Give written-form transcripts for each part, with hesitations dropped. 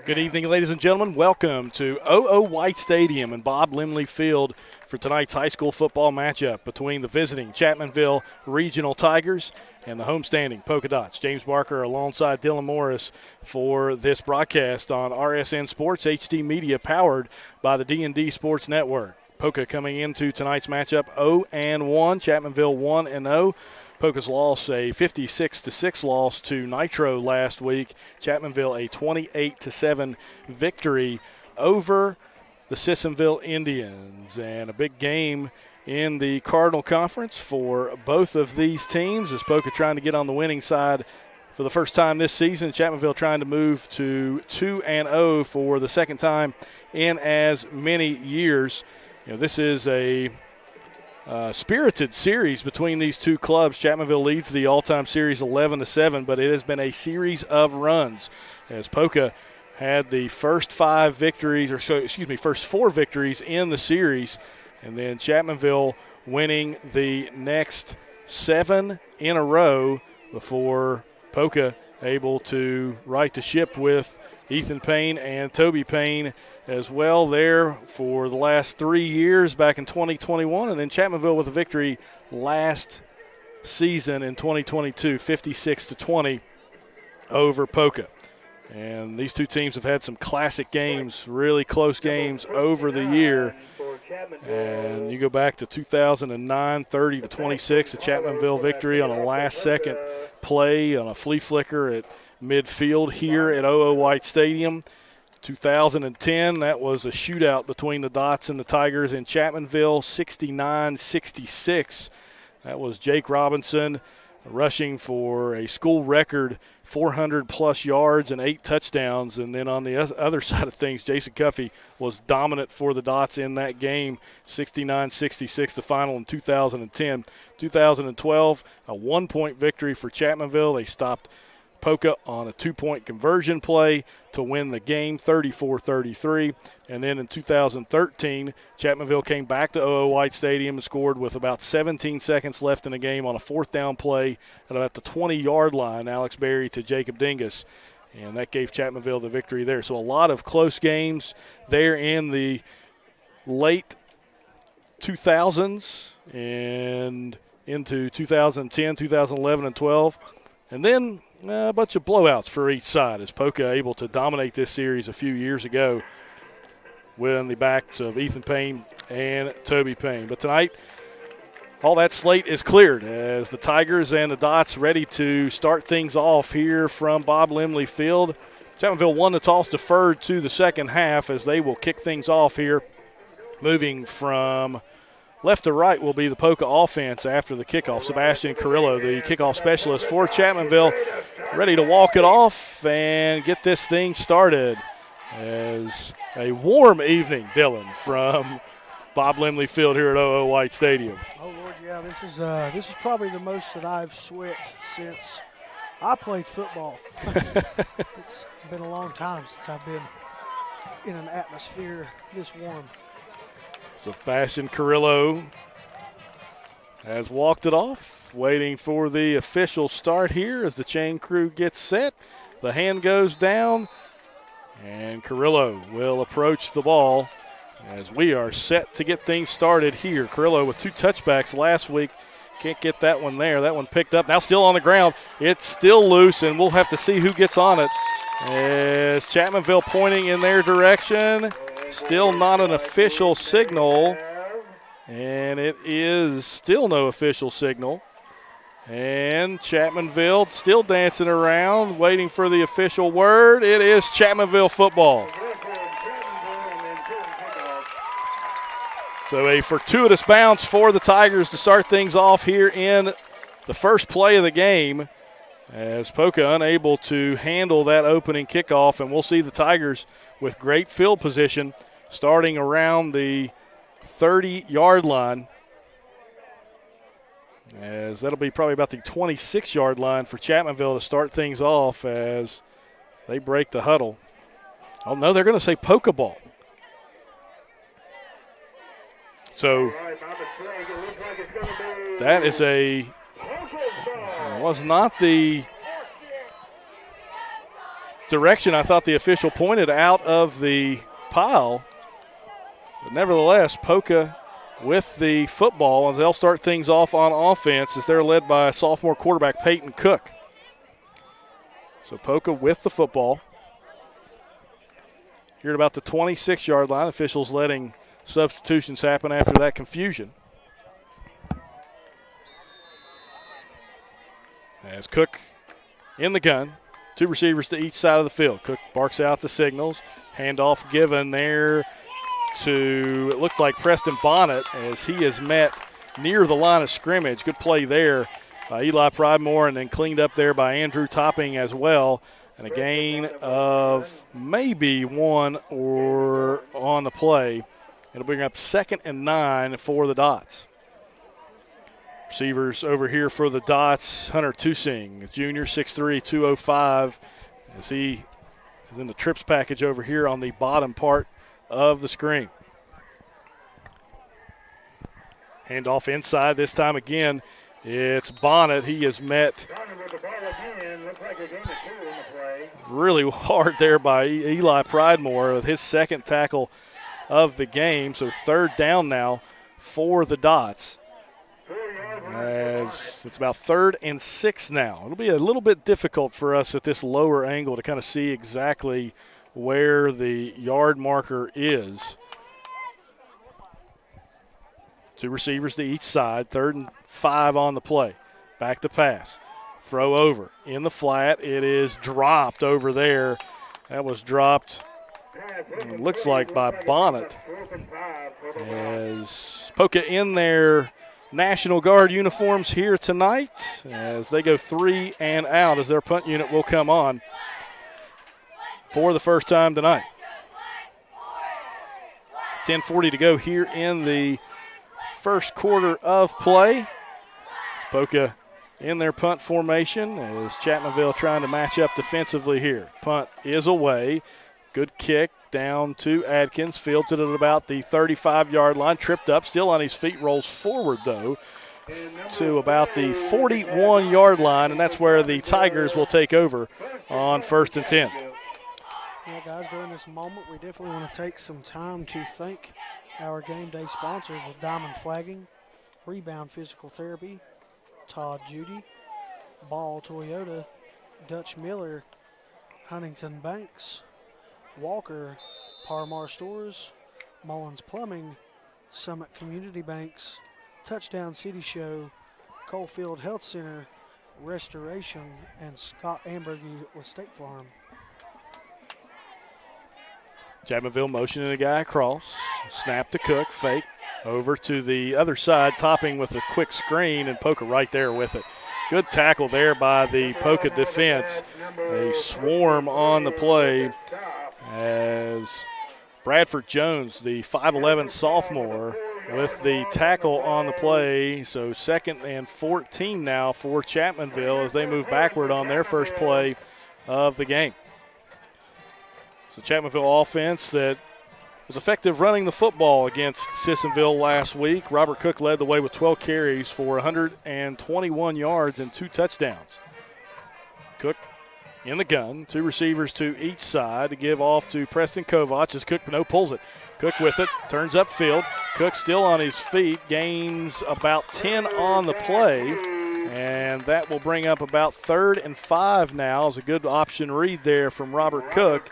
Good evening, ladies and gentlemen. Welcome to OO White Stadium and Bob Limley Field for tonight's high school football matchup between the visiting Chapmanville Regional Tigers and the homestanding Polka Dots. James Barker alongside Dylan Morris for this broadcast on RSN Sports HD Media, powered by the D&D Sports Network. Poca coming into tonight's matchup 0-1, Chapmanville 1-0. Poca's loss, a 56-6 loss to Nitro last week. Chapmanville, a 28-7 victory over the Sissonville Indians. And a big game in the Cardinal Conference for both of these teams, as Poca trying to get on the winning side for the first time this season. Chapmanville trying to move to 2-0 for the second time in as many years. You know, this is a spirited series between these two clubs. Chapmanville leads the all-time series 11-7, but it has been a series of runs as Poca had the first four victories in the series, and then Chapmanville winning the next 7 in a row before Poca able to right the ship with Ethan Payne and Toby Payne as well there for the last 3 years back in 2021, and then Chapmanville with a victory last season in 2022, 56-20 over Poca. And these two teams have had some classic games, really close games over the year. And you go back to 2009, 30-26, a Chapmanville victory on a last-second play on a flea flicker at midfield here at OO White Stadium. 2010, that was a shootout between the Dots and the Tigers in Chapmanville, 69-66. That was Jake Robinson rushing for a school record 400-plus yards and 8 touchdowns. And then on the other side of things, Jason Cuffey was dominant for the Dots in that game, 69-66, the final in 2010. 2012, a 1-point victory for Chapmanville. They stopped Poca on a 2-point conversion play to win the game, 34-33. And then in 2013, Chapmanville came back to OO White Stadium and scored with about 17 seconds left in the game on a 4th down play at about the 20-yard line, Alex Berry to Jacob Dingus. And that gave Chapmanville the victory there. So a lot of close games there in the late 2000s and into 2010, 2011, and 12. And then a bunch of blowouts for each side as Poca able to dominate this series a few years ago with the backs of Ethan Payne and Toby Payne. But tonight, all that slate is cleared as the Tigers and the Dots ready to start things off here from Bob Limley Field. Chapmanville won the toss, deferred to the second half as they will kick things off here. Moving from left to right will be the Poca offense after the kickoff. Sebastian Carrillo, the kickoff specialist for Chapmanville, ready to walk it off and get this thing started. As a warm evening, Dylan, from Bob Limley Field here at OO White Stadium. Oh, Lord, yeah, this is probably the most that I've sweat since I played football. It's been a long time since I've been in an atmosphere this warm. Sebastian Carrillo has walked it off, waiting for the official start here as the chain crew gets set. The hand goes down, and Carrillo will approach the ball as we are set to get things started here. Carrillo with 2 touchbacks last week. Can't get that one there. That one picked up. Now still on the ground. It's still loose, and we'll have to see who gets on it. As Chapmanville pointing in their direction. Still not an official signal, and it is still no official signal. And Chapmanville still dancing around, waiting for the official word. It is Chapmanville football. So a fortuitous bounce for the Tigers to start things off here in the first play of the game, as Poca unable to handle that opening kickoff, and we'll see the Tigers with great field position starting around the 30-yard line, as that'll be probably about the 26-yard line for Chapmanville to start things off as they break the huddle. Oh, no, they're going to say Poca ball. So that is was not the direction I thought the official pointed out of the pile. But nevertheless, Poca with the football as they'll start things off on offense as they're led by sophomore quarterback Peyton Cook. So Poca with the football. Here at about the 26-yard line, officials letting substitutions happen after that confusion. As Cook in the gun, two receivers to each side of the field. Cook barks out the signals. Handoff given there to, it looked like Preston Bonnet as he is met near the line of scrimmage. Good play there by Eli Pridemore and then cleaned up there by Andrew Topping as well. And a gain of maybe one or on the play. It'll bring up 2nd and 9 for the Dots. Receivers over here for the Dots, Hunter Tusing, junior, 6'3", 205. As he is in the trips package over here on the bottom part of the screen. Handoff inside this time again. It's Bonnet. He is met really hard there by Eli Pridemore with his second tackle of the game. So 3rd down now for the Dots. As it's about 3rd and 6 now. It'll be a little bit difficult for us at this lower angle to kind of see exactly where the yard marker is. Two receivers to each side, 3rd and 5 on the play. Back to pass. Throw over. In the flat, it is dropped over there. That was dropped, it looks like, by Bonnet. As Poca in their National Guard uniforms here tonight as they go 3 and out as their punt unit will come on for the first time tonight. 10:40 to go here in the first quarter of play. Poca in their punt formation as Chapmanville trying to match up defensively here. Punt is away. Good kick down to Adkins. Fields it at about the 35-yard line. Tripped up, still on his feet. Rolls forward, though, to about the 41-yard line, and that's where the Tigers will take over on 1st and 10. Yeah, guys, during this moment, we definitely want to take some time to thank our game day sponsors with Diamond Flagging, Rebound Physical Therapy, Todd Judy, Ball Toyota, Dutch Miller, Huntington Banks, Walker, Parmar Stores, Mullins Plumbing, Summit Community Banks, Touchdown City Show, Coalfield Health Center, Restoration, and Scott Ambergy with State Farm. Chapmanville motioning a guy across. Snap to Cook, fake. Over to the other side, Topping with a quick screen, and Poca right there with it. Good tackle there by the Poca defense. A swarm on the play as Bradford Jones, the 5'11 sophomore, with the tackle on the play. So 2nd and 14 now for Chapmanville as they move backward on their first play of the game. So Chapmanville offense that was effective running the football against Sissonville last week. Robert Cook led the way with 12 carries for 121 yards and 2 touchdowns. Cook in the gun, 2 receivers to each side to give off to Preston Kovac as Cook pulls it. Cook with it, turns upfield. Cook still on his feet, gains about 10 on the play, and that will bring up about 3rd and 5 now. It's a good option read there from Robert Cook.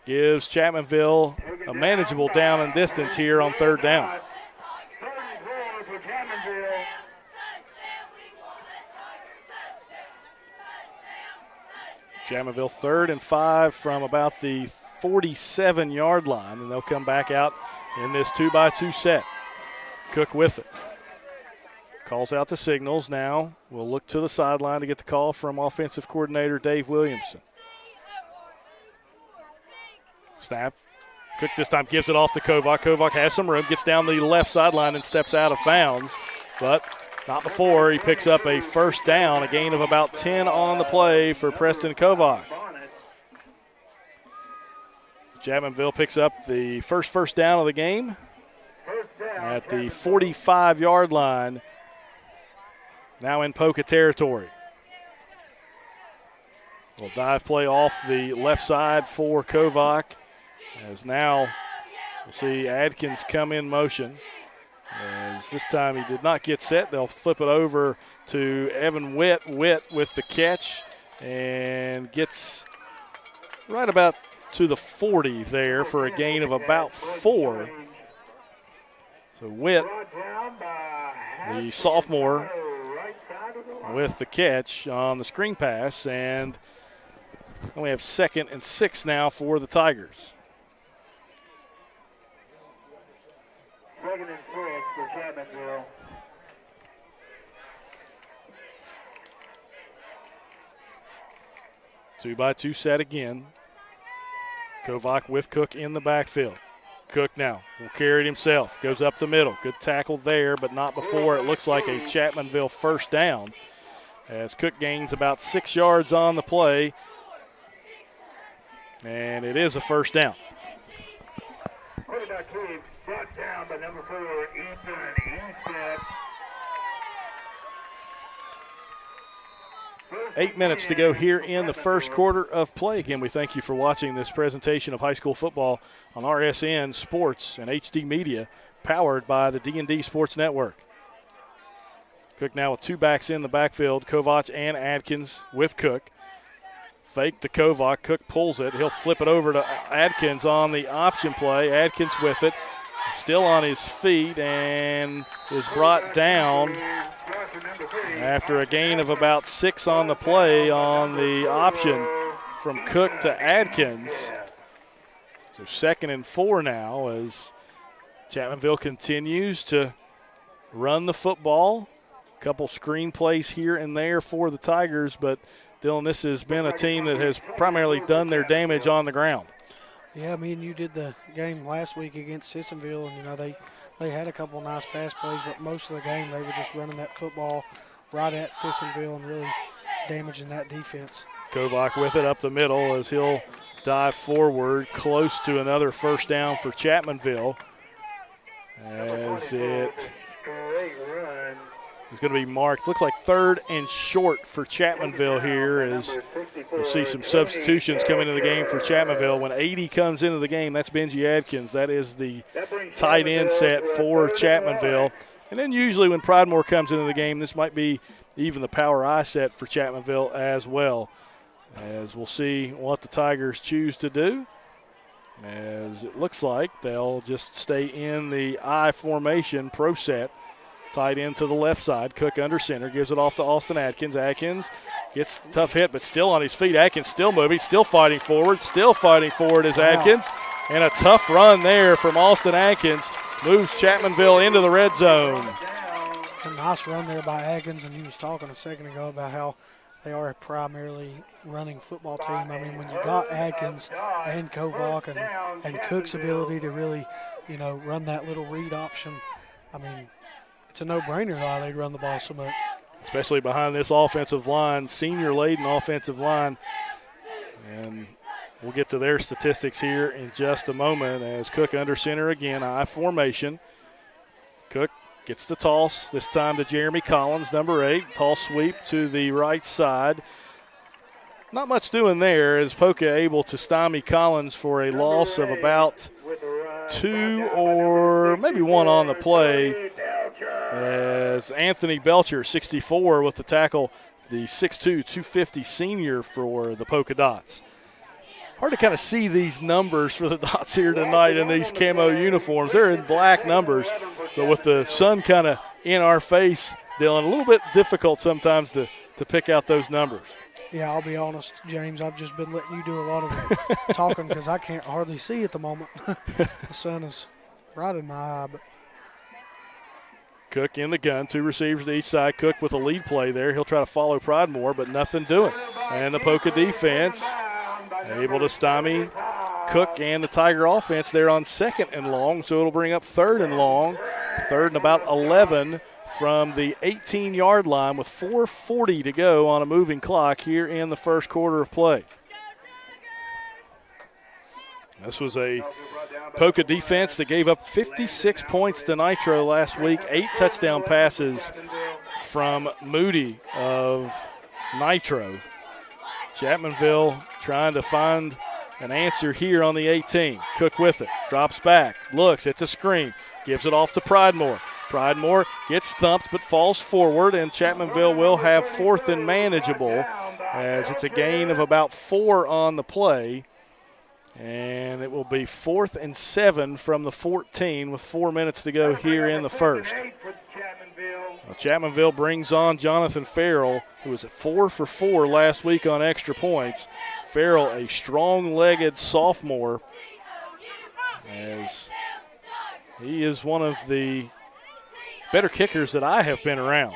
Gives Chapmanville a manageable down and distance here on 3rd down. Chapmanville 3rd and 5 from about the 47-yard line, and they'll come back out in this 2-by-2 set. Cook with it. Calls out the signals now. We'll look to the sideline to get the call from offensive coordinator Dave Williamson. Snap. Cook this time gives it off to Kovac. Kovac has some room, gets down the left sideline and steps out of bounds, but not before he picks up a first down, a gain of about 10 on the play for Preston Kovac. Chapmanville picks up the first down of the game at the 45-yard line, now in Poca territory. Well, dive play off the left side for Kovac. As now we'll see Adkins come in motion. As this time he did not get set, they'll flip it over to Evan Witt. Witt with the catch and gets right about to the 40 there for a gain of about 4. So Witt, the sophomore, with the catch on the screen pass, and we have 2nd and 6 now for the Tigers. 2nd and 6 for Chapmanville. Two-by-two set again. Kovac with Cook in the backfield. Cook now will carry it himself. Goes up the middle. Good tackle there, but not before. It looks like a Chapmanville first down as Cook gains about 6 yards on the play. And it is a first down. Quarterback keep brought down by number 4, Ethan. 8 minutes to go here in the first quarter of play. Again, we thank you for watching this presentation of high school football on RSN Sports and HD Media, powered by the D&D Sports Network. Cook now with 2 backs in the backfield, Kovac and Adkins with Cook. Fake to Kovac. Cook pulls it. He'll flip it over to Adkins on the option play. Adkins with it. Still on his feet and is brought down after a gain of about 6 on the play on the option from Cook to Adkins. So 2nd and 4 now as Chapmanville continues to run the football. A couple screen plays here and there for the Tigers, but Dylan, this has been a team that has primarily done their damage on the ground. Yeah, me and you did the game last week against Sissonville, and, you know, they had a couple nice pass plays, but most of the game they were just running that football right at Sissonville and really damaging that defense. Kovac with it up the middle as he'll dive forward close to another first down for Chapmanville. As it is going to be marked. Looks like 3rd and short for Chapmanville here as we'll see some substitutions come into the game for Chapmanville. When 80 comes into the game, that's Benji Adkins. That is the tight end set for Chapmanville. And then usually when Pridemore comes into the game, this might be even the power I set for Chapmanville as well. As we'll see what the Tigers choose to do. As it looks like they'll just stay in the I formation, pro set. Tight end to the left side. Cook under center. Gives it off to Austin Adkins. Adkins gets the tough hit, but still on his feet. Atkins still moving, still fighting forward. Still fighting forward is Adkins. And a tough run there from Austin Adkins. Moves Chapmanville into the red zone. A nice run there by Adkins, and he was talking a second ago about how they are a primarily running football team. I mean, when you got Adkins and Kovac and Cook's ability to really, you know, run that little read option, I mean, it's a no-brainer why they'd run the ball so much. Especially behind this offensive line, senior-laden offensive line. And we'll get to their statistics here in just a moment as Cook under center again, I formation. Cook gets the toss, this time to Jeremy Collins, number 8. Toss sweep to the right side. Not much doing there as Poca able to stymie Collins for a loss of about 2 or maybe 1 on the play. As Anthony Belcher, 64, with the tackle, the 6'2", 250 senior for the Polka Dots. Hard to kind of see these numbers for the Dots here tonight in these camo uniforms. They're in black numbers, but with the sun kind of in our face, Dylan, a little bit difficult sometimes to pick out those numbers. Yeah, I'll be honest, James, I've just been letting you do a lot of the talking because I can't hardly see at the moment. The sun is right in my eye, but Cook in the gun, 2 receivers to each side. Cook with a lead play there. He'll try to follow Pridemore, but nothing doing. And the Poca defense able to stymie Cook and the Tiger offense there on 2nd and long, so it'll bring up 3rd and long. 3rd and about 11 from the 18-yard line with 4:40 to go on a moving clock here in the first quarter of play. This was a Poca defense that gave up 56 points to Nitro last week, 8 touchdown passes from Moody of Nitro. Chapmanville trying to find an answer here on the 18. Cook with it, drops back, looks, it's a screen, gives it off to Pridemore. Pridemore gets thumped but falls forward, and Chapmanville will have 4th and manageable as it's a gain of about 4 on the play. And it will be 4th and 7 from the 14 with 4 minutes to go here in the first. Well, Chapmanville brings on Jonathan Farrell, who was at 4 for 4 last week on extra points. Farrell, a strong-legged sophomore, as he is one of the better kickers that I have been around.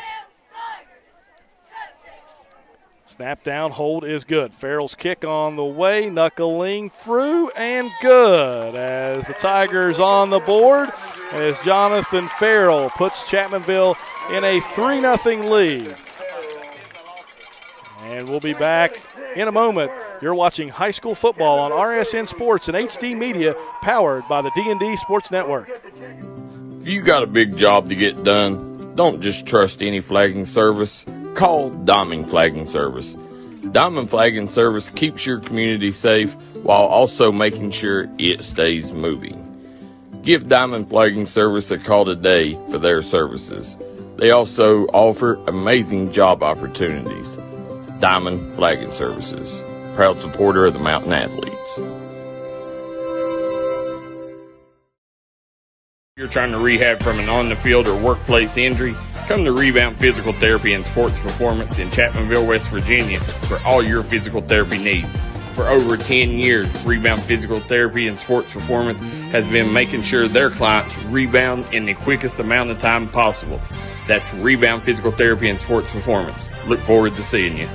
Snap down, hold is good. Farrell's kick on the way, knuckling through, and good as the Tigers on the board as Jonathan Farrell puts Chapmanville in a 3-0 lead. And we'll be back in a moment. You're watching high school football on RSN Sports and HD Media, powered by the D&D Sports Network. If you got a big job to get done, don't just trust any flagging service. Call Diamond Flagging Service. Diamond Flagging Service keeps your community safe while also making sure it stays moving. Give Diamond Flagging Service a call today for their services. They also offer amazing job opportunities. Diamond Flagging Services, proud supporter of the Mountain Athletes. You're trying to rehab from an on-the-field or workplace injury? Come to Rebound Physical Therapy and Sports Performance in Chapmanville, West Virginia for all your physical therapy needs. For over 10 years, Rebound Physical Therapy and Sports Performance has been making sure their clients rebound in the quickest amount of time possible. That's Rebound Physical Therapy and Sports Performance. Look forward to seeing you.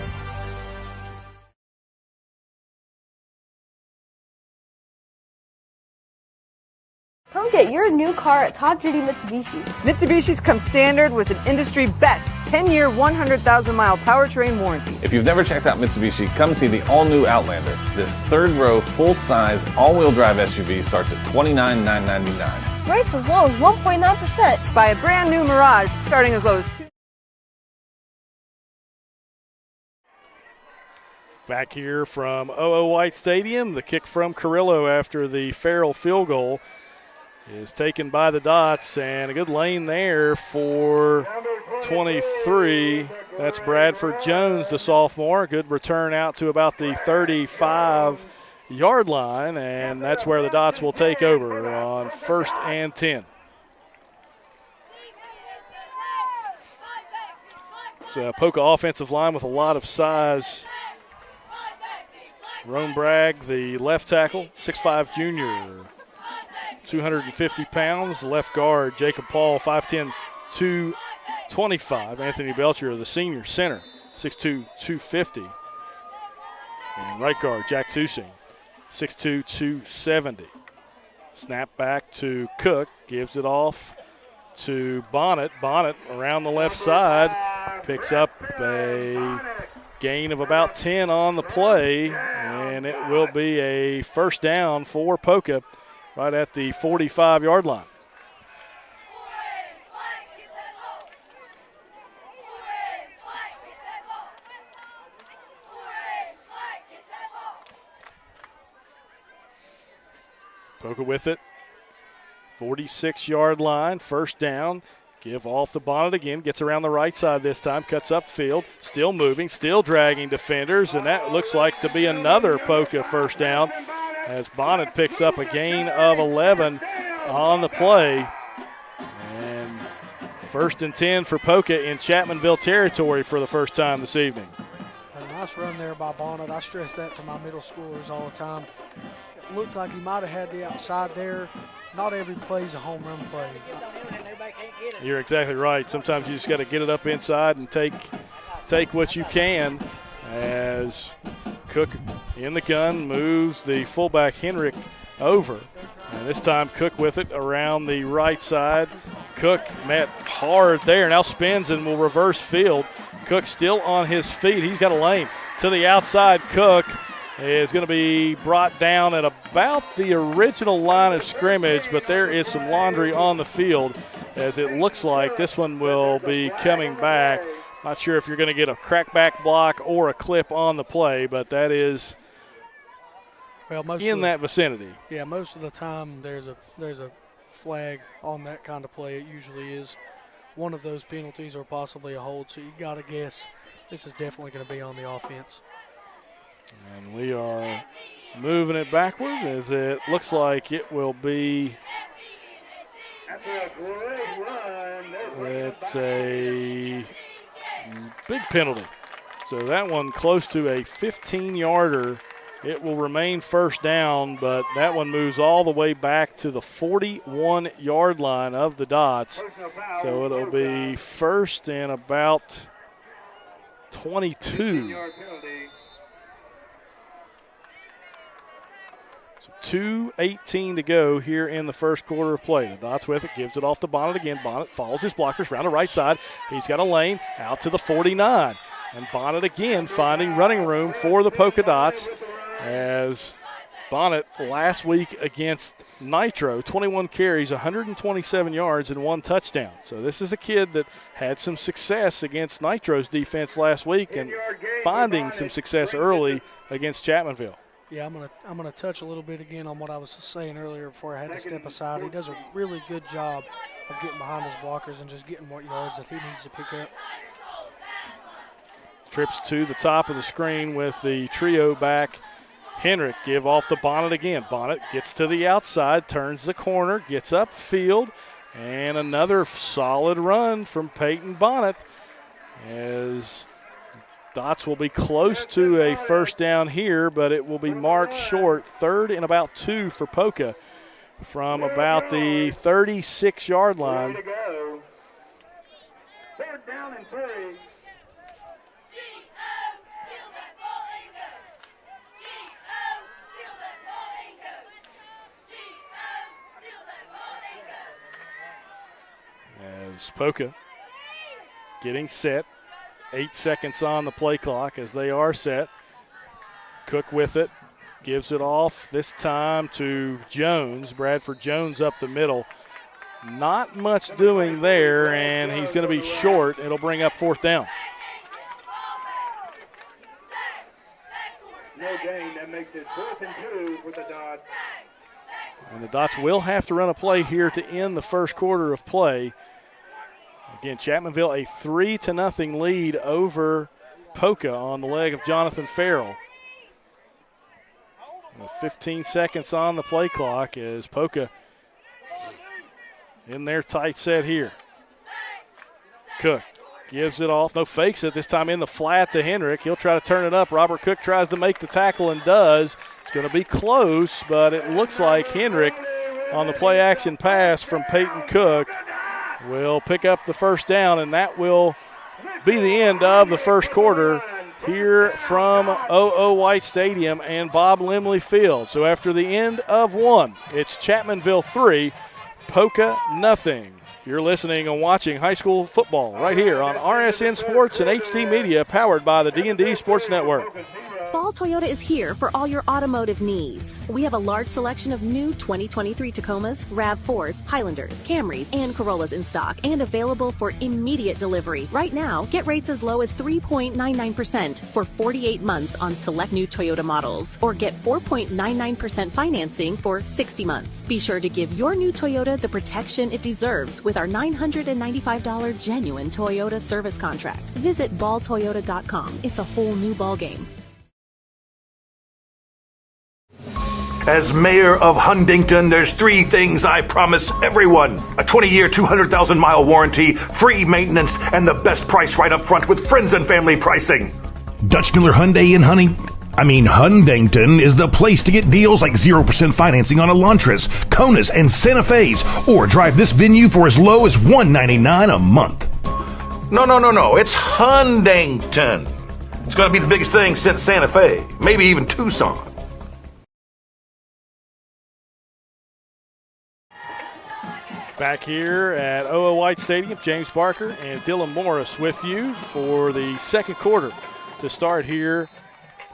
Come get your new car at Top Duty Mitsubishi. Mitsubishi's come standard with an industry best 10-year, 100,000-mile powertrain warranty. If you've never checked out Mitsubishi, come see the all-new Outlander. This third-row, full-size, all-wheel drive SUV starts at $29,999. Rates as low as 1.9%. Buy a brand new Mirage starting as low as $2. Back here from O.O. White Stadium, the kick from Carrillo after the Farrell field goal is taken by the Dots, and a good lane there for 23. That's Bradford Jones, the sophomore. Good return out to about the 35-yard line, and that's where the Dots will take over on 1st and 10. It's a Poca offensive line with a lot of size. Rome Bragg, the left tackle, 6'5 junior, 250 pounds. Left guard, Jacob Paul, 5'10", 225. Anthony Belcher, the senior center, 6'2", 250. And right guard, Jack Tusing, 6'2", 270. Snap back to Cook, gives it off to Bonnet. Bonnet around the left side, picks up a gain of about 10 on the play, and it will be a first down for Poca right at the 45-yard line. Poca with it, 46-yard line, first down. Give off the Bonnet again, gets around the right side this time, cuts upfield, still moving, still dragging defenders, and that looks like to be another Poca first down as Bonnet picks up a gain of 11 on the play. And 1st and 10 for Poca in Chapmanville territory for the first time this evening. A nice run there by Bonnet. I stress that to my middle schoolers all the time. It looked like he might have had the outside there. Not every play is a home run play. You're exactly right. Sometimes you just got to get it up inside and take what you can as Cook in the gun moves the fullback Henrik over. And this time Cook with it around the right side. Cook met hard there, now spins and will reverse field. Cook still on his feet. He's got a lane to the outside. Cook is going to be brought down at about the original line of scrimmage, but there is some laundry on the field as it looks like this one will be coming back Not sure if you're going to get a crackback block or a clip on the play, but that is in that vicinity. Yeah, most of the time there's a flag on that kind of play. It usually is one of those penalties or possibly a hold, so you got to guess this is definitely going to be on the offense. And we are moving it backward as it looks like it will be. It's a big penalty. So that one close to a 15-yarder. It will remain first down, but that one moves all the way back to the 41-yard line of the Dots. So it'll be first and about 22. 2:18 to go here in the first quarter of play. The Dots with it, gives it off to Bonnet again. Bonnet follows his blockers around the right side. He's got a lane out to the 49. And Bonnet again finding running room for the Polka Dots as Bonnet last week against Nitro, 21 carries, 127 yards, and 1 touchdown. So this is a kid that had some success against Nitro's defense last week and finding some success early against Chapmanville. Yeah, I'm gonna touch a little bit again on what I was saying earlier before I had to step aside. He does a really good job of getting behind his blockers and just getting what yards that he needs to pick up. Trips to the top of the screen with the trio back. Henrik give off to Bonnet again. Bonnet gets to the outside, turns the corner, gets upfield, and another solid run from Peyton Bonnet as Dots will be close to a first down here, but it will be marked short. 3rd and about 2 for Poca from about the 36-yard line. 3rd down and 3. As Poca getting set. 8 seconds on the play clock as they are set. Cook with it. Gives it off this time to Jones. Bradford Jones up the middle. Not much doing there, and he's going to be short. It'll bring up 4th down. No gain. That makes it 4th and 2 for the Dots. And the Dots will have to run a play here to end the first quarter of play. Again, Chapmanville a 3-0 lead over Poca on the leg of Jonathan Farrell. 15 seconds on the play clock as Poca in their tight set here. Cook gives it off. No, fakes it this time in the flat to Henrik. He'll try to turn it up. Robert Cook tries to make the tackle and does. It's going to be close, but it looks like Henrik on the play action pass from Peyton Cook will pick up the first down, and that will be the end of the first quarter here from OO White Stadium and Bob Limley Field. So after the end of 1, it's Chapmanville 3, Poca nothing. You're listening and watching high school football right here on RSN Sports and HD Media, powered by the D&D Sports Network. Ball Toyota is here for all your automotive needs. We have a large selection of new 2023 Tacomas, RAV4s, Highlanders, Camrys, and Corollas in stock and available for immediate delivery. Right now, get rates as low as 3.99% for 48 months on select new Toyota models, or get 4.99% financing for 60 months. Be sure to give your new Toyota the protection it deserves with our $995 genuine Toyota service contract. Visit balltoyota.com. It's a whole new ballgame. As mayor of Huntington, there's 3 things I promise everyone. A 20-year, 200,000-mile warranty, free maintenance, and the best price right up front with friends and family pricing. Dutch Miller Hyundai in Huntington is the place to get deals like 0% financing on Elantras, Konas, and Santa Fe's, or drive this venue for as low as $199 a month. No. It's Huntington. It's going to be the biggest thing since Santa Fe, maybe even Tucson. Back here at OO White Stadium, James Barker and Dylan Morris with you for the second quarter to start here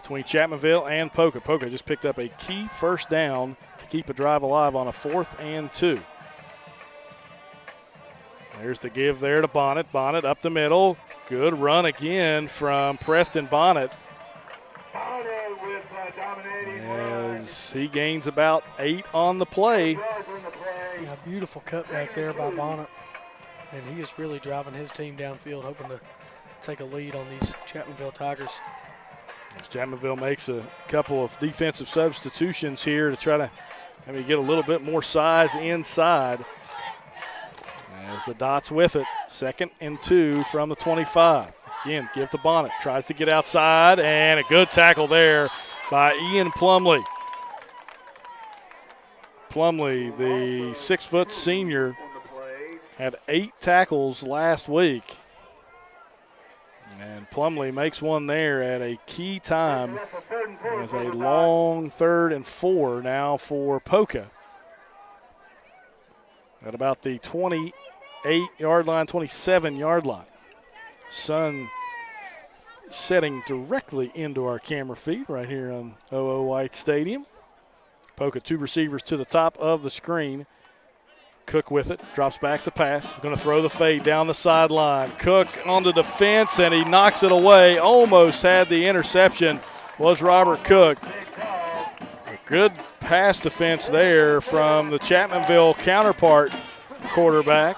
between Chapmanville and Poca. Poca just picked up a key first down to keep a drive alive on a 4th and 2. There's the give there to Bonnet. Bonnet up the middle. Good run again from Preston Bonnet as he gains about 8 on the play. Yeah, beautiful cut back there by Bonnet. And he is really driving his team downfield, hoping to take a lead on these Chapmanville Tigers. As Chapmanville makes a couple of defensive substitutions here to try to maybe get a little bit more size inside. As the Dots with it, 2nd and 2 from the 25. Again, give to Bonnet, tries to get outside, and a good tackle there by Ian Plumley. Plumley, the 6-foot senior, had 8 tackles last week. And Plumley makes one there at a key time. As a long 3rd and 4 now for Poca. At about the 28-yard line, 27-yard line. Sun setting directly into our camera feed right here on OO White Stadium. Poca 2 receivers to the top of the screen. Cook with it, drops back the pass. Going to throw the fade down the sideline. Cook on the defense, and he knocks it away. Almost had the interception, was Robert Cook. A good pass defense there from the Chapmanville counterpart quarterback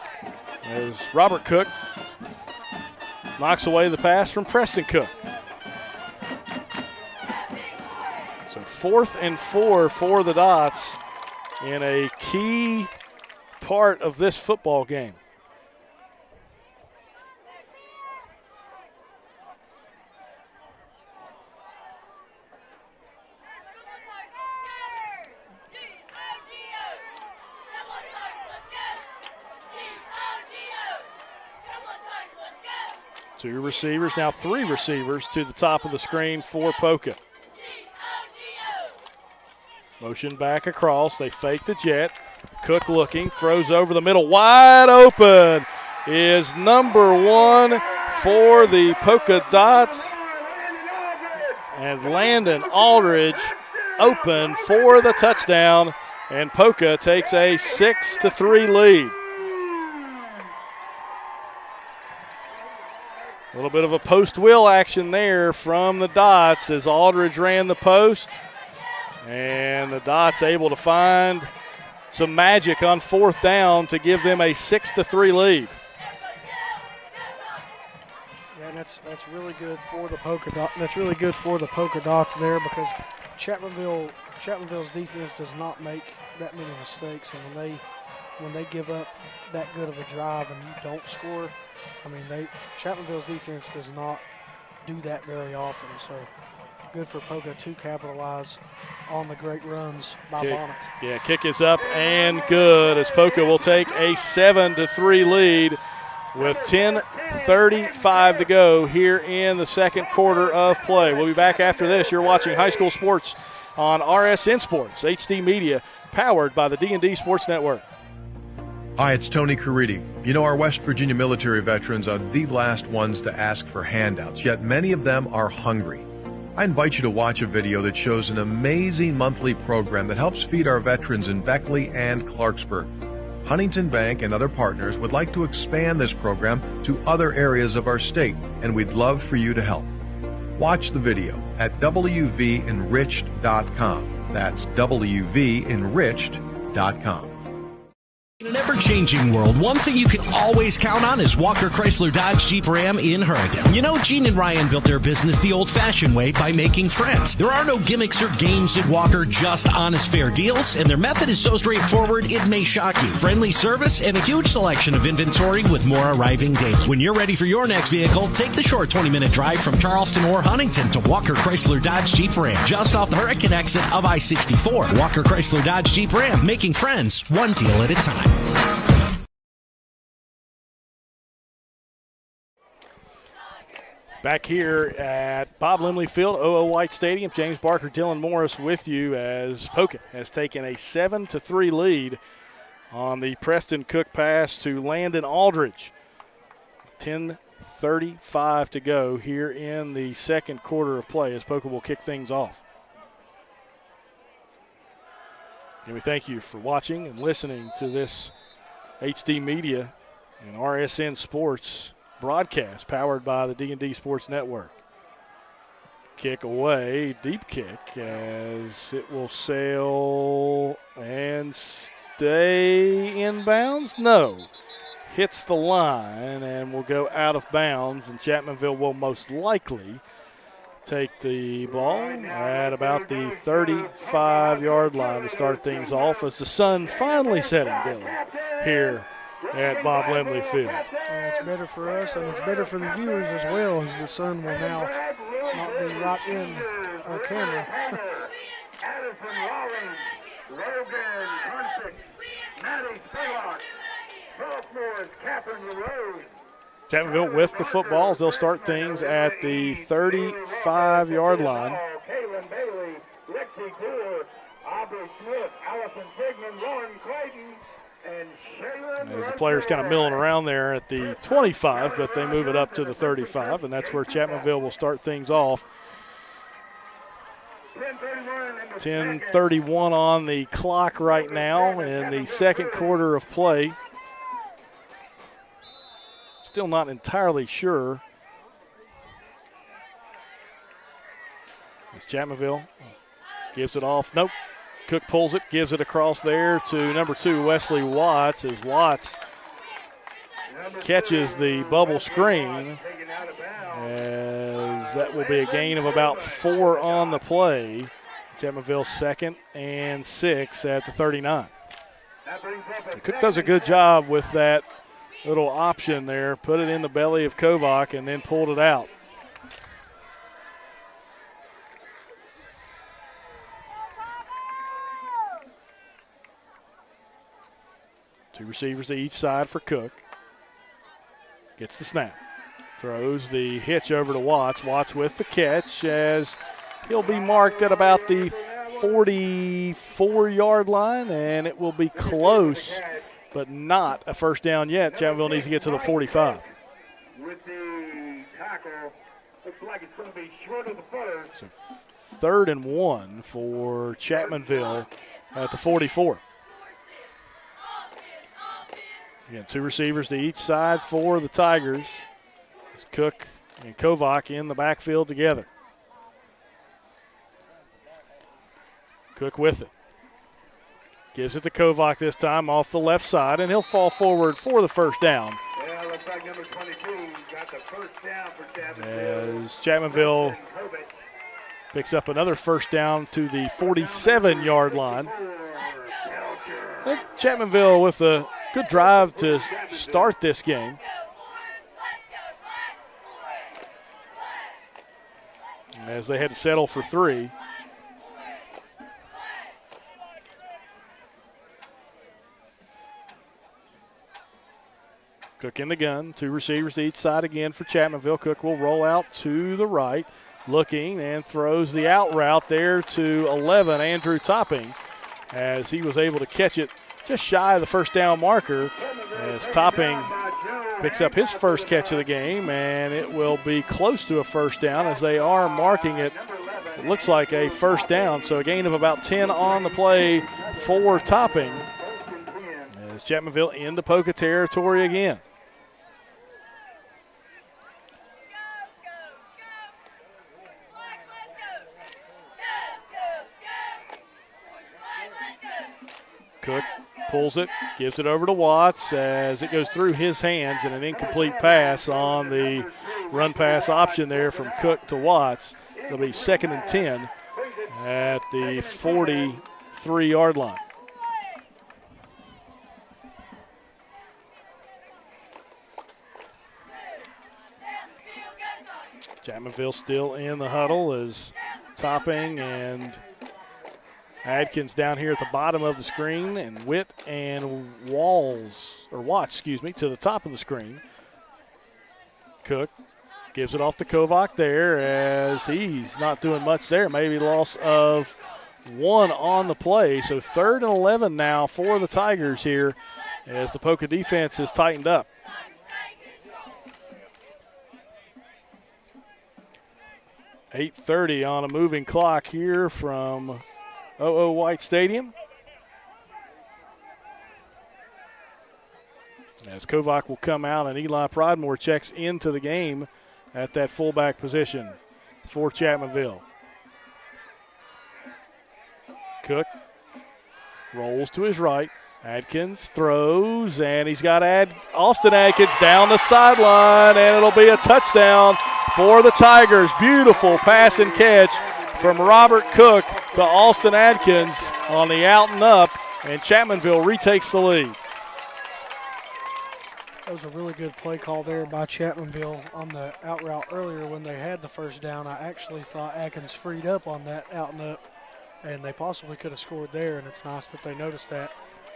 as Robert Cook knocks away the pass from Preston Cook. So 4th and 4 for the Dots in a key part of this football game. Two receivers, now 3 receivers to the top of the screen for Poca. Motion back across, they fake the jet. Cook looking, throws over the middle, wide open is number 1 for the Poca Dots. And Landon Aldridge open for the touchdown, and Poca takes a 6-3 lead. A little bit of a post wheel action there from the Dots as Aldridge ran the post. And the Dots able to find some magic on 4th down to give them a 6-3 lead. Yeah, and that's really good for the Poca Dots. That's really good for the Poca Dots there because Chapmanville's defense does not make that many mistakes, and when they give up that good of a drive and you don't score, I mean Chapmanville's defense does not do that very often. So good for Poca to capitalize on the great runs by Bonnet. Yeah, kick is up and good as Poca will take a 7-3 lead with 10:35 to go here in the 2nd quarter of play. We'll be back after this. You're watching high school sports on RSN Sports, HD Media, powered by the D&D Sports Network. Hi, it's Tony Caridi. You know, our West Virginia military veterans are the last ones to ask for handouts, yet many of them are hungry. I invite you to watch a video that shows an amazing monthly program that helps feed our veterans in Beckley and Clarksburg. Huntington Bank and other partners would like to expand this program to other areas of our state, and we'd love for you to help. Watch the video at wvenriched.com. That's wvenriched.com. In an ever-changing world, one thing you can always count on is Walker Chrysler Dodge Jeep Ram in Herndon. You know, Gene and Ryan built their business the old-fashioned way by making friends. There are no gimmicks or games at Walker, just honest, fair deals, and their method is so straightforward it may shock you. Friendly service and a huge selection of inventory with more arriving daily. When you're ready for your next vehicle, take the short 20-minute drive from Charleston or Huntington to Walker Chrysler Dodge Jeep Ram, just off the Hurricane exit of I-64. Walker Chrysler Dodge Jeep Ram, making friends one deal at a time. Back here at Bob Limley Field, OO White Stadium, James Barker, Dylan Morris with you as Poca has taken a 7-3 lead on the Preston Cook pass to Landon Aldridge. 10:35 to go here in the 2nd quarter of play as Poca will kick things off. And we thank you for watching and listening to this HD Media and RSN Sports broadcast powered by the D&D Sports Network. Kick away, deep kick, as it will sail and stay inbounds. No. Hits the line and will go out of bounds, and Chapmanville will most likely take the ball at about the 35-yard line to start things off as the sun finally setting, Dylan, here at Bob Lemley Field. It's better for us, and it's better for the viewers as well, as the sun will now not be right in our camera. Addison Rawlings, Logan Hunsick, Maddie Spurlock, sophomores Catherine LaRose. Chapmanville with the footballs. They'll start things at the 35-yard line. Kaylin Bailey, Lexi Poor, Aubrey Smith, Allison Figman, Lauren Clayton, and Shaylin. As the players kind of milling around there at the 25, but they move it up to the 35, and that's where Chapmanville will start things off. 10:31 on the clock right now in the second quarter of play. Still not entirely sure. As Chapmanville gives it off. Nope. Cook pulls it, gives it across there to number 2, Wesley Watts, as Watts catches the bubble screen, as that will be a gain of about 4 on the play. Chapmanville 2nd and 6 at the 39. Cook does a good job with that little option there, put it in the belly of Kovac and then pulled it out. Two receivers to each side for Cook. Gets the snap. Throws the hitch over to Watts. Watts with the catch, as he'll be marked at about the 44-yard line, and it will be close, but not a first down yet. Chapmanville needs to get to the 45. With the tackle, looks like it's going to be short of the footer. So 3rd and 1 for Chapmanville at the 44. Again, two receivers to each side for the Tigers. It's Cook and Kovac in the backfield together. Cook with it. Gives it to Kovac this time off the left side, and he'll fall forward for the first down. Yeah, looks like number 22 got the first down for Chapmanville. As Chapmanville picks up another first down to the 47-yard line. Chapmanville with a good drive to start this game. As they had to settle for 3. Cook in the gun, two receivers to each side again for Chapmanville. Cook will roll out to the right, looking, and throws the out route there to 11, Andrew Topping, as he was able to catch it just shy of the first down marker, as Topping picks up his first catch of the game, and it will be close to a first down as they are marking it. It looks like a first down, so a gain of about 10 on the play for Topping, as Chapmanville into Poca territory again. Cook pulls it, gives it over to Watts as it goes through his hands, and an incomplete pass on the run pass option there from Cook to Watts. It'll be 2nd and 10 at the 43-yard line. Chapmanville still in the huddle as Topping and Adkins down here at the bottom of the screen, and Witt and Watts, to the top of the screen. Cook gives it off to Kovac there as he's not doing much there. Maybe loss of 1 on the play. So 3rd and 11 now for the Tigers here as the Poca defense is tightened up. .30 on a moving clock here from OO White Stadium. as Kovac will come out and Eli Pridemore checks into the game at that fullback position for Chapmanville. Cook rolls to his right. Adkins throws, and he's got Austin Adkins down the sideline, and it'll be a touchdown for the Tigers. Beautiful pass and catch from Robert Cook to Austin Adkins on the out and up, and Chapmanville retakes the lead. That was a really good play call there by Chapmanville on the out route earlier when they had the first down. I actually thought Adkins freed up on that out and up, and they possibly could have scored there, and it's nice that they noticed that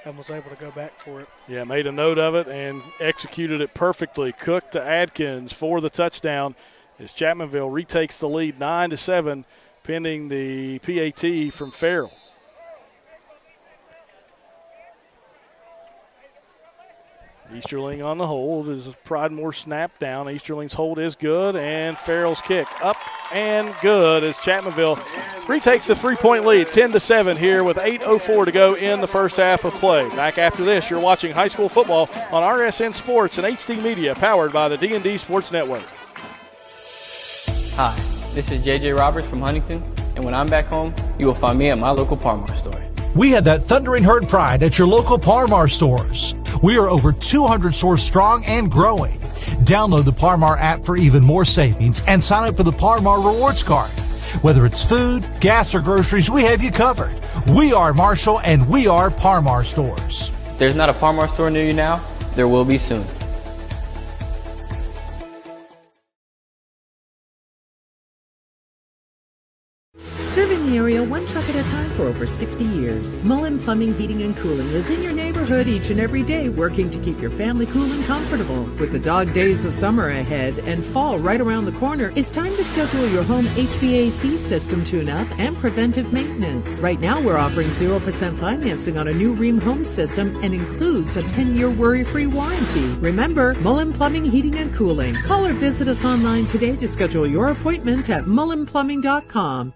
and was able to go back for it. Yeah, made a note of it and executed it perfectly. Cook to Adkins for the touchdown as Chapmanville retakes the lead 9-7, pending the PAT from Farrell. Easterling on the hold as Pridemore snap down. Easterling's hold is good, and Farrell's kick up and good as Chapmanville retakes the 3-point lead, 10-7 here with 8:04 to go in the first half of play. Back after this, you're watching high school football on RSN Sports and HD Media, powered by the D&D Sports Network. Hi, this is JJ Roberts from Huntington, and when I'm back home, you will find me at my local Parmar store. We had that thundering herd pride at your local Parmar stores. We are over 200 stores strong and growing. Download the Parmar app for even more savings and sign up for the Parmar Rewards Card. Whether it's food, gas, or groceries, we have you covered. We are Marshall, and we are Parmar stores. If there's not a Parmar store near you now, there will be soon. Serving the area one truck at a time for over 60 years. Mullen Plumbing, Heating, and Cooling is in your neighborhood each and every day, working to keep your family cool and comfortable. With the dog days of summer ahead and fall right around the corner, it's time to schedule your home HVAC system tune-up and preventive maintenance. Right now, we're offering 0% financing on a new Rheem home system and includes a 10-year worry-free warranty. Remember, Mullen Plumbing, Heating, and Cooling. Call or visit us online today to schedule your appointment at mullenplumbing.com.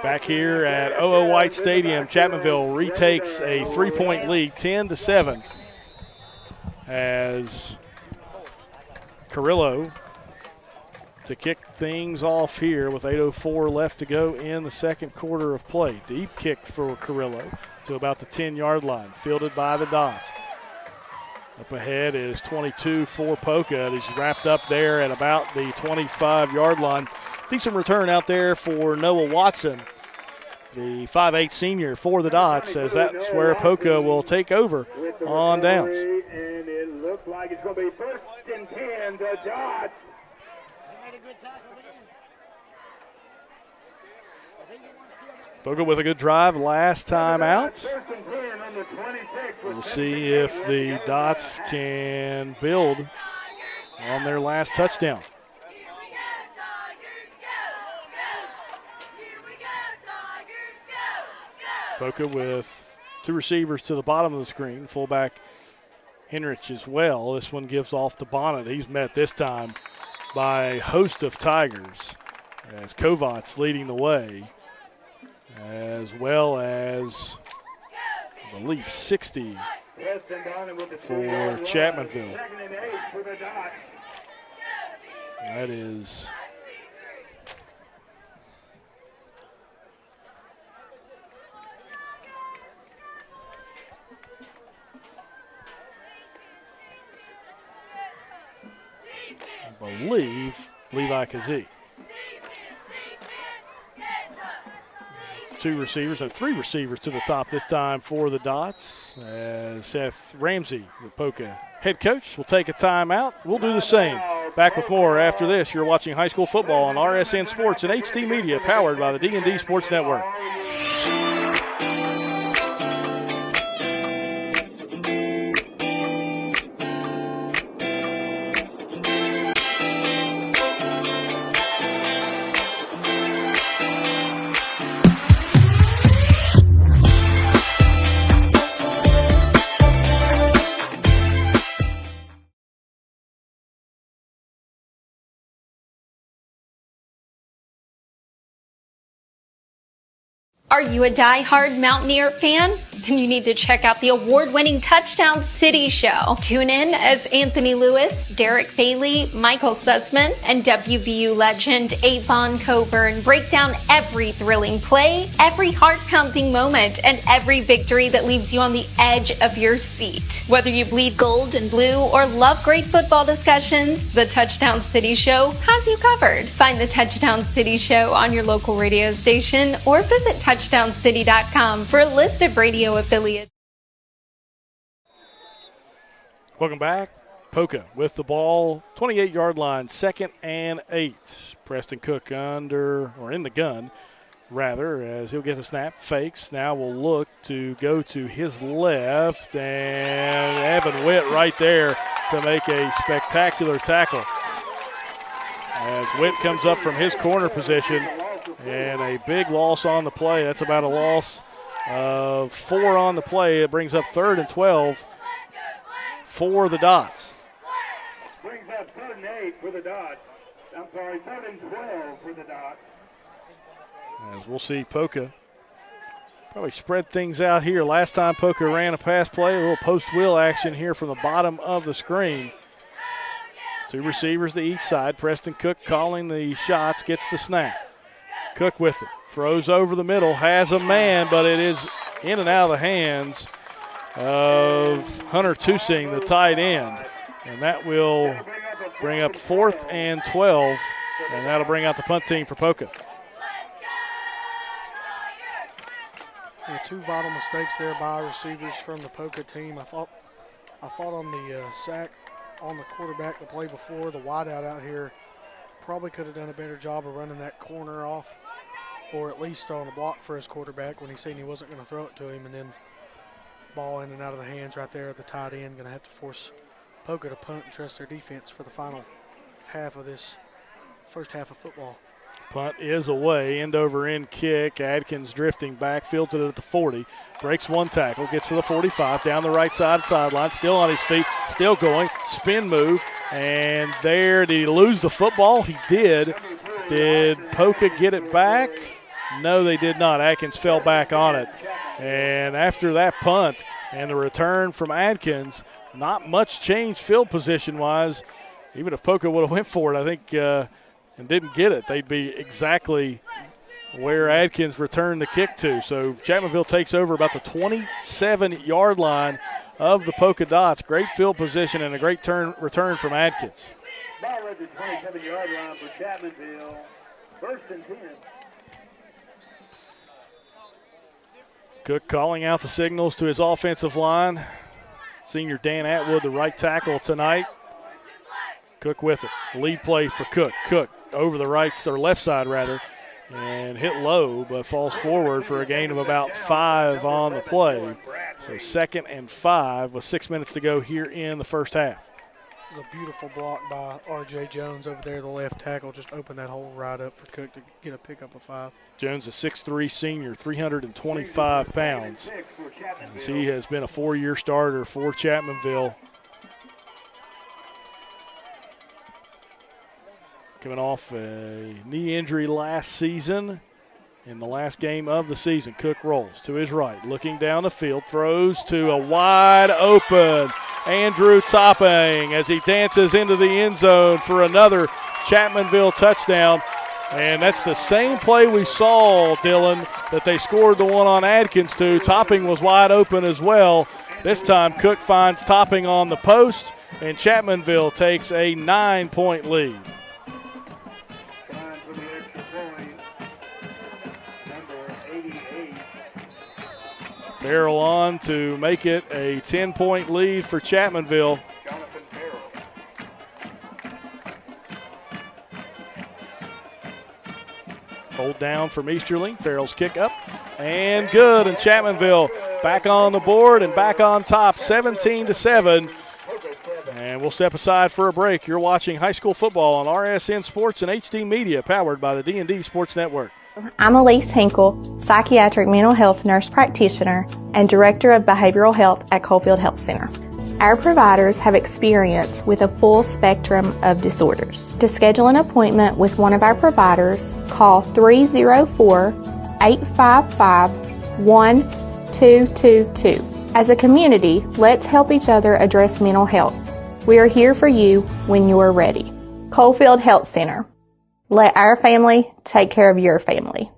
Back here at O.O. White Stadium, Chapmanville retakes a 3-point lead, 10-7, as Carrillo to kick things off here with 8:04 left to go in the second quarter of play. Deep kick for Carrillo to about the 10-yard line, fielded by the Dots. Up ahead is 22 for Poca. He's wrapped up there at about the 25-yard line. Decent return out there for Noah Watson, the 5'8 senior for the Dots, as that's where Poca will take over on downs. And it looks like it's going to be 1st and 10, the Dots. Poca with a good drive last time out. We'll see if the Dots can build on their last touchdown. Poca with 2 receivers to the bottom of the screen. Fullback Henrich as well. This one gives off to Bonnet. He's met this time by a host of Tigers as Kovats leading the way, as well as, I believe, 60 for Chapmanville. That is believe Levi Kazee. 2 receivers, 3 receivers to the top this time for the Dots. Seth Ramsey, the Poca head coach, will take a timeout. We'll do the same. Back with more after this. You're watching high school football on RSN Sports and HD Media, powered by the D&D Sports Network. Are you a die-hard Mountaineer fan? Then you need to check out the award-winning Touchdown City Show. Tune in as Anthony Lewis, Derek Bailey, Michael Sussman, and WVU legend Avon Coburn break down every thrilling play, every heart-pounding moment, and every victory that leaves you on the edge of your seat. Whether you bleed gold and blue or love great football discussions, the Touchdown City Show has you covered. Find the Touchdown City Show on your local radio station or visit touchdowncity.com for a list of radio affiliates. Welcome back. Poca with the ball, 28-yard line, 2nd and 8. Preston Cook in the gun, rather, as he'll get the snap, fakes. Now will look to go to his left, and Evan Witt right there to make a spectacular tackle. As Witt comes up from his corner position, and a big loss on the play. That's about a loss of 4 on the play. It brings up 3rd and 12 for the Dots. Brings up 3rd and 8 for the Dots. 3rd and 12 for the Dots. As we'll see Poca probably spread things out here. Last time Poca ran a pass play, a little post-wheel action here from the bottom of the screen. 2 receivers to each side. Preston Cook calling the shots, gets the snap. Cook with it, throws over the middle, has a man, but it is in and out of the hands of Hunter Tusing, the tight end. And that will bring up 4th and 12, and that'll bring out the punt team for Poca. Yeah, 2 vital mistakes there by receivers from the Poca team. I thought on the sack on the quarterback the play before, the wideout out here probably could have done a better job of running that corner off, or at least on a block for his quarterback when he seen he wasn't going to throw it to him, and then ball in and out of the hands right there at the tight end. Going to have to force Poca to punt and trust their defense for the final half of this first half of football. Punt is away, end-over-end kick. Adkins drifting back, fields it at the 40, breaks 1 tackle, gets to the 45, down the right side sideline, still on his feet, still going, spin move, and there, did he lose the football? He did. Did Poca get it back? No, they did not. Adkins fell back on it. And after that punt and the return from Adkins, not much change field position-wise. Even if Poca would have went for it, I think, and didn't get it, they'd be exactly where Adkins returned the kick to. So Chapmanville takes over about the 27-yard line of the Poca Dots. Great field position and a great return from Adkins. Ball at the 27-yard line for Chapmanville. 1st and 10. Cook calling out the signals to his offensive line. Senior Dan Atwood, the right tackle tonight. Cook with it. Lead play for Cook. Cook over the left side rather, and hit low, but falls forward for a gain of about 5 on the play. So 2nd and 5 with 6 minutes to go here in the first half. It was a beautiful block by R.J. Jones over there, the left tackle. Just opened that hole right up for Cook to get a pickup of 5. Jones, a 6'3 senior, 325 pounds. As he has been a 4-year starter for Chapmanville. Coming off a knee injury last season. In the last game of the season, Cook rolls to his right, looking down the field, throws to a wide open Andrew Topping as he dances into the end zone for another Chapmanville touchdown. And that's the same play we saw, Dylan, that they scored the one on Adkins to. Topping was wide open as well. This time Cook finds Topping on the post, and Chapmanville takes a 9-point lead. Farrell on to make it a 10-point lead for Chapmanville. Hold down from Easterling. Farrell's kick up and good. And Chapmanville back on the board and back on top, 17-7. And we'll step aside for a break. You're watching high school football on RSN Sports and HD Media, powered by the D&D Sports Network. I'm Elise Hinkle, psychiatric mental health nurse practitioner and director of behavioral health at Coalfield Health Center. Our providers have experience with a full spectrum of disorders. To schedule an appointment with one of our providers, call 304 855-1222. As a community, let's help each other address mental health. We are here for you when you are ready. Coalfield Health Center. Let our family take care of your family.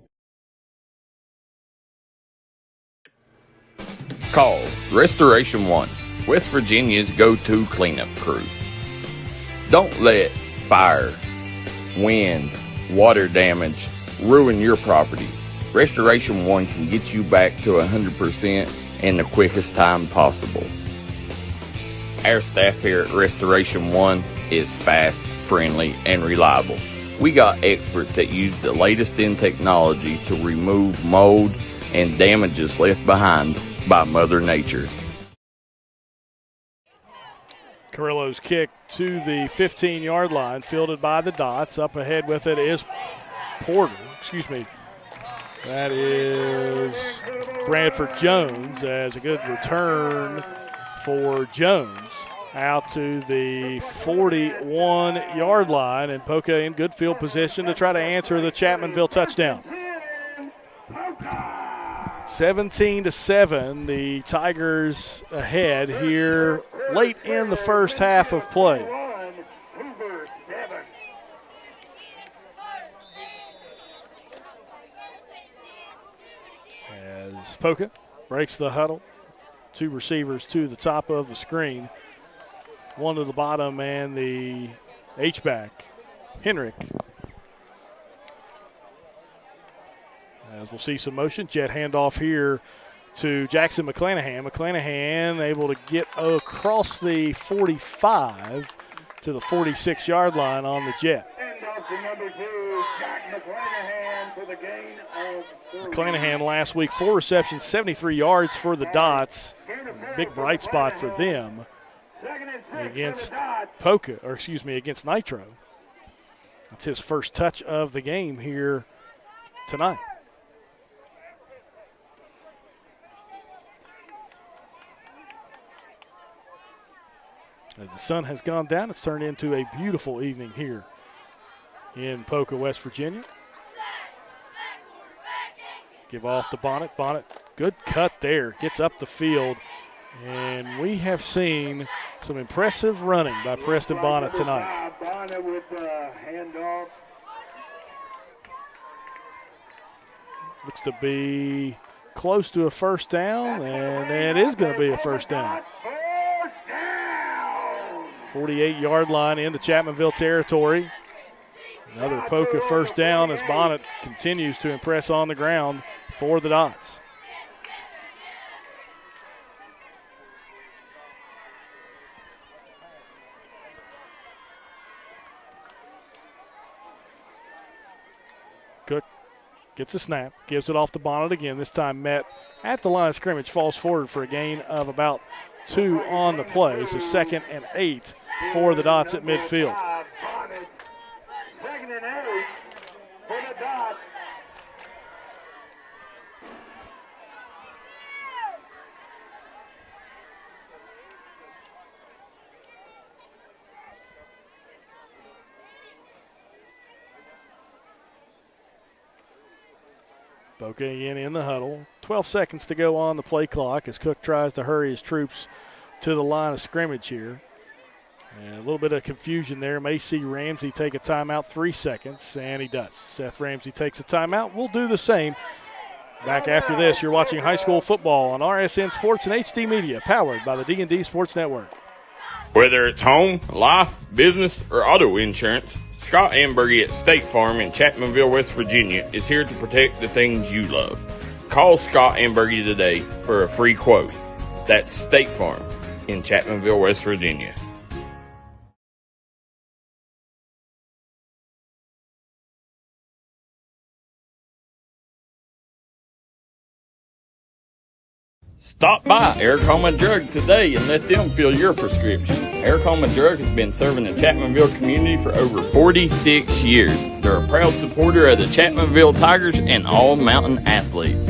Call Restoration One, West Virginia's go-to cleanup crew. Don't let fire, wind, water damage ruin your property. Restoration One can get you back to 100% in the quickest time possible. Our staff here at Restoration One is fast, friendly, and reliable. We got experts that use the latest in technology to remove mold and damages left behind by Mother Nature. Carrillo's kick to the 15-yard line, fielded by the Dots. Up ahead with it is Porter. That is Bradford Jones, as a good return for Jones out to the 41-yard line, and Poca in good field position to try to answer the Chapmanville touchdown. 17-7, the Tigers ahead here late in the first half of play. As Poca breaks the huddle, two receivers to the top of the screen, one to the bottom, and the H-back, Henrik. As we'll see some motion, jet handoff here to Jackson McClanahan. McClanahan able to get across the 45 to the 46-yard line on the jet. McClanahan last week, 4 receptions, 73 yards for the Dots. Big bright spot for them against against Nitro. That's his first touch of the game here tonight. As the sun has gone down, it's turned into a beautiful evening here in Poca, West Virginia. Give off to Bonnet. Bonnet, good cut there, gets up the field. And we have seen some impressive running by Preston Bonnet tonight. Bonnet with the handoff. Looks to be close to a first down, and that is going to be a first down. 48-yard line into Chapmanville territory. Another Poca first down as Bonnet continues to impress on the ground for the Dots. Cook gets a snap, gives it off to Bonnet again. This time met at the line of scrimmage, falls forward for a gain of about 2 on the play. So 2nd and 8 for the Dots at midfield. 2nd and 8 for the Dots. Poca in the huddle. 12 seconds to go on the play clock as Cook tries to hurry his troops to the line of scrimmage here. And a little bit of confusion there. May see Ramsey take a timeout, 3 seconds, and he does. Seth Ramsey takes a timeout. We'll do the same. Back after this, you're watching high school football on RSN Sports and HD Media, powered by the D&D Sports Network. Whether it's home, life, business, or auto insurance, Scott Ambergy at State Farm in Chapmanville, West Virginia is here to protect the things you love. Call Scott Ambergy today for a free quote. That's State Farm in Chapmanville, West Virginia. Stop by Eric Homa Drug today and let them fill your prescription. Eric Homa Drug has been serving the Chapmanville community for over 46 years. They're a proud supporter of the Chapmanville Tigers and all mountain athletes.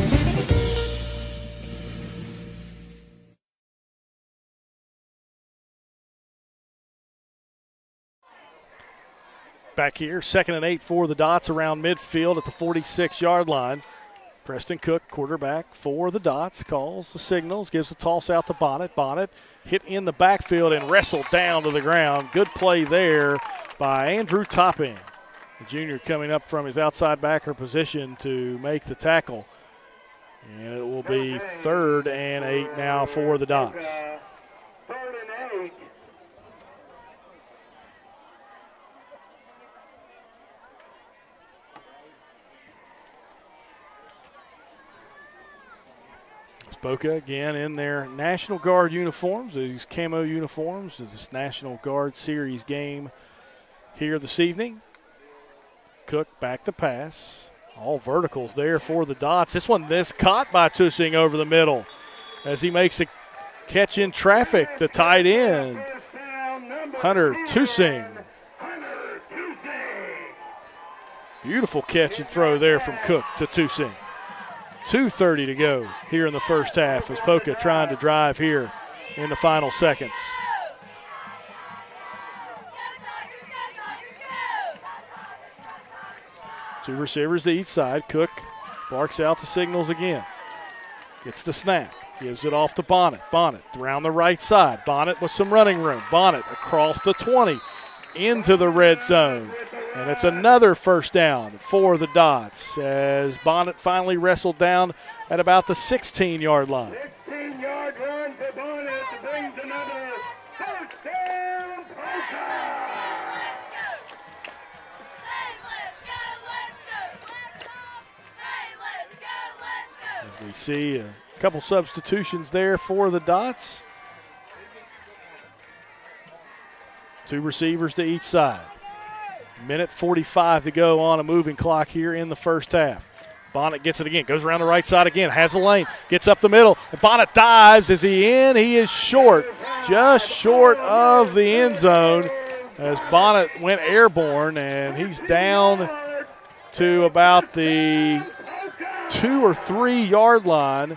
Back here, 2nd and 8 for the Dots around midfield at the 46-yard line. Preston Cook, quarterback for the Dots, calls the signals, gives the toss out to Bonnet. Bonnet hit in the backfield and wrestled down to the ground. Good play there by Andrew Topping, the junior coming up from his outside backer position to make the tackle. And it will be 3rd and 8 now for the Dots. 3rd and 8. Poca again in their National Guard uniforms, these camo uniforms, this National Guard Series game here this evening. Cook back to pass. All verticals there for the Dots. This one caught by Tusing over the middle as he makes a catch in traffic. The tight end, Hunter Tusing. Beautiful catch and throw there from Cook to Tusing. 2:30 to go here in the first half as Poca trying to drive here in the final seconds. Two receivers to each side. Cook barks out the signals again. Gets the snap. Gives it off to Bonnet. Bonnet around the right side. Bonnet with some running room. Bonnet across the 20 into the red zone. And it's another first down for the Dots as Bonnet finally wrestled down at about the 16-yard line. 16-yard run for Bonnet brings another first down, Poca. As we see a couple substitutions there for the Dots. Two receivers to each side. Minute 45 to go on a moving clock here in the first half. Bonnet gets it again, goes around the right side again, has a lane, gets up the middle. And Bonnet dives. Is he in? He is short, just short of the end zone as Bonnet went airborne, and he's down to about the 2 or 3 yard line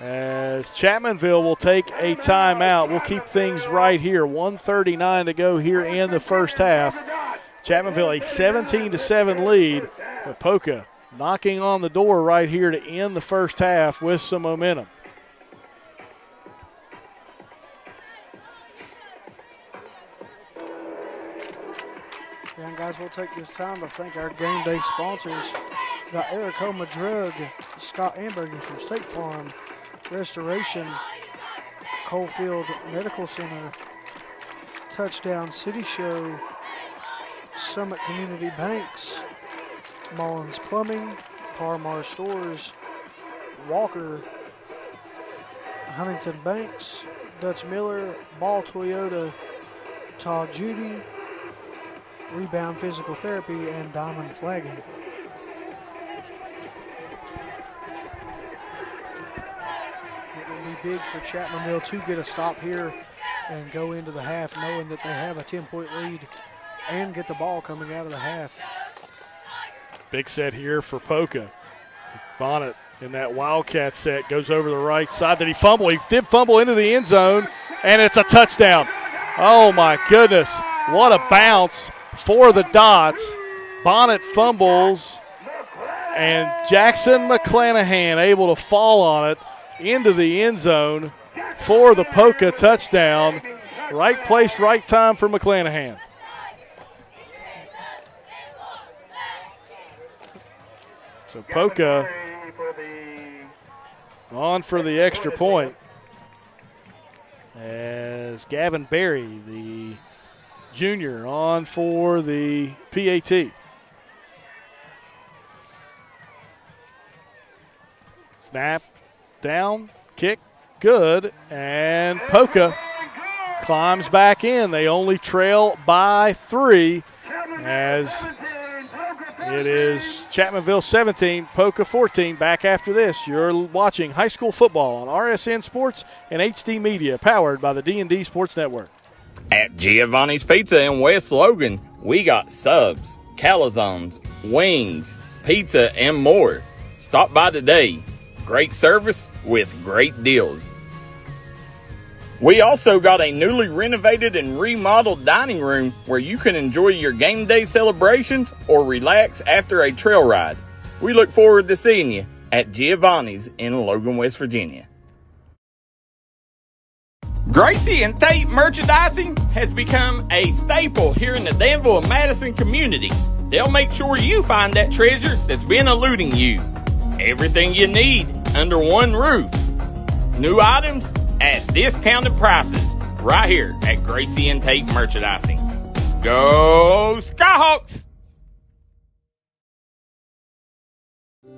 as Chapmanville will take a timeout. We'll keep things right here. 1:39 to go here in the first half. Chapmanville a 17-7 lead, but Poca knocking on the door right here to end the first half with some momentum. And guys, we'll take this time to thank our game day sponsors. We've got Aracoma Drug, Scott Amberger from State Farm, Restoration, Coalfield Medical Center, Touchdown City Show, Summit Community Banks, Mullins Plumbing, Parmar Stores, Walker, Huntington Banks, Dutch Miller, Ball Toyota, Todd Judy, Rebound Physical Therapy, and Diamond Flagging. It will be big for Chapmanville to get a stop here and go into the half knowing that they have a 10-point lead and get the ball coming out of the half. Big set here for Poca. Bonnet in that Wildcat set goes over the right side. Did he fumble? He did fumble into the end zone, and it's a touchdown. Oh, my goodness. What a bounce for the Dots. Bonnet fumbles, and Jackson McClanahan able to fall on it into the end zone for the Poca touchdown. Right place, right time for McClanahan. So Poca on for the extra point as Gavin Berry, the junior, on for the PAT. Snap, down, kick, good, and Poca climbs back in. They only trail by 3 as it is Chapmanville 17, Poca 14. Back after this, you're watching high school football on RSN Sports and HD Media, powered by the D&D Sports Network. At Giovanni's Pizza in West Logan, we got subs, calzones, wings, pizza, and more. Stop by today. Great service with great deals. We also got a newly renovated and remodeled dining room where you can enjoy your game day celebrations or relax after a trail ride. We look forward to seeing you. at Giovanni's in Logan, West Virginia. Gracie and Tate Merchandising has become a staple here in the Danville and Madison community. They'll make sure you find that treasure that's been eluding you. Everything you need under one roof. New items at discounted prices right here at Gracie and Tate Merchandising. Go Skyhawks!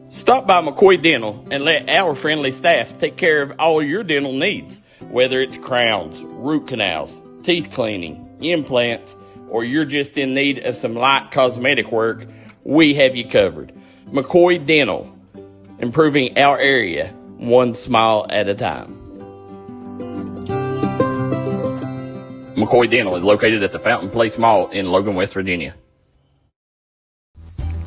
Stop by McCoy Dental and let our friendly staff take care of all your dental needs. Whether it's crowns, root canals, teeth cleaning, implants, or you're just in need of some light cosmetic work, we have you covered. McCoy Dental, improving our area one smile at a time. McCoy Dental is located at the Fountain Place Mall in Logan, West Virginia.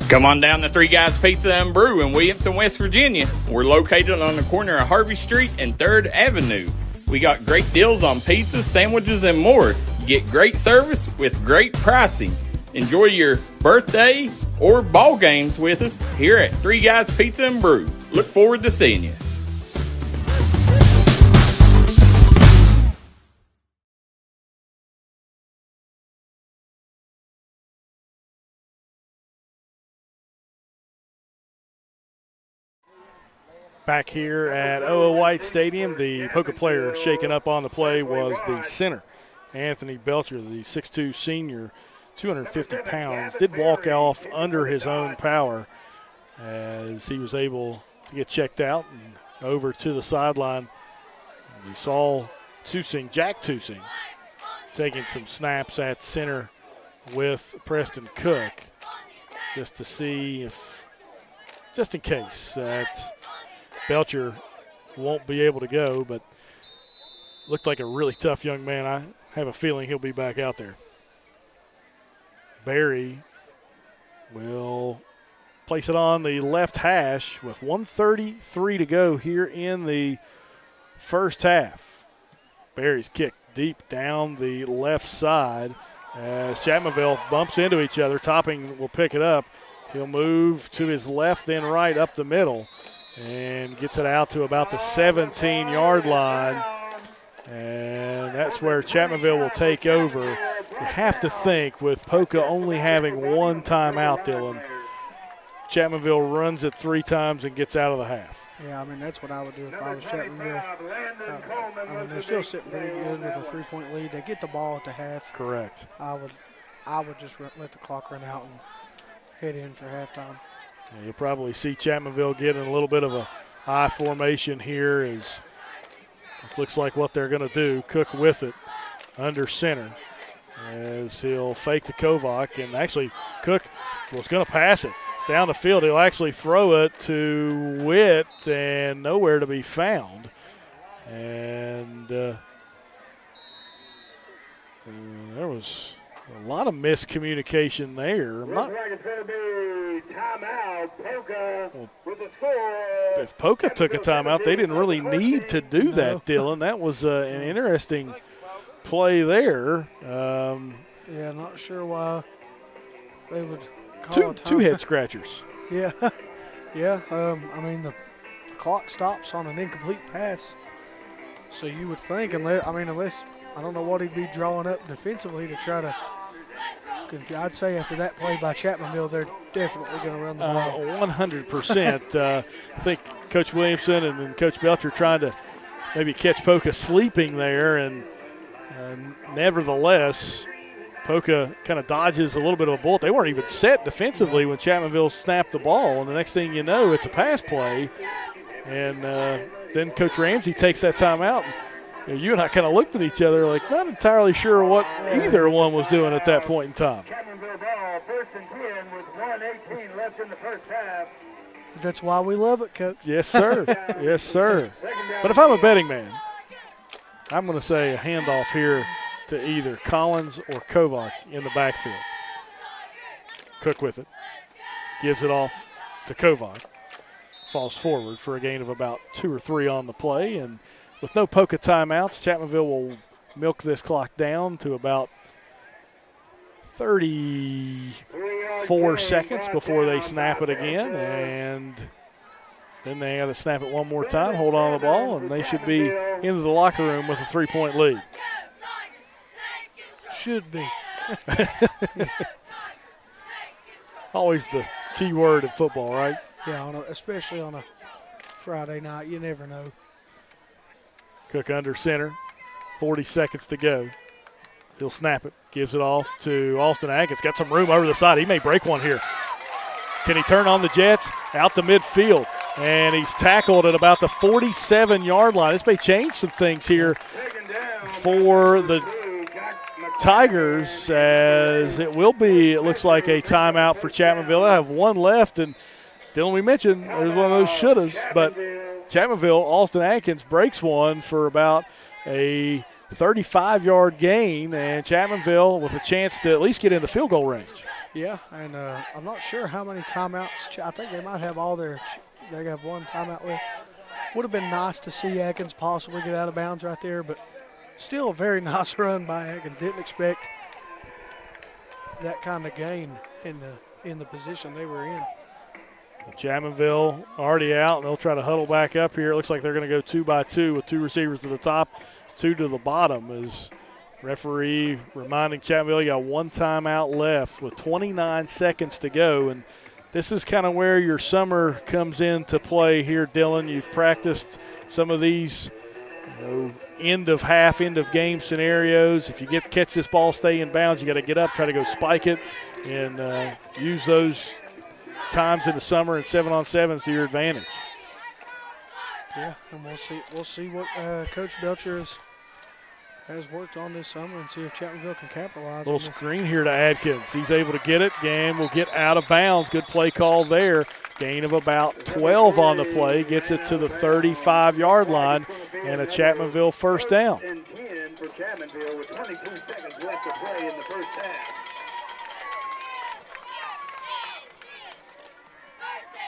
Come on down to Three Guys Pizza and Brew in Williamson, West Virginia. We're located on the corner of Harvey Street and 3rd Avenue. We got great deals on pizzas, sandwiches, and more. You get great service with great pricing. Enjoy your birthday or ball games with us here at Three Guys Pizza and Brew. Look forward to seeing you. Back here at O.O. White Stadium, the Poca player shaken up on the play was the center, Anthony Belcher, the 6'2 senior, 250 pounds. Did walk off under his own power as he was able to get checked out and over to the sideline. We saw Jack Tusing, taking some snaps at center with Preston Cook just to see if, just in case that Belcher won't be able to go, but looked like a really tough young man. I have a feeling he'll be back out there. Barry will place it on the left hash with 1:33 to go here in the first half. Barry's kick deep down the left side as Chapmanville bumps into each other. Topping will pick it up. He'll move to his left, then right up the middle, and gets it out to about the 17-yard line. And that's where Chapmanville will take over. You have to think with Poca only having one timeout, Dylan, Chapmanville runs it 3 times and gets out of the half. Yeah, I mean, that's what I would do if I was Chapmanville. I mean, they're still sitting pretty good with a 3-point lead. They get the ball at the half. Correct. I would just let the clock run out and head in for halftime. Yeah, you'll probably see Chapmanville get in a little bit of a high formation here as it looks like what they're going to do. Cook with it under center as he'll fake the Kovac. And actually, Cook was going to pass it. It's down the field. He'll actually throw it to Witt and nowhere to be found. And there was a lot of miscommunication there. Looks like it's going to be timeout. Poca with the score. If Poca took a timeout, they didn't really need to do that, Dylan. That was an interesting play there. Yeah, not sure why they would call it two head scratchers. Yeah. Yeah, I mean, the clock stops on an incomplete pass. So you would think, unless, I don't know what he'd be drawing up defensively to try to. I'd say after that play by Chapmanville, they're definitely going to run the ball. 100%. I think Coach Williamson and then Coach Belcher trying to maybe catch Poca sleeping there, and nevertheless, Poca kind of dodges a little bit of a bullet. They weren't even set defensively when Chapmanville snapped the ball, and the next thing you know, it's a pass play. And then Coach Ramsey takes that timeout. You and I kind of looked at each other like not entirely sure what either one was doing at that point in time. Chapmanville ball, 1st and 10 with 1:18 left in the first half. That's why we love it, Coach. Yes, sir. Yes, sir. But if I'm a betting man, I'm going to say a handoff here to either Collins or Kovac in the backfield. Cook with it. Gives it off to Kovac. Falls forward for a gain of about 2 or 3 on the play. And with no Poca timeouts, Chapmanville will milk this clock down to about 34 seconds before they snap it again. And Then they got to snap it one more time, hold on to the ball, and they should be into the locker room with a 3-point lead. Should be. Always the key word in football, right? Yeah, especially on a Friday night. You never know. Cook under center. 40 seconds to go. He'll snap it. Gives it off to Austin Atkins. Got some room over the side. He may break one here. Can he turn on the Jets? Out to midfield. And he's tackled at about the 47-yard line. This may change some things here for the Tigers, as it will be, it looks like, a timeout for Chapmanville. I have one left, and Dylan, we mentioned there's one of those shouldas, but Chapmanville, Austin Atkins breaks one for about a 35-yard gain, and Chapmanville with a chance to at least get in the field goal range. Yeah, and I'm not sure how many timeouts. I think they might have all their – they have one timeout left. Would have been nice to see Atkins possibly get out of bounds right there, but still a very nice run by Atkins. Didn't expect that kind of gain in the position they were in. Chapmanville already out, and they'll try to huddle back up here. It looks like they're going to go 2-by-2 with 2 receivers to the top, 2 to the bottom, as referee reminding Chapmanville you got 1 timeout left with 29 seconds to go. And this is kind of where your summer comes into play here, Dylan. You've practiced some of these end of half, end of game scenarios. If you catch this ball, stay in bounds, you got to get up, try to go spike it, and use those times in the summer and 7-on-7s to your advantage. Yeah, and we'll see what Coach Belcher has worked on this summer and see if Chapmanville can capitalize. Little screen here to Adkins. He's able to get it. Game will get out of bounds. Good play call there. Gain of about 12 on the play. Gets it to the 35-yard line and a Chapmanville first down. 10 for Chapmanville with 22 seconds left to play in the first half.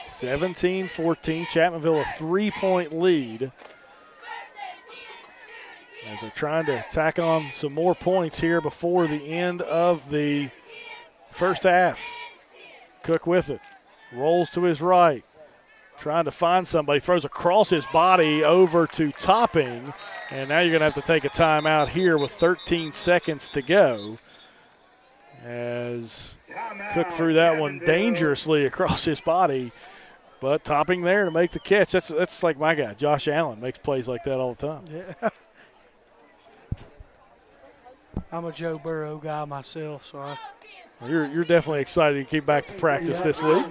17-14. Chapmanville a 3-point lead, as they're trying to tack on some more points here before the end of the first half. Cook with it. Rolls to his right. Trying to find somebody. Throws across his body over to Topping. And now you're going to have to take a timeout here with 13 seconds to go, as Cook threw that one dangerously across his body. But Topping there to make the catch. That's like my guy, Josh Allen, makes plays like that all the time. Yeah. I'm a Joe Burrow guy myself, so you're definitely excited to keep back to practice this week.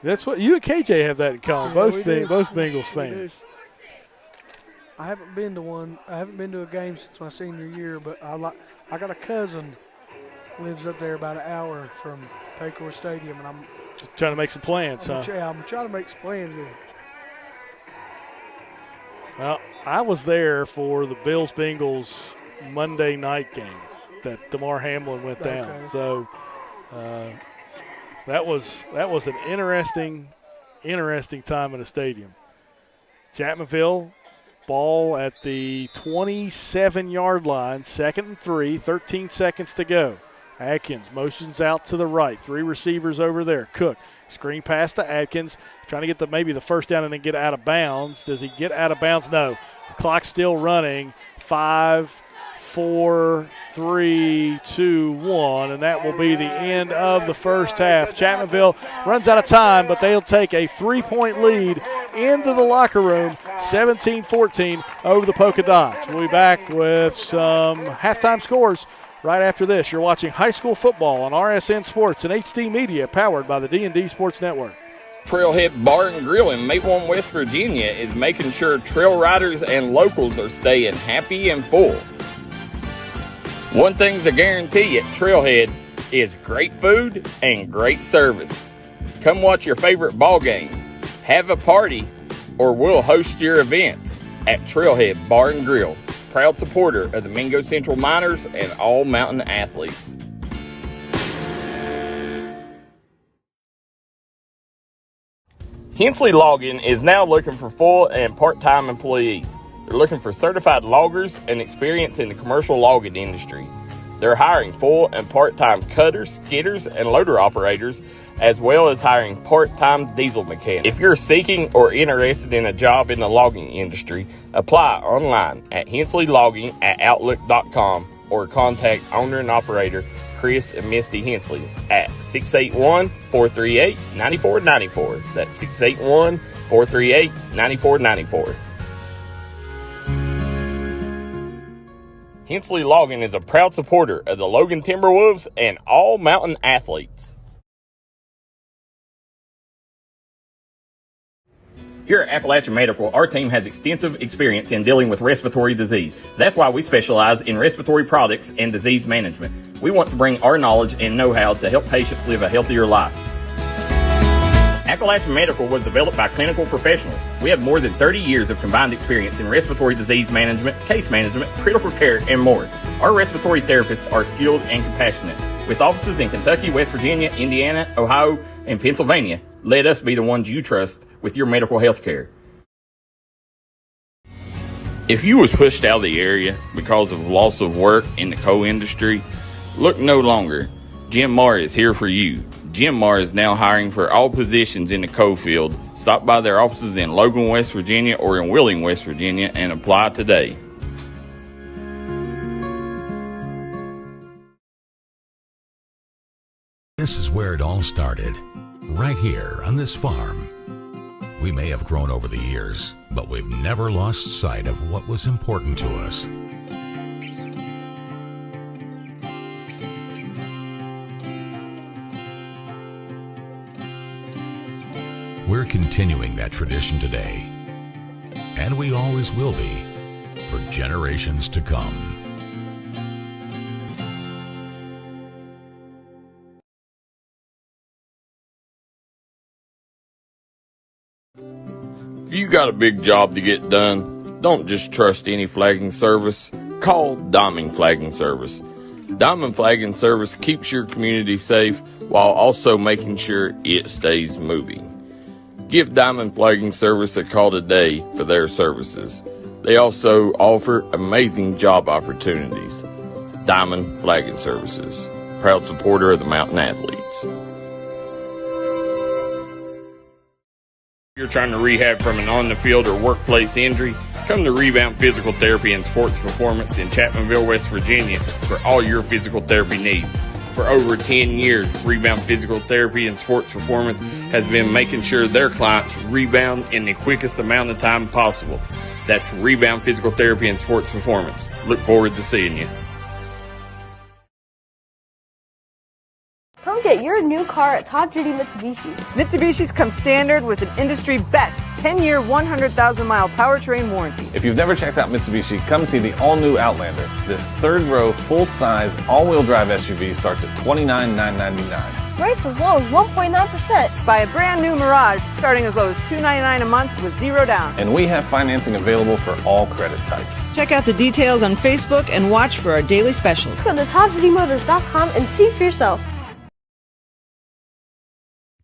That's what you and KJ have that in common. Both Bengals fans. I haven't been to one. I haven't been to a game since my senior year, but I got a cousin lives up there about an hour from Paycor Stadium, and I'm trying to make some plans, I'm trying to make some plans with him. Well, I was there for the Bills-Bengals Monday night game that DeMar Hamlin went down. Okay. So that was an interesting time in the stadium. Chapmanville, ball at the 27-yard line, 2nd and 3, 13 seconds to go. Adkins motions out to the right. 3 receivers over there. Cook, screen pass to Adkins, trying to get maybe the first down and then get out of bounds. Does he get out of bounds? No. The clock's still running. 5, 4, 3, 2, 1, and that will be the end of the first half. Chapmanville runs out of time, but they'll take a 3-point lead into the locker room, 17-14 over the Poca Dots. We'll be back with some halftime scores right after this. You're watching high school football on RSN Sports and HD Media, powered by the D&D Sports Network. Trailhead Bar and Grill in Maplewood, West Virginia is making sure trail riders and locals are staying happy and full. One thing's a guarantee at Trailhead is great food and great service. Come watch your favorite ball game, have a party, or we'll host your events at Trailhead Bar and Grill. Proud supporter of the Mingo Central Miners and all mountain athletes. Hensley Logging is now looking for full and part-time employees. They're looking for certified loggers and experience in the commercial logging industry. They're hiring full and part-time cutters, skidders, and loader operators, as well as hiring part-time diesel mechanics. If you're seeking or interested in a job in the logging industry, apply online at hensleylogging@outlook.com or contact owner and operator Chris and Misty Hensley at 681-438-9494. That's 681-438-9494. Hensley Logging is a proud supporter of the Logan Timberwolves and all mountain athletes. Here at Appalachian Medical, our team has extensive experience in dealing with respiratory disease. That's why we specialize in respiratory products and disease management. We want to bring our knowledge and know-how to help patients live a healthier life. Appalachian Medical was developed by clinical professionals. We have more than 30 years of combined experience in respiratory disease management, case management, critical care, and more. Our respiratory therapists are skilled and compassionate. With offices in Kentucky, West Virginia, Indiana, Ohio, and Pennsylvania, let us be the ones you trust with your medical health care. If you was pushed out of the area because of loss of work in the coal industry, look no longer. Jim Marr is here for you. Jim Marr is now hiring for all positions in the coal field. Stop by their offices in Logan, West Virginia or in Wheeling, West Virginia and apply today. This is where it all started, right here on this farm. We may have grown over the years, but we've never lost sight of what was important to us. We're continuing that tradition today, and we always will be for generations to come. If you got a big job to get done, don't just trust any flagging service. Call Diamond Flagging Service. Diamond Flagging Service keeps your community safe while also making sure it stays moving. Give Diamond Flagging Service a call today for their services. They also offer amazing job opportunities. Diamond Flagging Services, proud supporter of the mountain athletes. If you're trying to rehab from an on-the-field or workplace injury, come to Rebound Physical Therapy and Sports Performance in Chapmanville, West Virginia for all your physical therapy needs. For over 10 years, Rebound Physical Therapy and Sports Performance has been making sure their clients rebound in the quickest amount of time possible. That's Rebound Physical Therapy and Sports Performance. Look forward to seeing you. Come get your new car at Top Duty Mitsubishi. Mitsubishi's come standard with an industry best 10-year, 100,000-mile powertrain warranty. If you've never checked out Mitsubishi, come see the all-new Outlander. This third-row, full-size, all-wheel drive SUV starts at $29,999. Rates as low as 1.9%. Buy a brand new Mirage starting as low as $299 a month with zero down. And we have financing available for all credit types. Check out the details on Facebook and watch for our daily specials. Go to TopDutyMotors.com and see for yourself.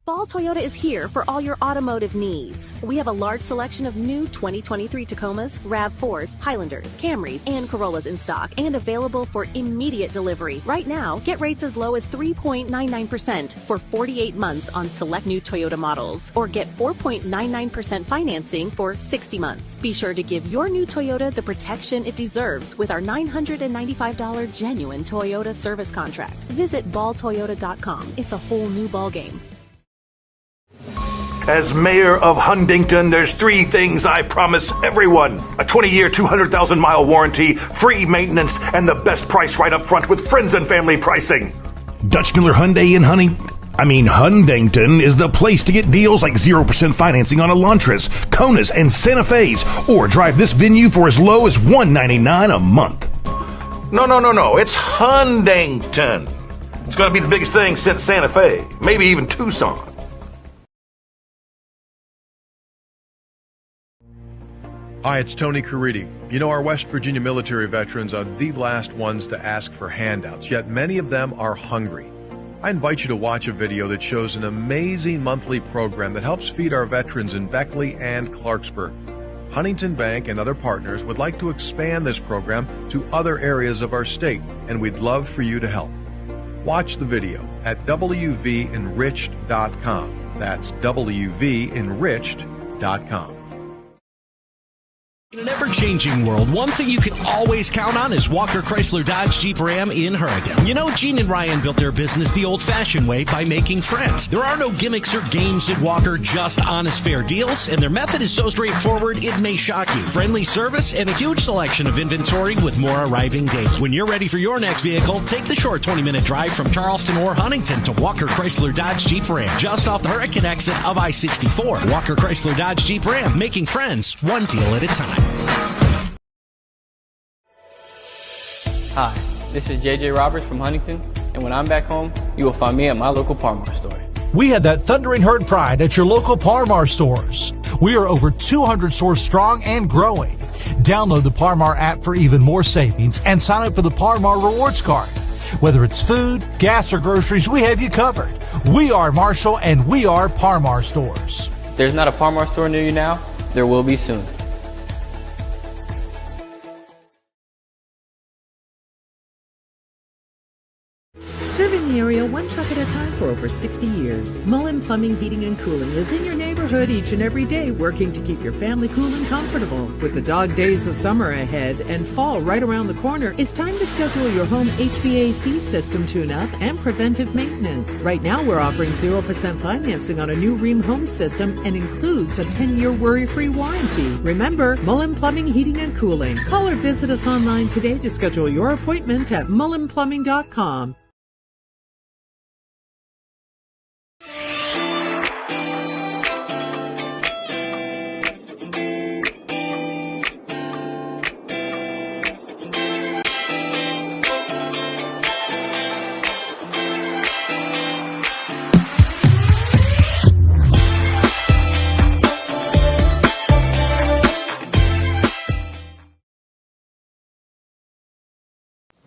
Ball Toyota is here for all your automotive needs. We have a large selection of new 2023 Tacomas, RAV4s, Highlanders, Camrys, and Corollas in stock and available for immediate delivery. Right now, get rates as low as 3.99% for 48 months on select new Toyota models, or get 4.99% financing for 60 months. Be sure to give your new Toyota the protection it deserves with our $995 genuine Toyota service contract. Visit balltoyota.com. It's a whole new ballgame. As mayor of Huntington, there's three things I promise everyone. A 20-year, 200,000-mile warranty, free maintenance, and the best price right up front with friends and family pricing. Dutch Miller Hyundai in Huntington is the place to get deals like 0% financing on Elantras, Konas, and Santa Fe's, or drive this venue for as low as $199 a month. No. It's Huntington. It's going to be the biggest thing since Santa Fe, maybe even Tucson. Hi, it's Tony Caridi. You know, our West Virginia military veterans are the last ones to ask for handouts, yet many of them are hungry. I invite you to watch a video that shows an amazing monthly program that helps feed our veterans in Beckley and Clarksburg. Huntington Bank and other partners would like to expand this program to other areas of our state, and we'd love for you to help. Watch the video at wvenriched.com. That's wvenriched.com. In an ever-changing world, one thing you can always count on is Walker Chrysler Dodge Jeep Ram in Hurricane. You know, Gene and Ryan built their business the old-fashioned way by making friends. There are no gimmicks or games at Walker, just honest, fair deals, and their method is so straightforward it may shock you. Friendly service and a huge selection of inventory with more arriving daily. When you're ready for your next vehicle, take the short 20-minute drive from Charleston or Huntington to Walker Chrysler Dodge Jeep Ram, just off the Hurricane exit of I-64. Walker Chrysler Dodge Jeep Ram, making friends one deal at a time. Hi, this is JJ Roberts from Huntington, and when I'm back home, you will find me at my local Par-Mar store. We had that thundering herd pride at your local Par-Mar stores. We are over 200 stores strong and growing. Download the Par-Mar app for even more savings and sign up for the Par-Mar Rewards Card. Whether it's food, gas, or groceries, we have you covered. We are Marshall, and we are Par-Mar stores. If there's not a Par-Mar store near you now, there will be soon. Serving the area one truck at a time for over 60 years. Mullen Plumbing, Heating, and Cooling is in your neighborhood each and every day, working to keep your family cool and comfortable. With the dog days of summer ahead and fall right around the corner, it's time to schedule your home HVAC system tune-up and preventive maintenance. Right now, we're offering 0% financing on a new Rheem home system and includes a 10-year worry-free warranty. Remember, Mullen Plumbing, Heating, and Cooling. Call or visit us online today to schedule your appointment at mullenplumbing.com.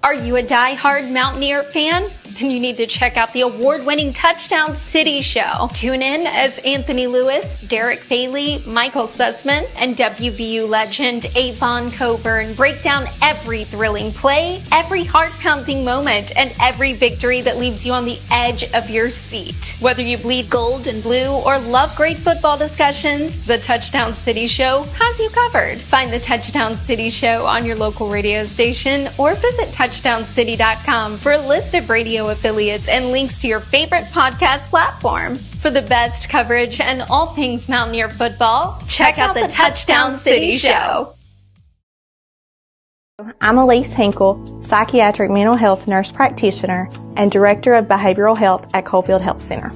Are you a die-hard Mountaineer fan? Then you need to check out the award-winning Touchdown City Show. Tune in as Anthony Lewis, Derek Bailey, Michael Sussman, and WVU legend Avon Coburn break down every thrilling play, every heart-pounding moment, and every victory that leaves you on the edge of your seat. Whether you bleed gold and blue or love great football discussions, the Touchdown City Show has you covered. Find the Touchdown City Show on your local radio station or visit touchdowncity.com for a list of radio affiliates and links to your favorite podcast platform. For the best coverage and all things Mountaineer football, check out the Touchdown City Show. I'm Elise Hinkle, psychiatric mental health nurse practitioner and director of behavioral health at Coalfield Health Center.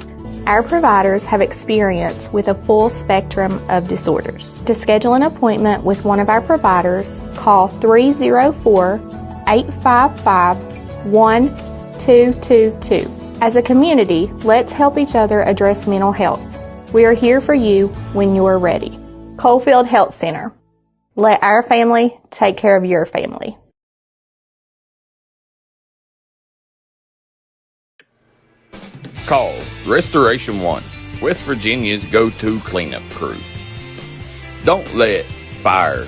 Our providers have experience with a full spectrum of disorders. To schedule an appointment with one of our providers, call 304-855-1222. As a community, let's help each other address mental health. We are here for you when you are ready. Coalfield Health Center. Let our family take care of your family. Call Restoration One, West Virginia's go-to cleanup crew. Don't let fire,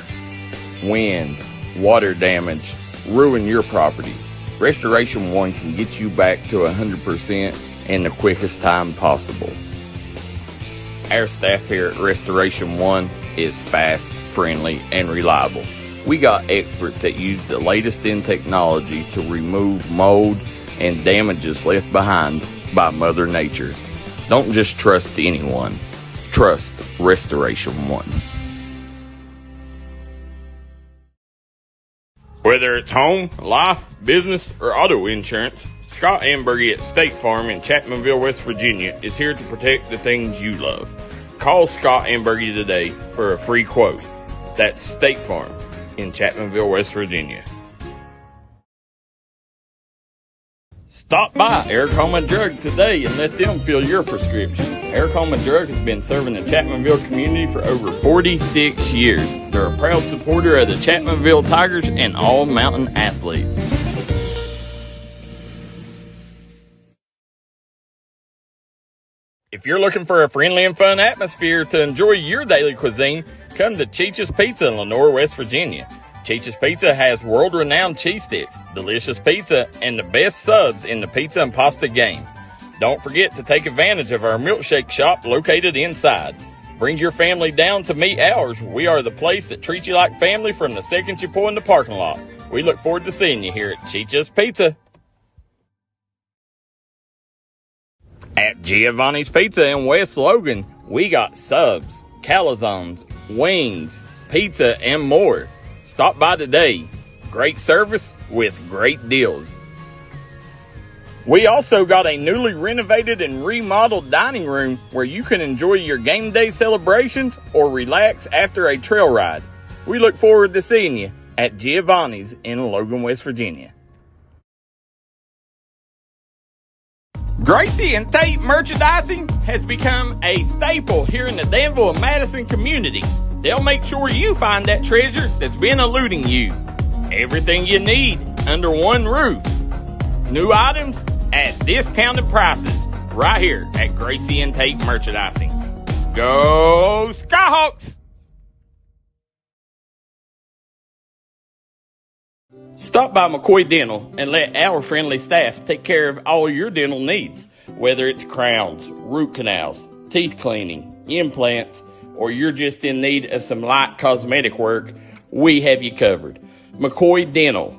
wind, water damage ruin your property. Restoration One can get you back to 100% in the quickest time possible. Our staff here at Restoration One is fast, friendly, and reliable. We got experts that use the latest in technology to remove mold and damages left behind by Mother Nature. Don't just trust anyone. Trust Restoration One. Whether it's home, life, business, or auto insurance, Scott Ambergy at State Farm in Chapmanville, West Virginia is here to protect the things you love. Call Scott Ambergy today for a free quote. That's State Farm in Chapmanville, West Virginia. Stop by Eric Homa Drug today and let them fill your prescription. Eric Homa Drug has been serving the Chapmanville community for over 46 years. They're a proud supporter of the Chapmanville Tigers and all mountain athletes. If you're looking for a friendly and fun atmosphere to enjoy your daily cuisine, Come to Cheech's Pizza in Lenore, West Virginia. Cheech's Pizza has world-renowned cheese sticks, delicious pizza, and the best subs in the pizza and pasta game. Don't forget to take advantage of our milkshake shop located inside. Bring your family down to meet ours. We are the place that treats you like family from the second you pull in the parking lot. We look forward to seeing you here at Cheech's Pizza. At Giovanni's Pizza in West Logan, we got subs, calzones, wings, pizza, and more. Stop by today. Great service with great deals. We also got a newly renovated and remodeled dining room where you can enjoy your game day celebrations or relax after a trail ride. We look forward to seeing you at Giovanni's in Logan, West Virginia. Gracie and Tate Merchandising has become a staple here in the Danville and Madison community. They'll make sure you find that treasure that's been eluding you. Everything you need under one roof. New items at discounted prices right here at Gracie and Tate Merchandising. Go Skyhawks! Stop by McCoy Dental and let our friendly staff take care of all your dental needs. Whether it's crowns, root canals, teeth cleaning, implants, or you're just in need of some light cosmetic work, we have you covered. McCoy Dental,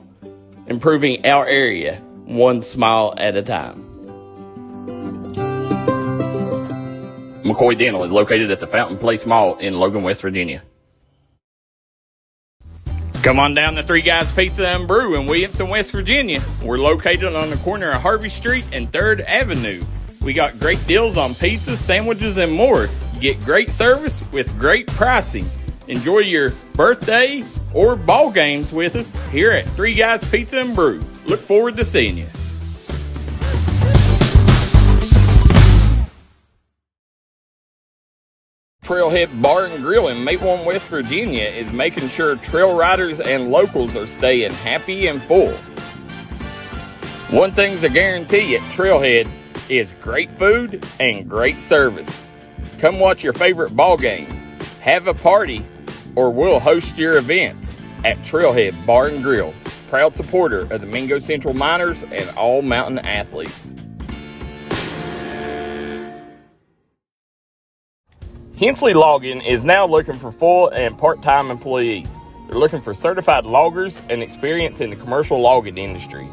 improving our area one smile at a time. McCoy Dental is located at the Fountain Place Mall in Logan, West Virginia. Come on down to Three Guys Pizza and Brew in Williamson, West Virginia. We're located on the corner of Harvey Street and 3rd Avenue. We got great deals on pizzas, sandwiches, and more. You get great service with great pricing. Enjoy your birthday or ball games with us here at Three Guys Pizza and Brew. Look forward to seeing you. Trailhead Bar and Grill in Maplewood, West Virginia is making sure trail riders and locals are staying happy and full. One thing's a guarantee at Trailhead is great food and great service. Come watch your favorite ball game, have a party, or we'll host your events at Trailhead Bar and Grill, proud supporter of the Mingo Central Miners and all mountain athletes. Hensley Logging is now looking for full and part-time employees. They're looking for certified loggers and experience in the commercial logging industry.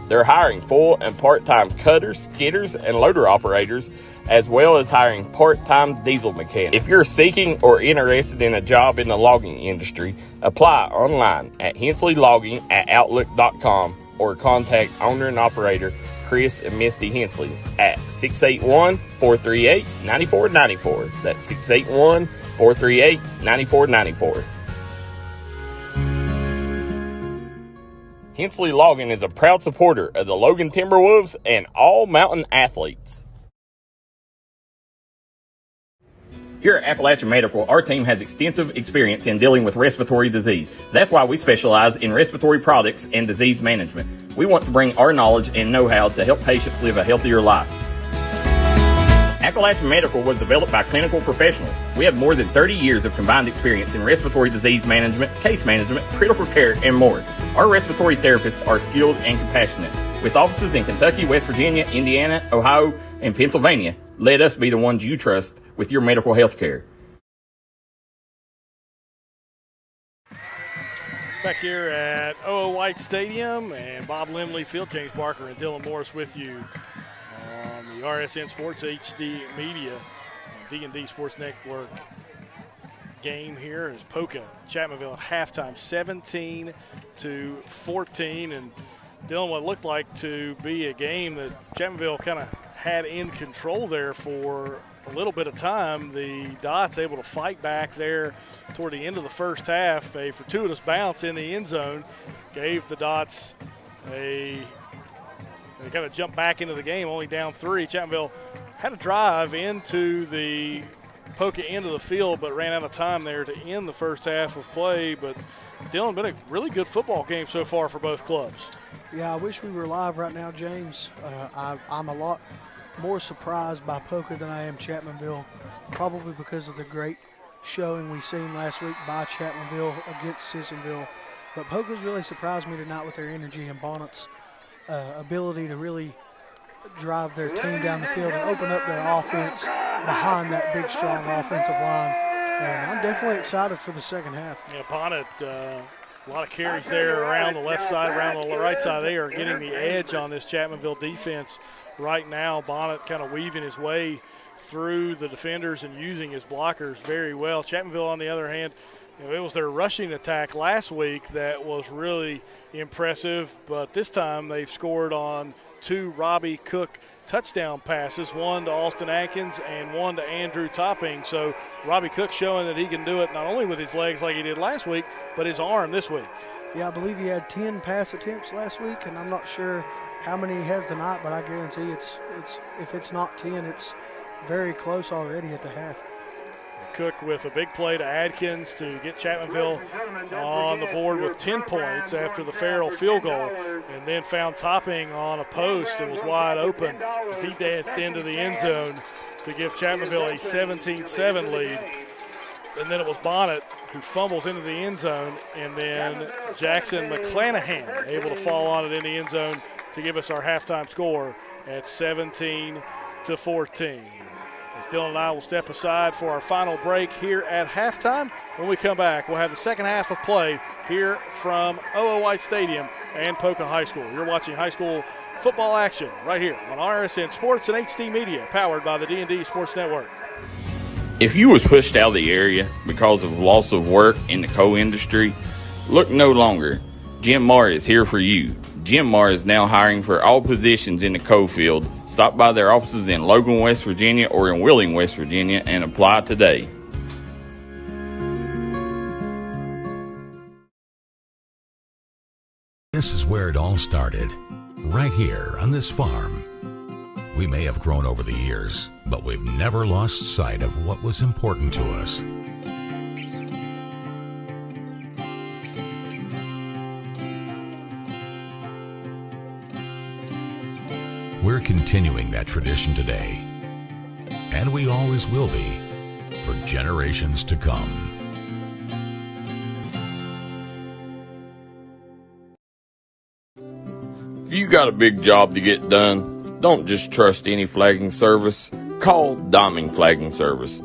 They're hiring full and part-time cutters, skidders, and loader operators, as well as hiring part-time diesel mechanics. If you're seeking or interested in a job in the logging industry, apply online at hensleylogging@outlook.com or contact owner and operator Chris and Misty Hensley at 681-438-9494. That's 681-438-9494. Hensley Logging is a proud supporter of the Logan Timberwolves and all mountain athletes. Here at Appalachian Medical, our team has extensive experience in dealing with respiratory disease. That's why we specialize in respiratory products and disease management. We want to bring our knowledge and know-how to help patients live a healthier life. Appalachian Medical was developed by clinical professionals. We have more than 30 years of combined experience in respiratory disease management, case management, critical care, and more. Our respiratory therapists are skilled and compassionate. With offices in Kentucky, West Virginia, Indiana, Ohio, and Pennsylvania, let us be the ones you trust with your medical health care. Back here at O.O. White Stadium and Bob Limley Field, James Barker and Dylan Morris with you on the RSN Sports HD Media D&D Sports Network game here is Poca, Chapmanville at halftime, 17-14. And Dylan, what looked like to be a game that Chapmanville kind of had in control there for a little bit of time. The Dots able to fight back there toward the end of the first half. A fortuitous bounce in the end zone gave the Dots they kind of jumped back into the game, only down 3. Chapmanville had a drive into the Poca end of the field, but ran out of time there to end the first half of play. But Dylan, been a really good football game so far for both clubs. Yeah, I wish we were live right now, James. I'm a lot more surprised by Poca than I am Chapmanville, probably because of the great showing we seen last week by Chapmanville against Sissonville. But Poca's really surprised me tonight with their energy and Bonnet's ability to really drive their team down the field and open up their offense behind that big, strong offensive line. And I'm definitely excited for the second half. Yeah, Bonnet, a lot of carries there around the left side, around the right side. They are getting the edge on this Chapmanville defense right now. Bonnet kind of weaving his way through the defenders and using his blockers very well. Chapmanville, on the other hand, it was their rushing attack last week that was really impressive, but this time they've scored on 2 Robbie Cook touchdown passes, one to Austin Atkins and one to Andrew Topping. So Robbie Cook showing that he can do it not only with his legs like he did last week, but his arm this week. Yeah, I believe he had 10 pass attempts last week, and I'm not sure how many he has tonight, but I guarantee it's if it's not 10, it's very close already at the half. Cook with a big play to Adkins to get Chapmanville on the board with 10 points after the Farrell field goal, and then found Topping on a post and was wide open as he danced into the end zone to give Chapmanville a 17-7 lead. And then it was Bonnet who fumbles into the end zone, and then Jackson McClanahan able to fall on it in the end zone to give us our halftime score at 17-14. As Dylan and I will step aside for our final break here at halftime. When we come back, we'll have the second half of play here from O.O. White Stadium and Poca High School. You're watching high school football action right here on RSN Sports and HD Media, powered by the D&D Sports Network. If you was pushed out of the area because of loss of work in the coal industry, look no longer. Jim Marr is here for you. Jim Marr is now hiring for all positions in the coal field. Stop by their offices in Logan, West Virginia or in Wheeling, West Virginia and apply today. This is where it all started, right here on this farm. We may have grown over the years, but we've never lost sight of what was important to us. We're continuing that tradition today, and we always will be for generations to come. If you got a big job to get done, don't just trust any flagging service. Call Diamond Flagging Service.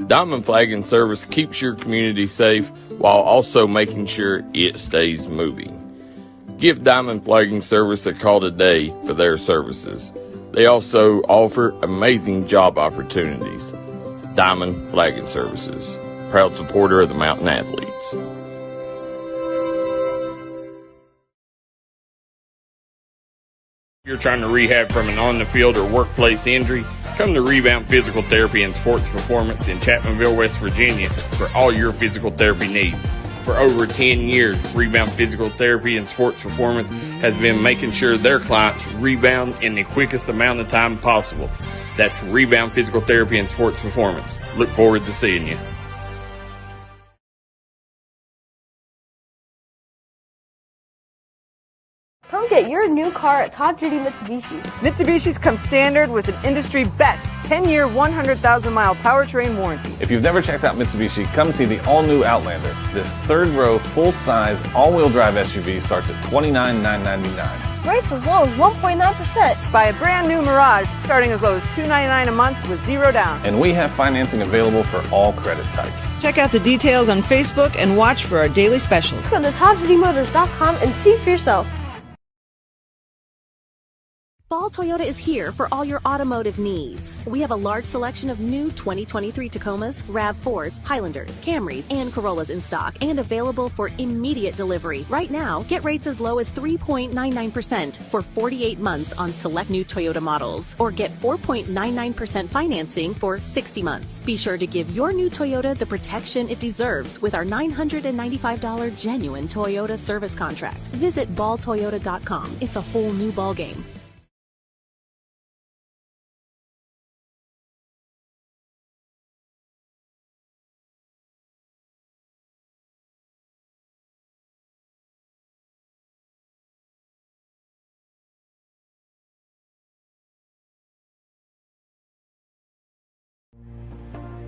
Diamond Flagging Service keeps your community safe while also making sure it stays moving. Give Diamond Flagging Service a call today for their services. They also offer amazing job opportunities. Diamond Flagging Services, proud supporter of the Mountain Athletes. If you're trying to rehab from an on-the-field or workplace injury, come to Rebound Physical Therapy and Sports Performance in Chapmanville, West Virginia for all your physical therapy needs. For over 10 years, Rebound Physical Therapy and Sports Performance has been making sure their clients rebound in the quickest amount of time possible. That's Rebound Physical Therapy and Sports Performance. Look forward to seeing you. Come get your new car at Top Duty Mitsubishi. Mitsubishi's come standard with an industry best 10-year, 100,000-mile powertrain warranty. If you've never checked out Mitsubishi, come see the all-new Outlander. This third-row, full-size, all-wheel drive SUV starts at $29,999. Rates as low as 1.9%. Buy a brand new Mirage starting as low as $299 a month with zero down. And we have financing available for all credit types. Check out the details on Facebook and watch for our daily specials. Go to TopDutyMotors.com and see for yourself. Ball Toyota is here for all your automotive needs. We have a large selection of new 2023 Tacomas, RAV4s, Highlanders, Camrys, and Corollas in stock and available for immediate delivery. Right now, get rates as low as 3.99% for 48 months on select new Toyota models, or get 4.99% financing for 60 months. Be sure to give your new Toyota the protection it deserves with our $995 genuine Toyota service contract. Visit balltoyota.com. It's a whole new ballgame.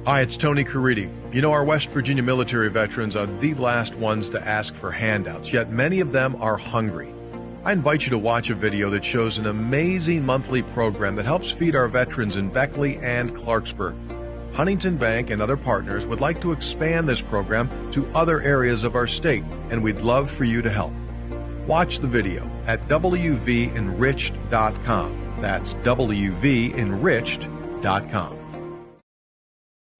Hi, it's Tony Caridi. You know, our West Virginia military veterans are the last ones to ask for handouts, yet many of them are hungry. I invite you to watch a video that shows an amazing monthly program that helps feed our veterans in Beckley and Clarksburg. Huntington Bank and other partners would like to expand this program to other areas of our state, and we'd love for you to help. Watch the video at wvenriched.com. That's wvenriched.com.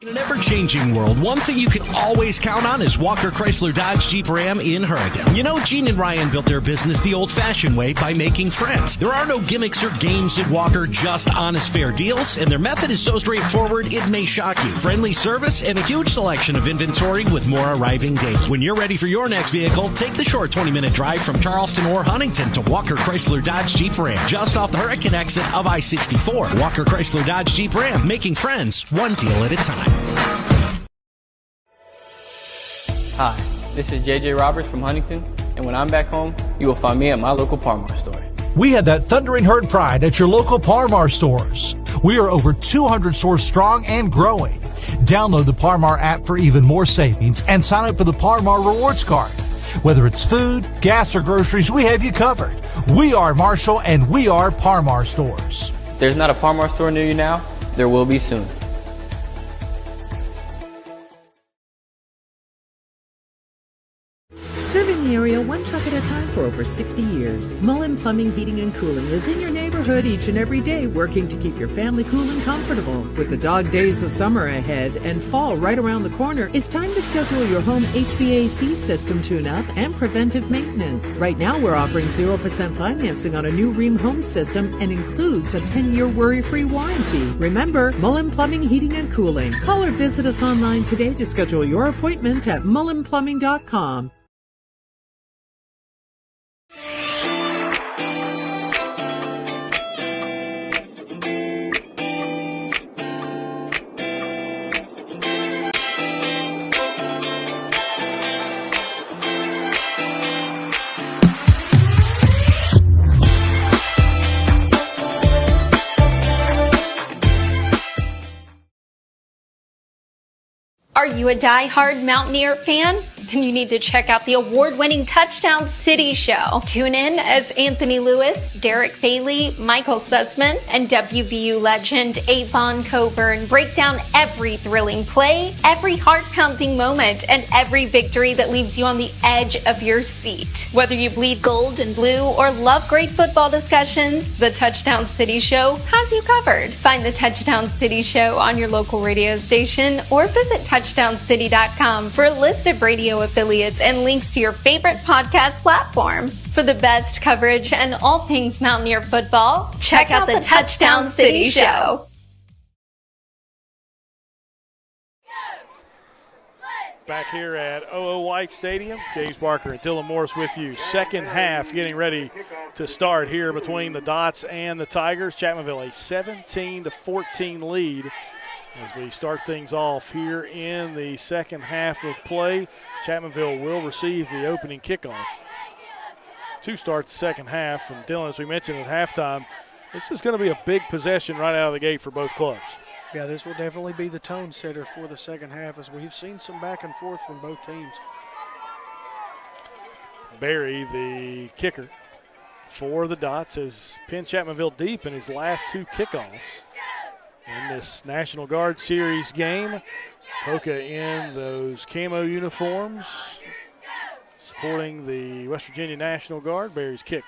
In an ever-changing world, one thing you can always count on is Walker Chrysler Dodge Jeep Ram in Hurricane. You know, Gene and Ryan built their business the old-fashioned way by making friends. There are no gimmicks or games at Walker, just honest, fair deals, and their method is so straightforward it may shock you. Friendly service and a huge selection of inventory with more arriving daily. When you're ready for your next vehicle, take the short 20-minute drive from Charleston or Huntington to Walker Chrysler Dodge Jeep Ram, just off the Hurricane exit of I-64. Walker Chrysler Dodge Jeep Ram, making friends one deal at a time. Hi, this is JJ Roberts from Huntington, and when I'm back home, you will find me at my local Parmar store. We had that thundering herd pride at your local Parmar stores. We are over 200 stores strong and growing. Download the Parmar app for even more savings and sign up for the Parmar Rewards Card. Whether it's food, gas, or groceries, we have you covered. We are Marshall, and we are Parmar stores. If there's not a Parmar store near you now, there will be soon. Serving the area one truck at a time for over 60 years. Mullen Plumbing, Heating, and Cooling is in your neighborhood each and every day, working to keep your family cool and comfortable. With the dog days of summer ahead and fall right around the corner, it's time to schedule your home HVAC system tune-up and preventive maintenance. Right now, we're offering 0% financing on a new Ream home system and includes a 10-year worry-free warranty. Remember, Mullen Plumbing, Heating, and Cooling. Call or visit us online today to schedule your appointment at mullenplumbing.com. Are you a die-hard Mountaineer fan? Then you need to check out the award-winning Touchdown City Show. Tune in as Anthony Lewis, Derek Bailey, Michael Sussman, and WVU legend Avon Coburn break down every thrilling play, every heart-pounding moment, and every victory that leaves you on the edge of your seat. Whether you bleed gold and blue or love great football discussions, the Touchdown City Show has you covered. Find the Touchdown City Show on your local radio station or visit touchdowncity.com for a list of radio affiliates and links to your favorite podcast platform. For the best coverage and all things Mountaineer football, check out the Touchdown City Show. Back here at O.O. White Stadium, James Barker and Dylan Morris with you. Second half getting ready to start here between the Dots and the Tigers. Chapmanville a 17-14 lead. As we start things off here in the second half of play, Chapmanville will receive the opening kickoff to start the second half. And Dylan, as we mentioned at halftime, this is going to be a big possession right out of the gate for both clubs. Yeah, this will definitely be the tone setter for the second half, as we've seen some back and forth from both teams. Barry, the kicker for the Dots, has pinned Chapmanville deep in his last two kickoffs in this National Guard Series game. Poca in those camo uniforms, supporting the West Virginia National Guard. Barry's kick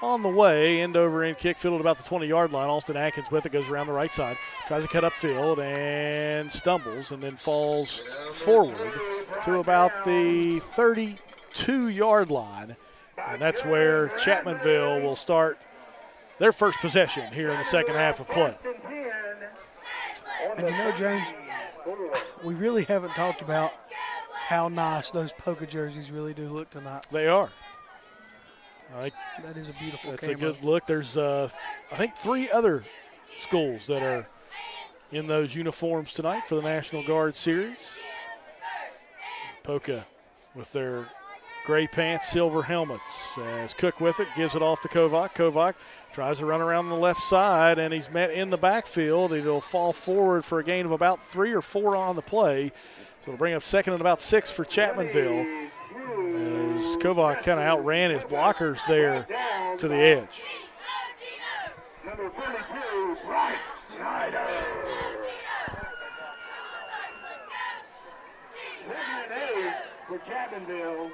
on the way, end over end kick, fielded about the 20-yard line. Austin Atkins with it, goes around the right side, tries to cut upfield and stumbles and then falls forward to about the 32-yard line. And that's where Chapmanville will start their first possession here in the second half of play. And you know, James, we really haven't talked about how nice those Poca jerseys really do look tonight. They are. That is a beautiful That's camo. a good look. There's, I think, 3 other schools that are in those uniforms tonight for the National Guard Series. Poca with their gray pants, silver helmets. As Cook with it, gives it off to Kovac. Kovac Tries to run around the left side, and he's met in the backfield. He'll fall forward for a gain of about 3 or 4 on the play. So it'll bring up second and about 6 for Chapmanville, as Kovac kind of outran his blockers there to the edge. Number 42, Bryce Snyder. 7-8 for Chapmanville.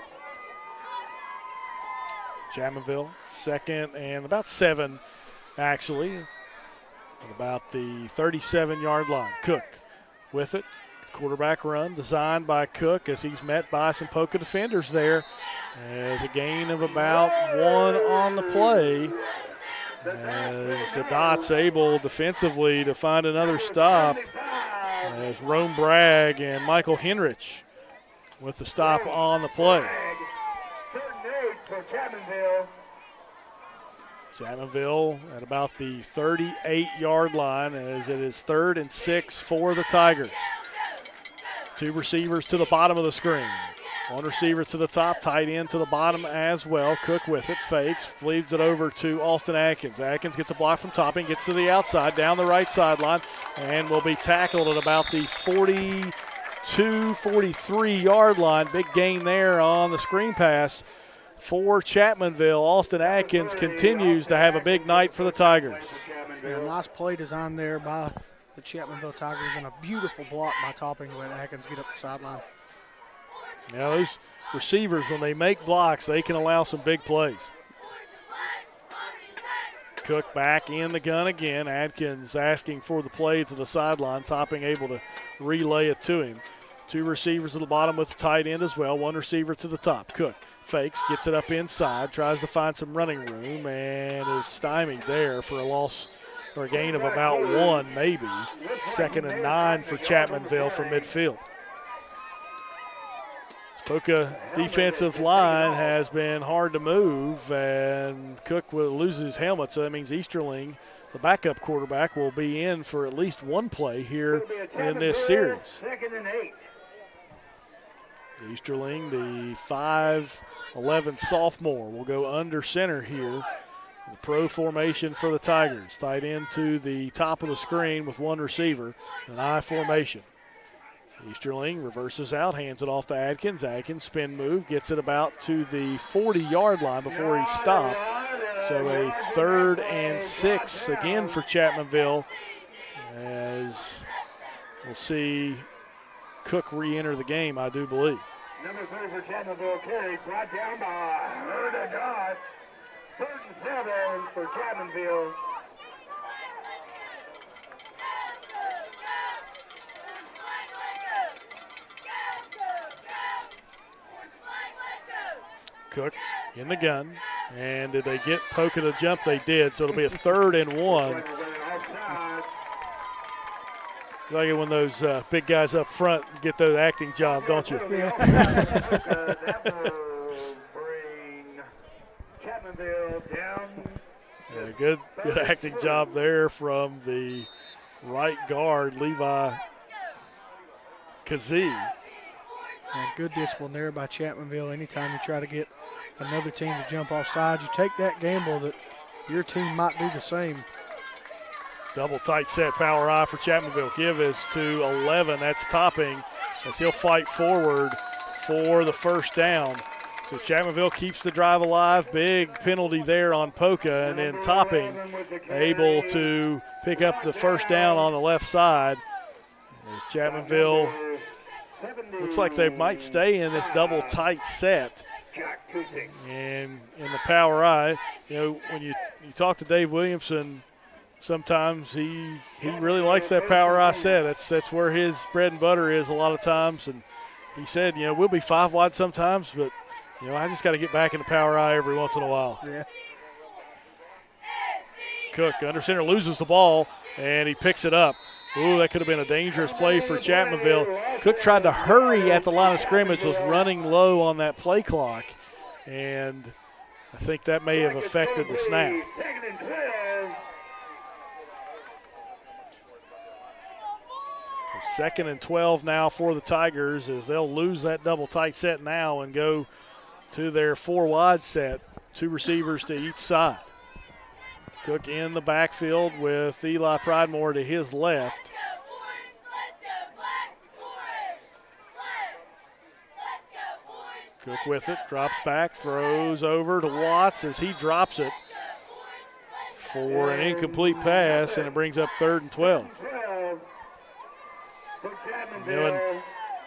Chapmanville, second and about 7, actually, at about the 37-yard line. Cook with it. Quarterback run designed by Cook as he's met by some Poca defenders there. As a gain of about 1 on the play. As the Dots able defensively to find another stop. As Rome Bragg and Michael Henrich with the stop on the play. Chapmanville at about the 38-yard line as it is 3rd and 6 for the Tigers. 2 receivers to the bottom of the screen. 1 receiver to the top, tight end to the bottom as well. Cook with it, fakes, leaves it over to Austin Atkins. Atkins gets a block from Topping, gets to the outside, down the right sideline, and will be tackled at about the 42, 43-yard line. Big gain there on the screen pass for Chapmanville. Austin Atkins continues to have a big night for the Tigers. Yeah, nice play design there by the Chapmanville Tigers, and a beautiful block by Topping to let Atkins get up the sideline. Now those receivers, when they make blocks, they can allow some big plays. Cook back in the gun again. Atkins asking for the play to the sideline. Topping able to relay it to him. 2 receivers to the bottom with the tight end as well. 1 receiver to the top. Cook fakes, gets it up inside, tries to find some running room, and is stymied there for a loss or a gain of about 1 maybe. 2nd and 9 for Chapmanville from midfield. Poca defensive line has been hard to move, and Cook will lose his helmet, so that means Easterling, the backup quarterback, will be in for at least 1 play here in this series. 2nd and 8. Easterling, the 5'11" sophomore, will go under center here. The pro formation for the Tigers. Tight end to the top of the screen with 1 receiver, an I formation. Easterling reverses out, hands it off to Atkins. Atkins spin move, gets it about to the 40-yard line before he stopped. So a 3rd and 6 again for Chapmanville, as we'll see Cook re-enter the game, I do believe. Number 3 for Chapmanville carry, brought down by Herda Dodd. 3rd and 7 for Chapmanville. Cook in the gun, and did they get Poca to jump? They did, so it'll be a 3rd and 1. You like it when those big guys up front get those acting job, don't you? That will bring Chapmanville down. Yeah, good acting job there from the right guard, Levi Kazee. And good discipline there by Chapmanville. Anytime you try to get another team to jump off sides, you take that gamble that your team might do the same. Double tight set power I for Chapmanville. Give is to 11. That's Topping as he'll fight forward for the first down. So Chapmanville keeps the drive alive. Big penalty there on Poca, and then Topping able to pick up the first down on the left side. As Chapmanville looks like they might stay in this double tight set. And in the power I, you know, when you talk to Dave Williamson, sometimes he really likes that power I set. That's where his bread and butter is a lot of times. And he said, you know, we'll be 5 wide sometimes, but, you know, I just got to get back into power I every once in a while. Yeah. Cook under center loses the ball, and he picks it up. Ooh, that could have been a dangerous play for Chapmanville. Cook tried to hurry at the line of scrimmage, was running low on that play clock, and I think that may have affected the snap. So 2nd and 12 now for the Tigers, as they'll lose that double tight set now and go to their 4 wide set, 2 receivers to each side. Cook in the backfield with Eli Pridemore to his left. Cook with it, drops back, throws over to Watts as he drops it for an incomplete pass, and it brings up 3rd and 12.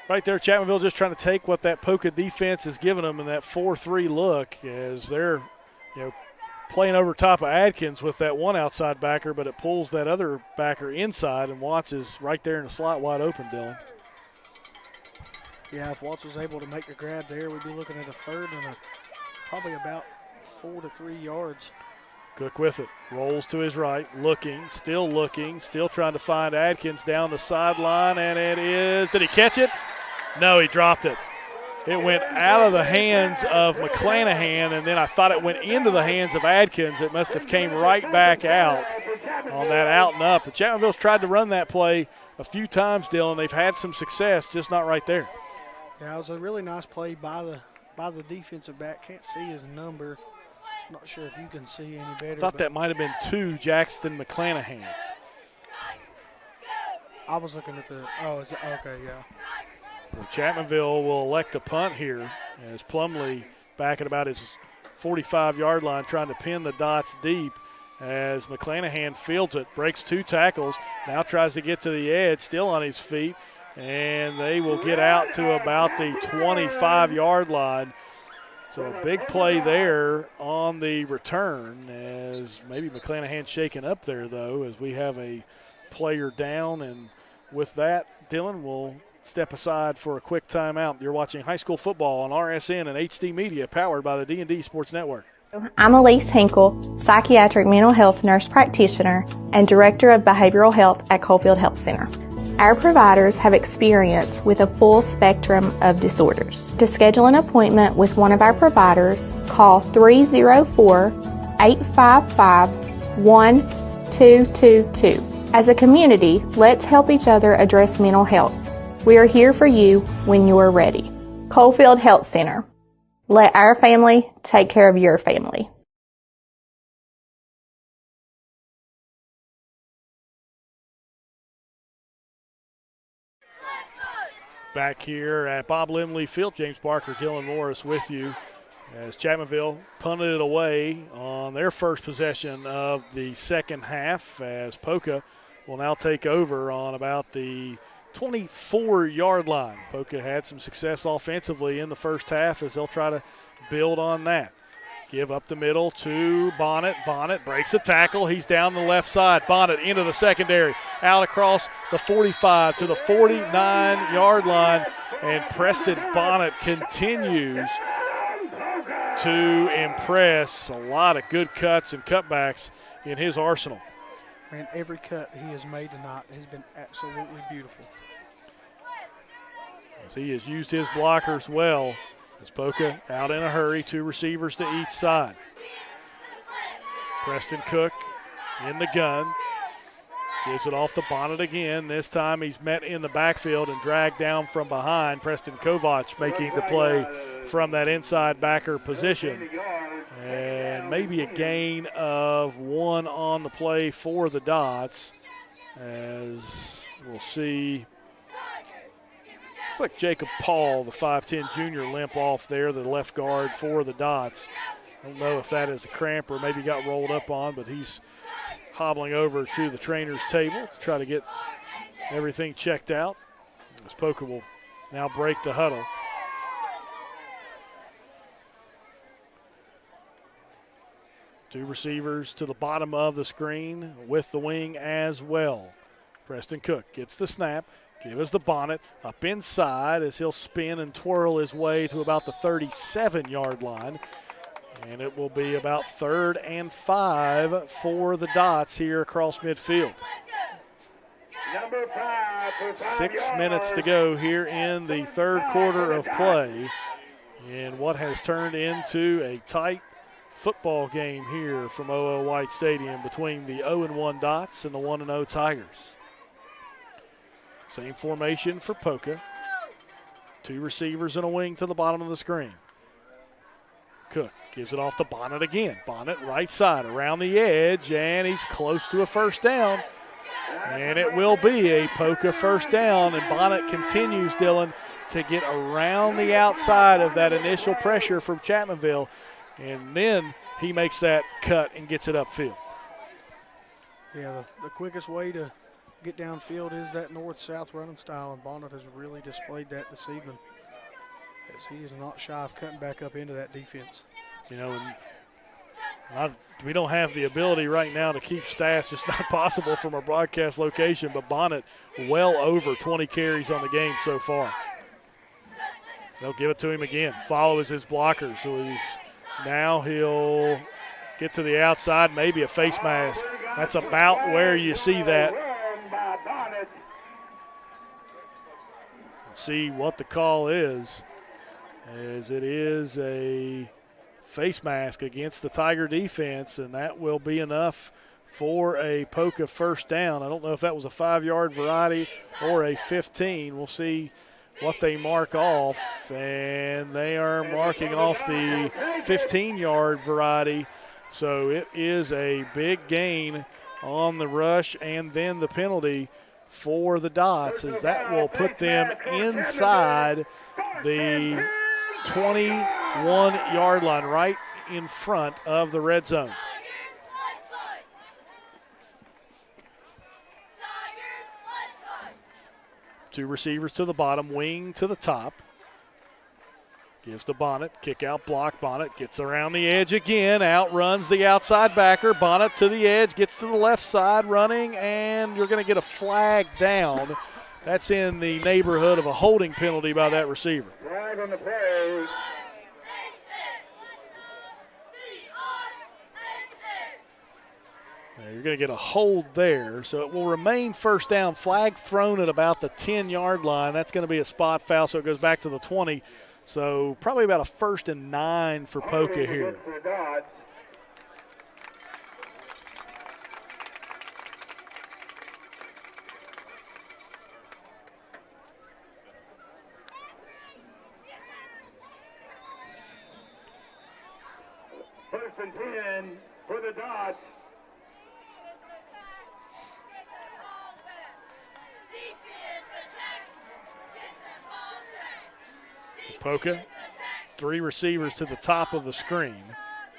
Right there, Chapmanville just trying to take what that Poca defense has given them in that 4-3 look as they're, playing over top of Adkins with that one outside backer, but it pulls that other backer inside, and Watts is right there in the slot wide open, Dylan. Yeah, if Watts was able to make the grab there, we'd be looking at a 3rd and probably about 4 to 3 yards. Cook with it, rolls to his right, looking, still trying to find Adkins down the sideline, and it is, did he catch it? No, he dropped it. It went out of the hands of McClanahan, and then I thought it went into the hands of Adkins. It must have came right back out on that out and up. But Chapmanville's tried to run that play a few times, Dylan. They've had some success, just not right there. Yeah, it was a really nice play by the defensive back. Can't see his number. Not sure if you can see any better. I thought that might have been 2 Jackson McClanahan. I was looking at the – is it? Okay, yeah. Well, Chapmanville will elect a punt here as Plumlee back at about his 45-yard line trying to pin the dots deep as McClanahan fields it, breaks 2 tackles, now tries to get to the edge, still on his feet, and they will get out to about the 25-yard line. So a big play there on the return as maybe McClanahan shaken up there, though, as we have a player down. And with that, Dylan will step aside for a quick timeout. You're watching high school football on RSN and HD Media, powered by the D&D Sports Network. I'm Elise Hinkle, psychiatric mental health nurse practitioner and director of behavioral health at Coalfield Health Center. Our providers have experience with a full spectrum of disorders. To schedule an appointment with one of our providers, call 304-855-1222. As a community, let's help each other address mental health. We are here for you when you are ready. Coalfield Health Center. Let our family take care of your family. Back here at Bob Limley Field, James Barker, Dylan Morris with you as Chapmanville punted it away on their first possession of the second half, as Poca will now take over on about the 24-yard line. Poca had some success offensively in the first half as they'll try to build on that. Give up the middle to Bonnet. Bonnet breaks a tackle. He's down the left side. Bonnet into the secondary. Out across the 45 to the 49-yard line. And Preston Bonnet continues to impress. A lot of good cuts and cutbacks in his arsenal. Man, every cut he has made tonight has been absolutely beautiful. As he has used his blockers well. As Poca out in a hurry, 2 receivers to each side. Preston Cook in the gun. Gives it off to Bonnet again. This time he's met in the backfield and dragged down from behind. Preston Kovac making the play from that inside backer position. And maybe a gain of 1 on the play for the Dots. As we'll see. Looks like Jacob Paul, the 5'10 junior, limp off there, the left guard for the Dots. I don't know if that is a cramp or maybe got rolled up on, but he's hobbling over to the trainer's table to try to get everything checked out. As Poca will now break the huddle. Two receivers to the bottom of the screen with the wing as well. Preston Cook gets the snap. Give us the Bonnet up inside as he'll spin and twirl his way to about the 37-yard line. And it will be about 3rd and 5 for the Dots here across midfield. 6 minutes to go here in the third quarter of play in what has turned into a tight football game here from OO White Stadium between the 0-1 Dots and the 1-0 Tigers. Same formation for Poca. 2 receivers and a wing to the bottom of the screen. Cook Gives it off to Bonnet again. Bonnet right side around the edge, and he's close to a first down. And it will be a Poca first down, and Bonnet continues, Dylan, to get around the outside of that initial pressure from Chapmanville, and then he makes that cut and gets it upfield. Yeah, the quickest way to get downfield is that north-south running style, and Bonnet has really displayed that this evening, as he is not shy of cutting back up into that defense. You know, we don't have the ability right now to keep stats. It's not possible from our broadcast location, but Bonnet well over 20 carries on the game so far. They'll give it to him again. Follows his blockers. So he'll get to the outside, maybe a face mask. That's about where you see that. See what the call is, as it is a face mask against the Tiger defense, and that will be enough for a Poca first down. I don't know if that was a 5-yard variety or a 15. We'll see what they mark off, and they are marking off the 15-yard variety. So it is a big gain on the rush and then the penalty for the Dots, as that will put them inside the 21-yard line, right in front of the red zone. Two receivers to the bottom, wing to the top. Gives to Bonnet, kick out block. Bonnet gets around the edge again, outruns the outside backer. Bonnet to the edge, gets to the left side running, and you're going to get a flag down. That's in the neighborhood of a holding penalty by that receiver. Flag on the play. You're going to get a hold there, so it will remain first down. Flag thrown at about the 10-yard line. That's going to be a spot foul, so it goes back to the 20. So probably about a 1st and 9 for Poca here. First and 10 for the Dots. Poca, 3 receivers to the top of the screen,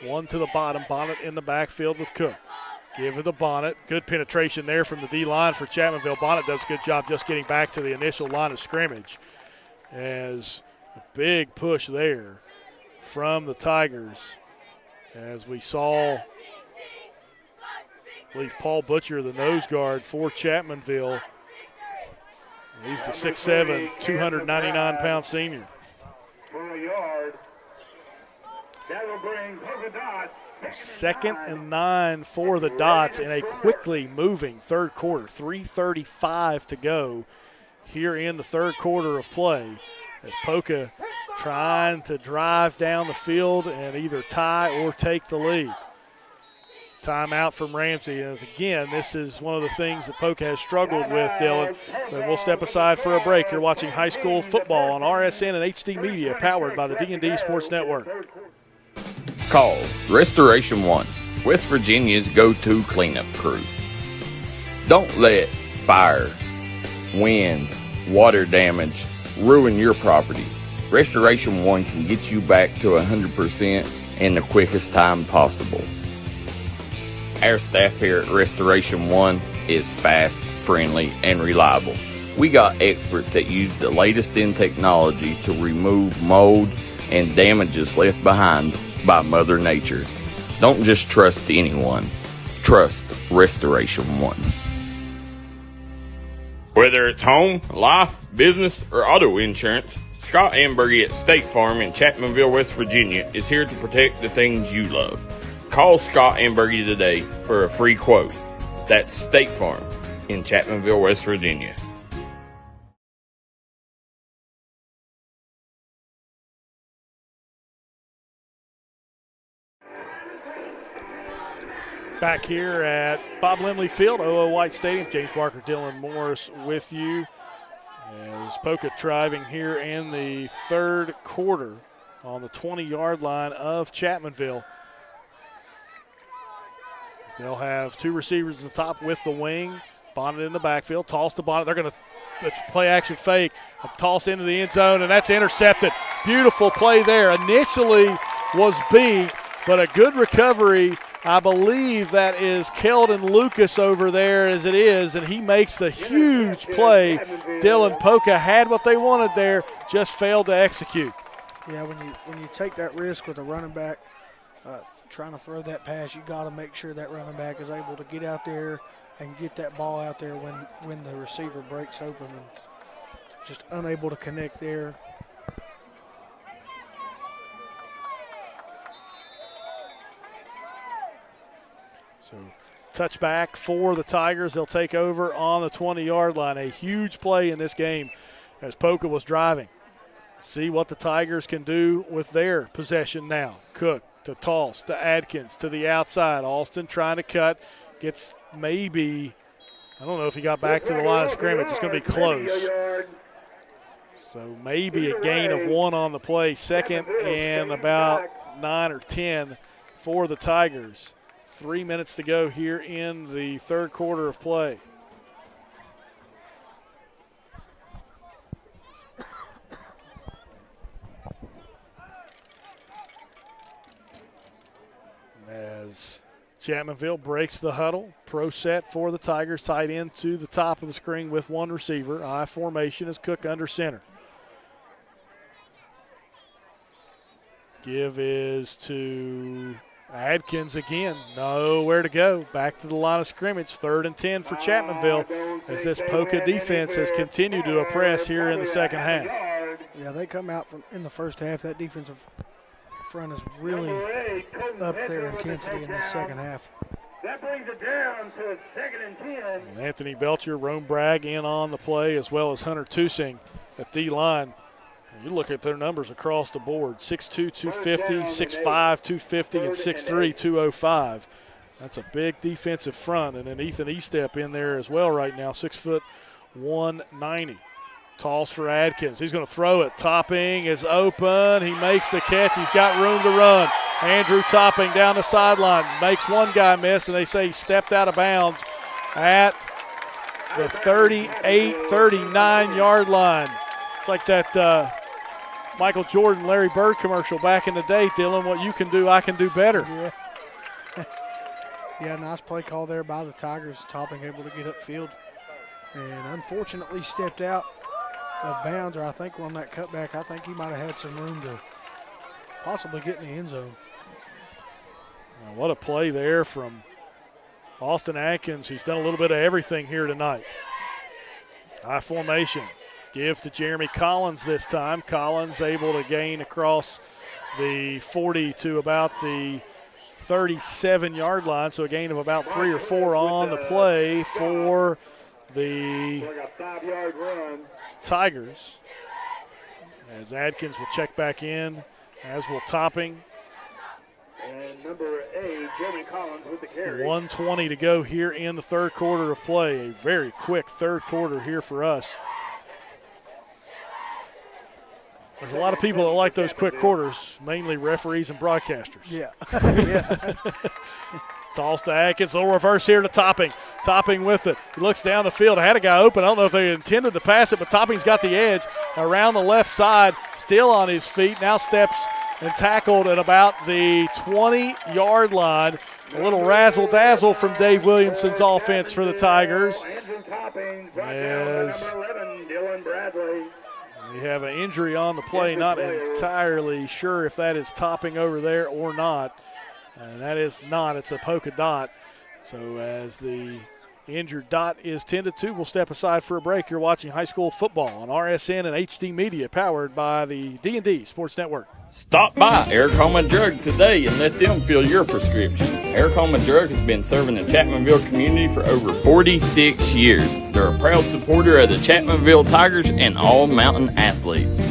1 to the bottom. Bonnet in the backfield with Cook. Give it to Bonnet. Good penetration there from the D-line for Chapmanville. Bonnet does a good job just getting back to the initial line of scrimmage, as a big push there from the Tigers, as we saw, I believe, Paul Butcher, the nose guard for Chapmanville. He's the 6'7", 299-pound senior. For a yard. That will bring Poca Dots. 2nd and 9 for the Dots in a quickly moving third quarter. 3:35 to go here in the third quarter of play, as Poca trying to drive down the field and either tie or take the lead. Timeout from Ramsey, as again, this is one of the things that Poca has struggled with, Dylan. But we'll step aside for a break. You're watching high school football on RSN and HD Media, powered by the D&D Sports Network. Call Restoration One, West Virginia's go-to cleanup crew. Don't let fire, wind, water damage ruin your property. Restoration One can get you back to 100% in the quickest time possible. Our staff here at Restoration One is fast, friendly, and reliable. We got experts that use the latest in technology to remove mold and damages left behind by Mother Nature. Don't just trust anyone. Trust Restoration One. Whether it's home, life, business, or auto insurance, Scott Ambergy at State Farm in Chapmanville, West Virginia is here to protect the things you love. Call Scott Ambergy today for a free quote. That's State Farm in Chapmanville, West Virginia. Back here at Bob Limley Field, OO White Stadium. James Barker, Dylan Morris with you. As Poca driving here in the third quarter. on the 20-yard line of Chapmanville. They'll have two receivers at the top with the wing. Bonnet in the backfield. Toss to Bonnet. They're going to play action fake. A toss into the end zone, and that's intercepted. Beautiful play there. Initially was beat, but a good recovery. I believe that is Keldon Lucas over there as it is, and he makes the huge play. Dylan Poca had what they wanted there, just failed to execute. Yeah, when you take that risk with a running back, trying to throw that pass, you got to make sure that running back is able to get out there and get that ball out there when the receiver breaks open, and just unable to connect there. So touchback for the Tigers. They'll take over on the 20-yard line. A huge play in this game as Poca was driving. See what the Tigers can do with their possession now. Cook to toss to Adkins to the outside. Alston trying to cut. Gets maybe, I don't know if he got back to the line of scrimmage. It's going to be close. So maybe a gain of 1 on the play. Second and about 9 or 10 for the Tigers. 3 minutes to go here in the third quarter of play. As Chapmanville breaks the huddle, pro set for the Tigers, tight end to the top of the screen with one receiver. I formation as Cook under center. Give is to Adkins again. Nowhere to go. Back to the line of scrimmage. 3rd and 10 for Chapmanville as this Poca defense has continued to oppress here in the second half. Yeah, they come out in the first half. That defensive front is really up their intensity in the second half. That brings it down to 2nd and 10. And Anthony Belcher, Rome Bragg in on the play, as well as Hunter Tusing at D-line. You look at their numbers across the board, 6'2", 250, 6'5", 250, and 6'3", 205. That's a big defensive front. And then Ethan Estep in there as well right now, 6 foot 190. Toss for Adkins. He's going to throw it. Topping is open. He makes the catch. He's got room to run. Andrew Topping down the sideline. Makes one guy miss, and they say he stepped out of bounds at the 38-39 yard line. It's like that Michael Jordan, Larry Bird commercial back in the day, Dylan. What you can do, I can do better. Yeah. Yeah, nice play call there by the Tigers. Topping able to get upfield and unfortunately stepped out of bounds, or I think on that cutback, I think he might have had some room to possibly get in the end zone. Now, what a play there from Austin Atkins, who's done a little bit of everything here tonight. High formation. Give to Jeremy Collins this time. Collins able to gain across the 40 to about the 37-yard line, so a gain of about 3 or 4 on the play for the Tigers. As Adkins will check back in, as will Topping. And number 8, Jeremy Collins with the carry. 1:20 to go here in the third quarter of play. A very quick third quarter here for us. There's a lot of people that like those quick quarters, mainly referees and broadcasters. Yeah. Yeah. Toss to Atkins, little reverse here to Topping. Topping with it. He looks down the field. I had a guy open. I don't know if they intended to pass it, but Topping's got the edge around the left side, still on his feet. Now steps and tackled at about the 20-yard line. A little razzle-dazzle from Dave Williamson's offense for the Tigers. As we have an injury on the play. Not entirely sure if that is Topping over there or not. And that is not. It's a Poca dot. So as the injured dot is tended to, we'll step aside for a break. You're watching high school football on RSN and HD Media, powered by the D&D Sports Network. Stop by Eric Home Drug today and let them fill your prescription. Eric Home Drug has been serving the Chapmanville community for over 46 years. They're a proud supporter of the Chapmanville Tigers and all mountain athletes.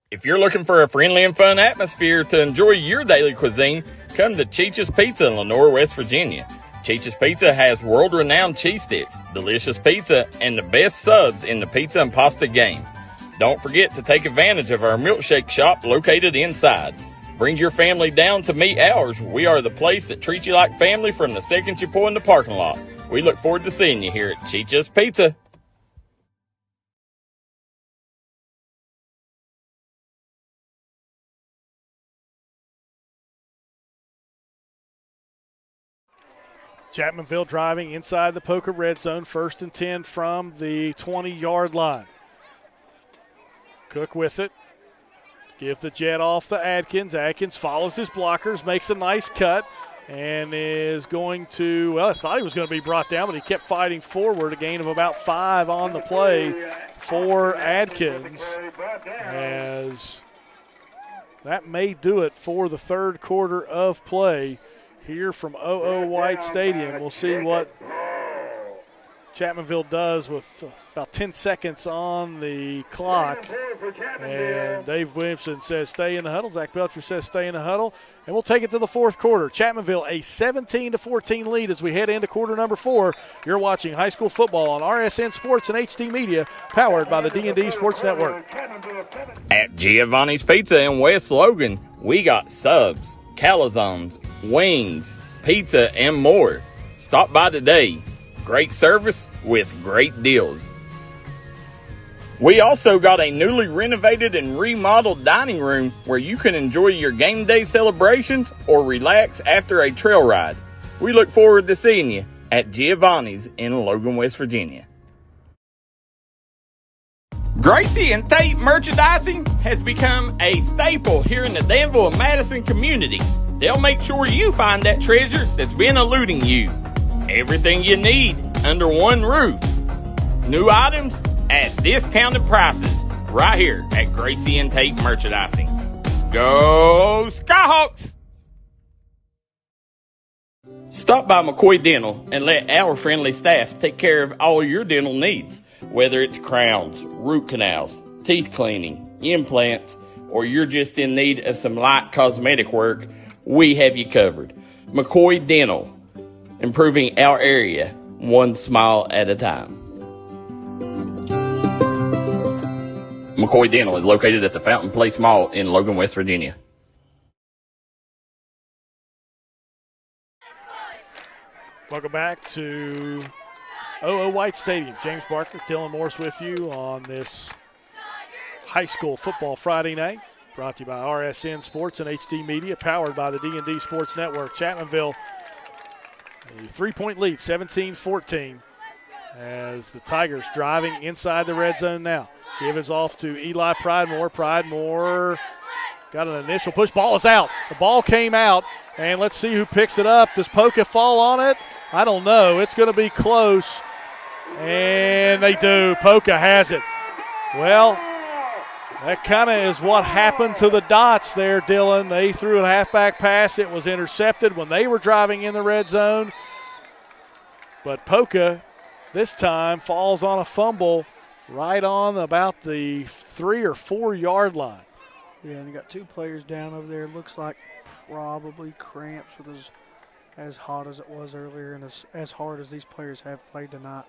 If you're looking for a friendly and fun atmosphere to enjoy your daily cuisine, come to Cheech's Pizza in Lenore, West Virginia. Cheech's Pizza has world-renowned cheese sticks, delicious pizza, and the best subs in the pizza and pasta game. Don't forget to take advantage of our milkshake shop located inside. Bring your family down to meet ours. We are the place that treats you like family from the second you pull in the parking lot. We look forward to seeing you here at Cheech's Pizza. Chapmanville driving inside the Poca red zone, 1st and 10 from the 20-yard line. Cook with it. Give the jet off to Adkins. Adkins follows his blockers, makes a nice cut, and is going to, well, I thought he was going to be brought down, but he kept fighting forward. A gain of about 5 on the play for Adkins, as that may do it for the third quarter of play here from OO White Stadium. We'll see what Chapmanville does with about 10 seconds on the clock. And Dave Williamson says stay in the huddle. Zach Belcher says stay in the huddle. And we'll take it to the fourth quarter. Chapmanville a 17-14 lead as we head into quarter number 4. You're watching high school football on RSN Sports and HD Media, powered by the D&D Sports Network. At Giovanni's Pizza in West Logan, we got subs, calzones, wings, pizza, and more. Stop by today. Great service with great deals. We also got a newly renovated and remodeled dining room where you can enjoy your game day celebrations or relax after a trail ride. We look forward to seeing you at Giovanni's in Logan, West Virginia. Gracie and Tate merchandising has become a staple here in the Danville and Madison community. They'll make sure you find that treasure that's been eluding you. Everything you need under one roof. New items at discounted prices right here at Gracie and Tate Merchandising. Go Skyhawks! Stop by McCoy Dental and let our friendly staff take care of all your dental needs. Whether it's crowns, root canals, teeth cleaning, implants, or you're just in need of some light cosmetic work, we have you covered. McCoy Dental, improving our area one smile at a time. McCoy Dental is located at the Fountain Place Mall in Logan, West Virginia. Welcome back to OO White Stadium. James Barker, Dylan Morse with you on this high school football Friday night. Brought to you by RSN Sports and HD Media, powered by the D&D Sports Network. Chapmanville, a 3-point lead, 17-14, as the Tigers driving inside the red zone now. Give is off to Eli Pridemore. Pridemore got an initial push. Ball is out. The ball came out, and let's see who picks it up. Does Poca fall on it? I don't know. It's going to be close, and they do. Poca has it. Well, that kind of is what happened to the Dots there, Dylan. They threw a halfback pass. It was intercepted when they were driving in the red zone. But Poca this time falls on a fumble right on about the 3 or 4 yard line. Yeah, and you got 2 players down over there. Looks like probably cramps with as hot as it was earlier and as hard as these players have played tonight.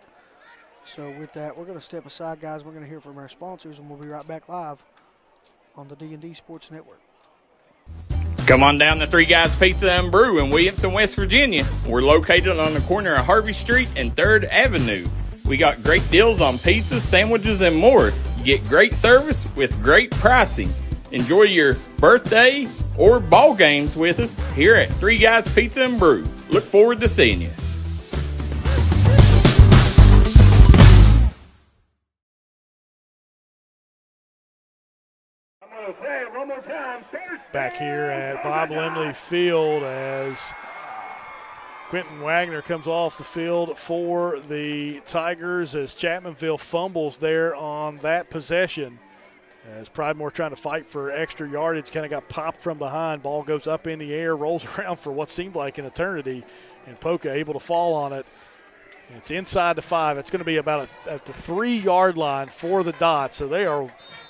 So with that, we're going to step aside, guys. We're going to hear from our sponsors, and we'll be right back live on the D&D Sports Network. Come on down to Three Guys Pizza and Brew in Williamson, West Virginia. We're located on the corner of Harvey Street and 3rd Avenue. We got great deals on pizzas, sandwiches, and more. You get great service with great pricing. Enjoy your birthday or ball games with us here at Three Guys Pizza and Brew. Look forward to seeing you. Back here at Bob Limley Field as Quentin Wagner comes off the field for the Tigers as Chapmanville fumbles there on that possession. As Pridemore trying to fight for extra yardage, kind of got popped from behind. Ball goes up in the air, rolls around for what seemed like an eternity, and Poca able to fall on it. It's inside the 5. It's going to be about at the 3 yard line for the Dots. So they are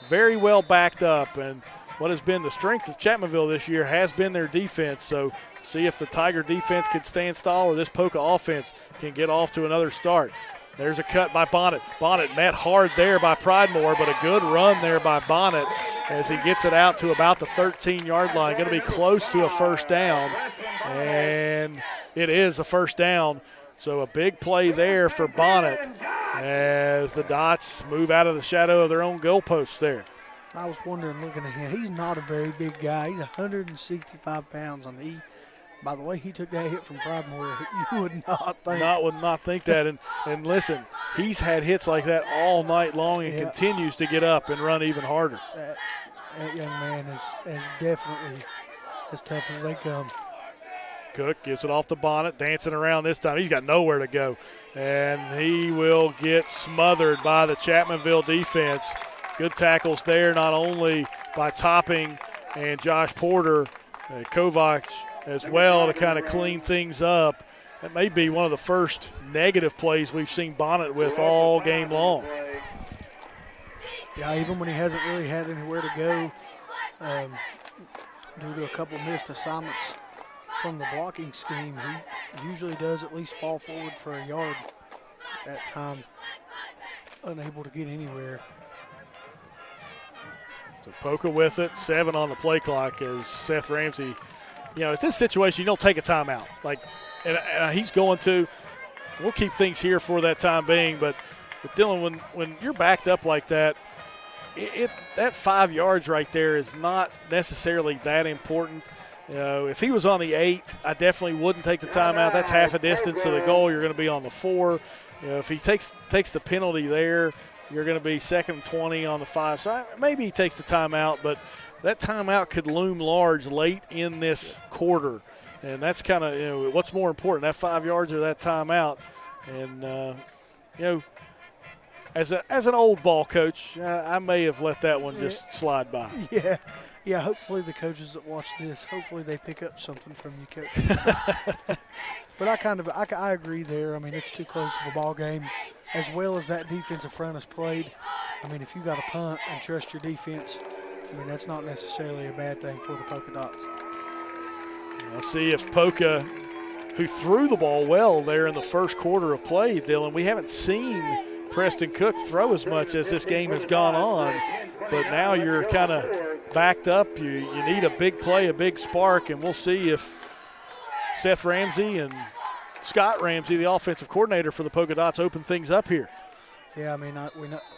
very well backed up, and what has been the strength of Chapmanville this year has been their defense. So see if the Tiger defense can stay in style or this Poca offense can get off to another start. There's a cut by Bonnet. Bonnet met hard there by Pridemore, but a good run there by Bonnet as he gets it out to about the 13-yard line. Going to be close to a first down, and it is a first down. So a big play there for Bonnet as the Dots move out of the shadow of their own goalposts there. I was wondering, looking at him, he's not a very big guy. He's 165 pounds, and by the way he took that hit from Pridemore, you would not think. Would not think that. And listen, he's had hits like that all night long and continues to get up and run even harder. That young man is definitely as tough as they come. Cook gives it off to Bonnet, dancing around this time. He's got nowhere to go, and he will get smothered by the Chapmanville defense. Good tackles there, not only by Topping and Josh Porter, Kovac as well to kind of clean things up. That may be one of the first negative plays we've seen Bonnet with all game long. Yeah, even when he hasn't really had anywhere to go due to a couple missed assignments from the blocking scheme, he usually does at least fall forward for a yard at that time, unable to get anywhere. So Poca with it, 7 on the play clock as Seth Ramsey, at this situation, you don't take a timeout. And he's going to. We'll keep things here for that time being, but Dylan, when you're backed up like that, that 5 yards right there is not necessarily that important. If he was on the 8, I definitely wouldn't take the timeout. That's half a distance to the goal. You're going to be on the 4. If he takes the penalty there, you're going to be 2nd and 20 on the 5. So maybe he takes the timeout, but that timeout could loom large late in this quarter. And that's kind of, what's more important, that 5 yards or that timeout. And, as an old ball coach, I may have let that one just slide by. Yeah, hopefully the coaches that watch this, hopefully they pick up something from you, Coach. But I agree there. I mean, it's too close of a ball game, as well as that defensive front has played. I mean, if you got to punt and trust your defense, I mean, that's not necessarily a bad thing for the Polka Dots. Let's see if Poca, who threw the ball well there in the first quarter of play, Dylan, we haven't seen Preston Cook throw as much as this game has gone on, but now you're kind of backed up. You need a big play, a big spark, and we'll see if Seth Ramsey and Scott Ramsey, the offensive coordinator for the Polka Dots, open things up here. Yeah, I mean,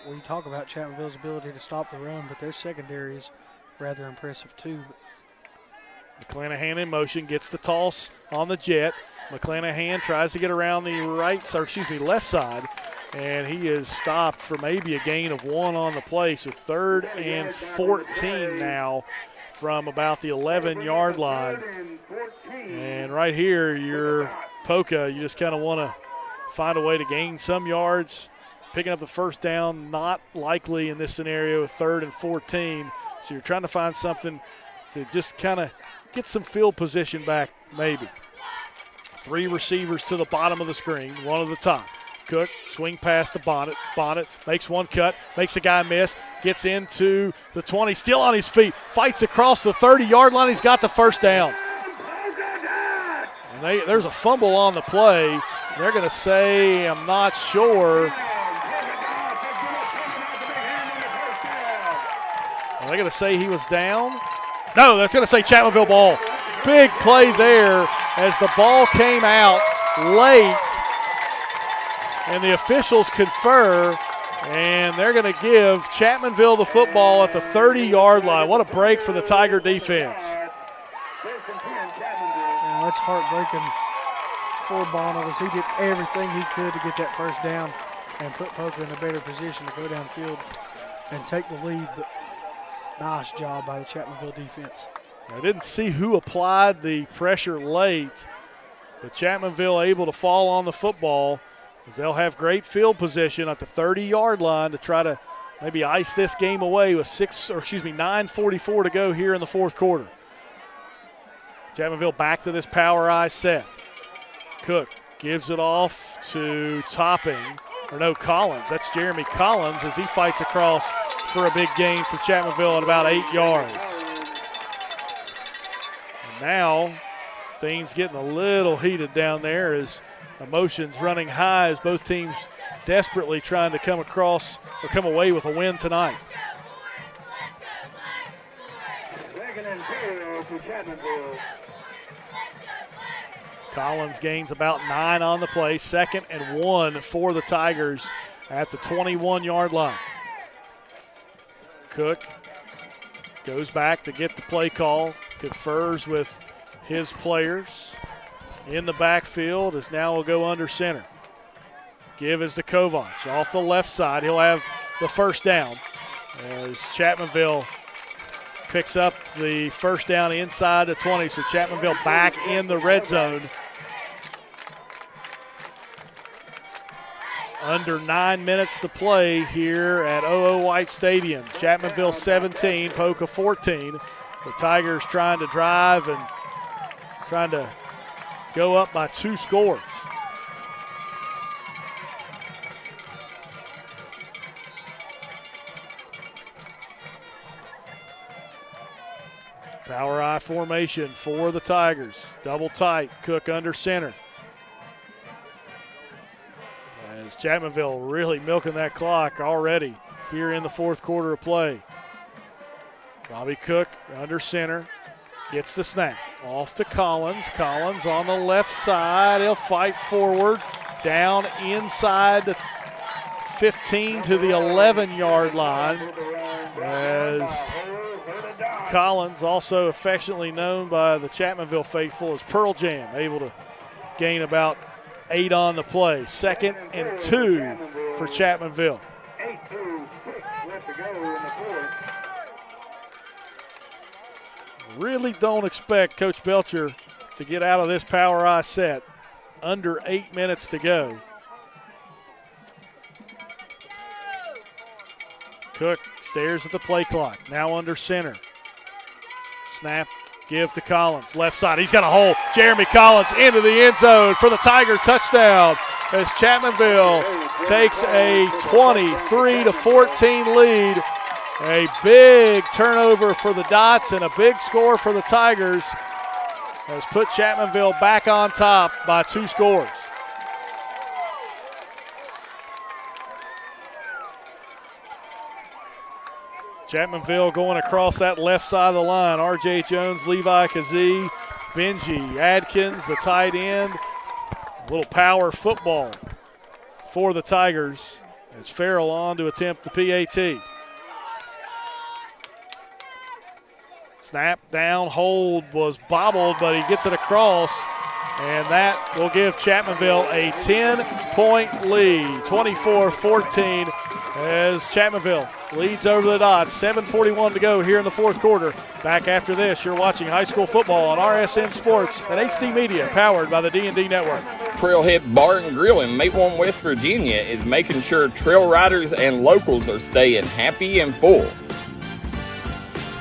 we talk about Chapmanville's ability to stop the run, but their secondary is rather impressive too. McClanahan in motion, gets the toss on the jet. McClanahan tries to get around the left side, and he is stopped for maybe a gain of 1 on the play. So 3rd and 14 now from about the 11-yard line. And right here, you're Poca. You just kind of want to find a way to gain some yards. Picking up the first down, not likely in this scenario, 3rd and 14. So you're trying to find something to just kind of get some field position back, maybe. 3 receivers to the bottom of the screen, 1 at the top. Cook, swing past the Bonnet. Bonnet makes 1 cut, makes a guy miss, gets into the 20, still on his feet, fights across the 30-yard line. He's got the first down. And there's a fumble on the play. They're going to say, I'm not sure. Are they going to say he was down? No, that's going to say Chapmanville ball. Big play there as the ball came out late. And the officials confer, and they're going to give Chapmanville the football at the 30-yard line. What a break for the Tiger defense. Yeah, that's heartbreaking for Bonnet as he did everything he could to get that first down and put Poca in a better position to go downfield and take the lead. But nice job by the Chapmanville defense. I didn't see who applied the pressure late, but Chapmanville able to fall on the football as they'll have great field position at the 30-yard line to try to maybe ice this game away with 9:44 to go here in the fourth quarter. Chapmanville back to this power eye set. Cook gives it off to Collins. That's Jeremy Collins as he fights across for a big gain for Chapmanville at about 8 yards. Now things getting a little heated down there as emotions running high as both teams desperately trying to come across or come away with a win tonight. Second and 2 to Chapmanville. Collins gains about 9 on the play. 2nd and 1 for the Tigers at the 21-yard line. Cook goes back to get the play call, confers with his players in the backfield as now will go under center. Give is to Kovac off the left side. He'll have the first down as Chapmanville picks up the first down inside the 20. So Chapmanville back in the red zone. Under 9 minutes to play here at OO White Stadium. Chapmanville 17, Poca 14. The Tigers trying to drive and trying to go up by 2 scores. Power I formation for the Tigers. Double tight, Cook under center. As Chapmanville really milking that clock already here in the 4th quarter of play. Robbie Cook under center. Gets the snap. Off to Collins. Collins on the left side. He'll fight forward. Down inside the 15 to the 11-yard line. As Collins, also affectionately known by the Chapmanville faithful as Pearl Jam, able to gain about 8 on the play. 2nd and 2 for Chapmanville. 8-2, 6 left to go in the 4th. Really don't expect Coach Belcher to get out of this power I set. Under 8 minutes to go. Cook stares at the play clock. Now under center. Snap. Give to Collins, left side. He's got a hole. Jeremy Collins into the end zone for the Tiger touchdown as Chapmanville takes a 23-14 lead. A big turnover for the Dots and a big score for the Tigers has put Chapmanville back on top by 2 scores. Chapmanville going across that left side of the line. R.J. Jones, Levi Kazee, Benji Adkins, the tight end. A little power football for the Tigers as Farrell on to attempt the PAT. Snap down, hold was bobbled, but he gets it across, and that will give Chapmanville a 10-point lead, 24-14, as Chapmanville leads over the Dots. 7:41 to go here in the 4th quarter. Back after this, you're watching high school football on RSN Sports and HD Media, powered by the D&D Network. Trailhead Bar and Grill in Maplewood, West Virginia is making sure trail riders and locals are staying happy and full.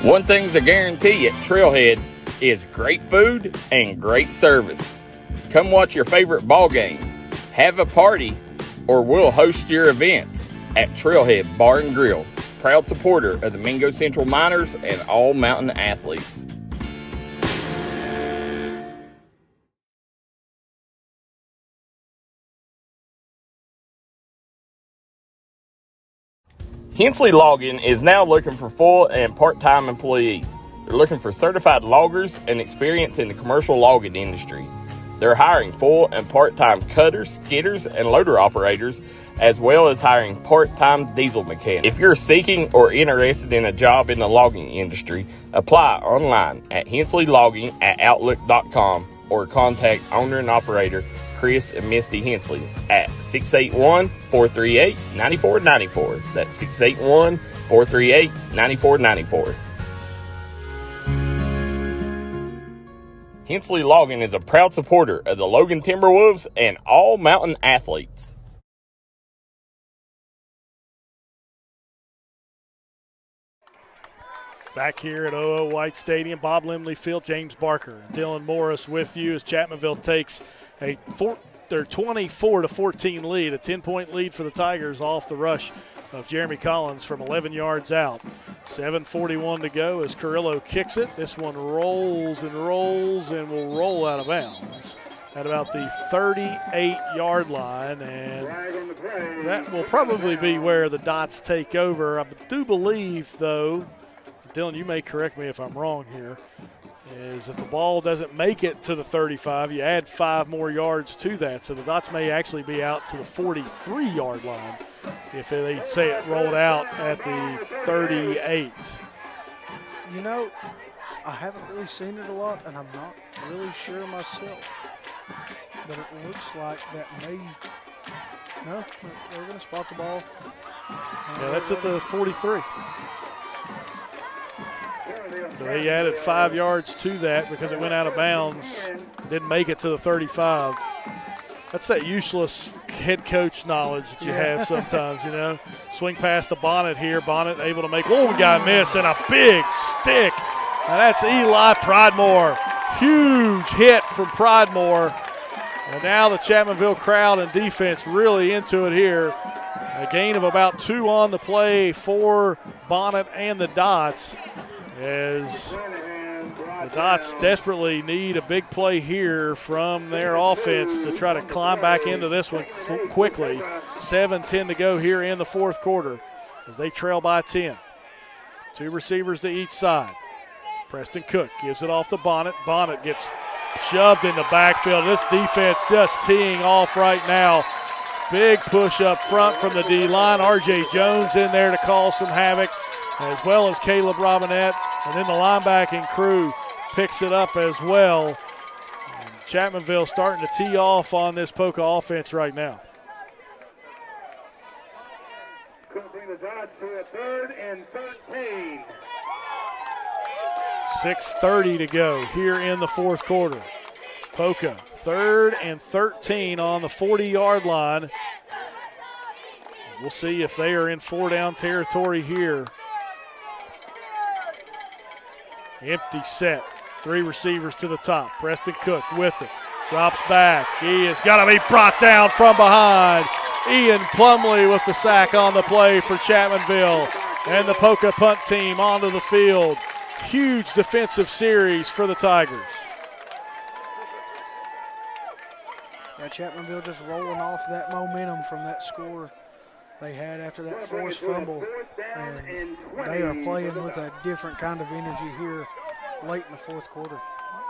One thing's a guarantee at Trailhead is great food and great service. Come watch your favorite ball game, have a party, or we'll host your events at Trailhead Bar and Grill, proud supporter of the Mingo Central Miners and all mountain athletes. Hensley Logging is now looking for full and part-time employees. They're looking for certified loggers and experience in the commercial logging industry. They're hiring full and part-time cutters, skidders, and loader operators, as well as hiring part-time diesel mechanics. If you're seeking or interested in a job in the logging industry, apply online at hensleylogging@outlook.com or contact owner and operator Chris and Misty Hensley at 681-438-9494. That's 681-438-9494. Hensley Logging is a proud supporter of the Logan Timberwolves and all mountain athletes. Back here at OO White Stadium, Bob Limley Field, James Barker, Dylan Morris with you as Chapmanville takes a 24-14 lead, a 10-point lead for the Tigers off the rush of Jeremy Collins from 11 yards out. 7:41 to go as Carrillo kicks it. This one rolls and rolls and will roll out of bounds at about the 38-yard line, and that will probably be where the Dots take over. I do believe, though, Dylan, you may correct me if I'm wrong here, is if the ball doesn't make it to the 35, you add 5 more yards to that. So the Dots may actually be out to the 43-yard line if they say it rolled out at the 38. You know, I haven't really seen it a lot, and I'm not really sure myself. But it looks like that may. No, they're going to spot the ball. Yeah, that's at the 43. So he added 5 yards to that because it went out of bounds. Didn't make it to the 35. That's that useless head coach knowledge that you have sometimes, you know. Swing past the Bonnet here. Bonnet able to make one guy miss and a big stick. Now that's Eli Pridemore. Huge hit from Pridemore. And now the Chapmanville crowd and defense really into it here. A gain of about 2 on the play for Bonnet and the Dots, as the Dots desperately need a big play here from their offense to try to climb back into this one quickly. 7:10 to go here in the fourth quarter as they trail by 10. 2 receivers to each side. Preston Cook gives it off to Bonnet. Bonnet gets shoved in the backfield. This defense just teeing off right now. Big push up front from the D-line. R.J. Jones in there to cause some havoc, as well as Caleb Robinette. And then the linebacking crew picks it up as well. And Chapmanville starting to tee off on this Poca offense right now. Going to bring the Dots to a 3rd and 13. 6:30 to go here in the fourth quarter. Poca, 3rd and 13 on the 40-yard line. We'll see if they are in 4-down territory here. Empty set. 3 receivers to the top. Preston Cook with it. Drops back. He has got to be brought down from behind. Ian Plumley with the sack on the play for Chapmanville. And the Poca punt team onto the field. Huge defensive series for the Tigers. Yeah, Chapmanville just rolling off that momentum from that score they had after that forced fumble. And they are playing with a different kind of energy here late in the fourth quarter.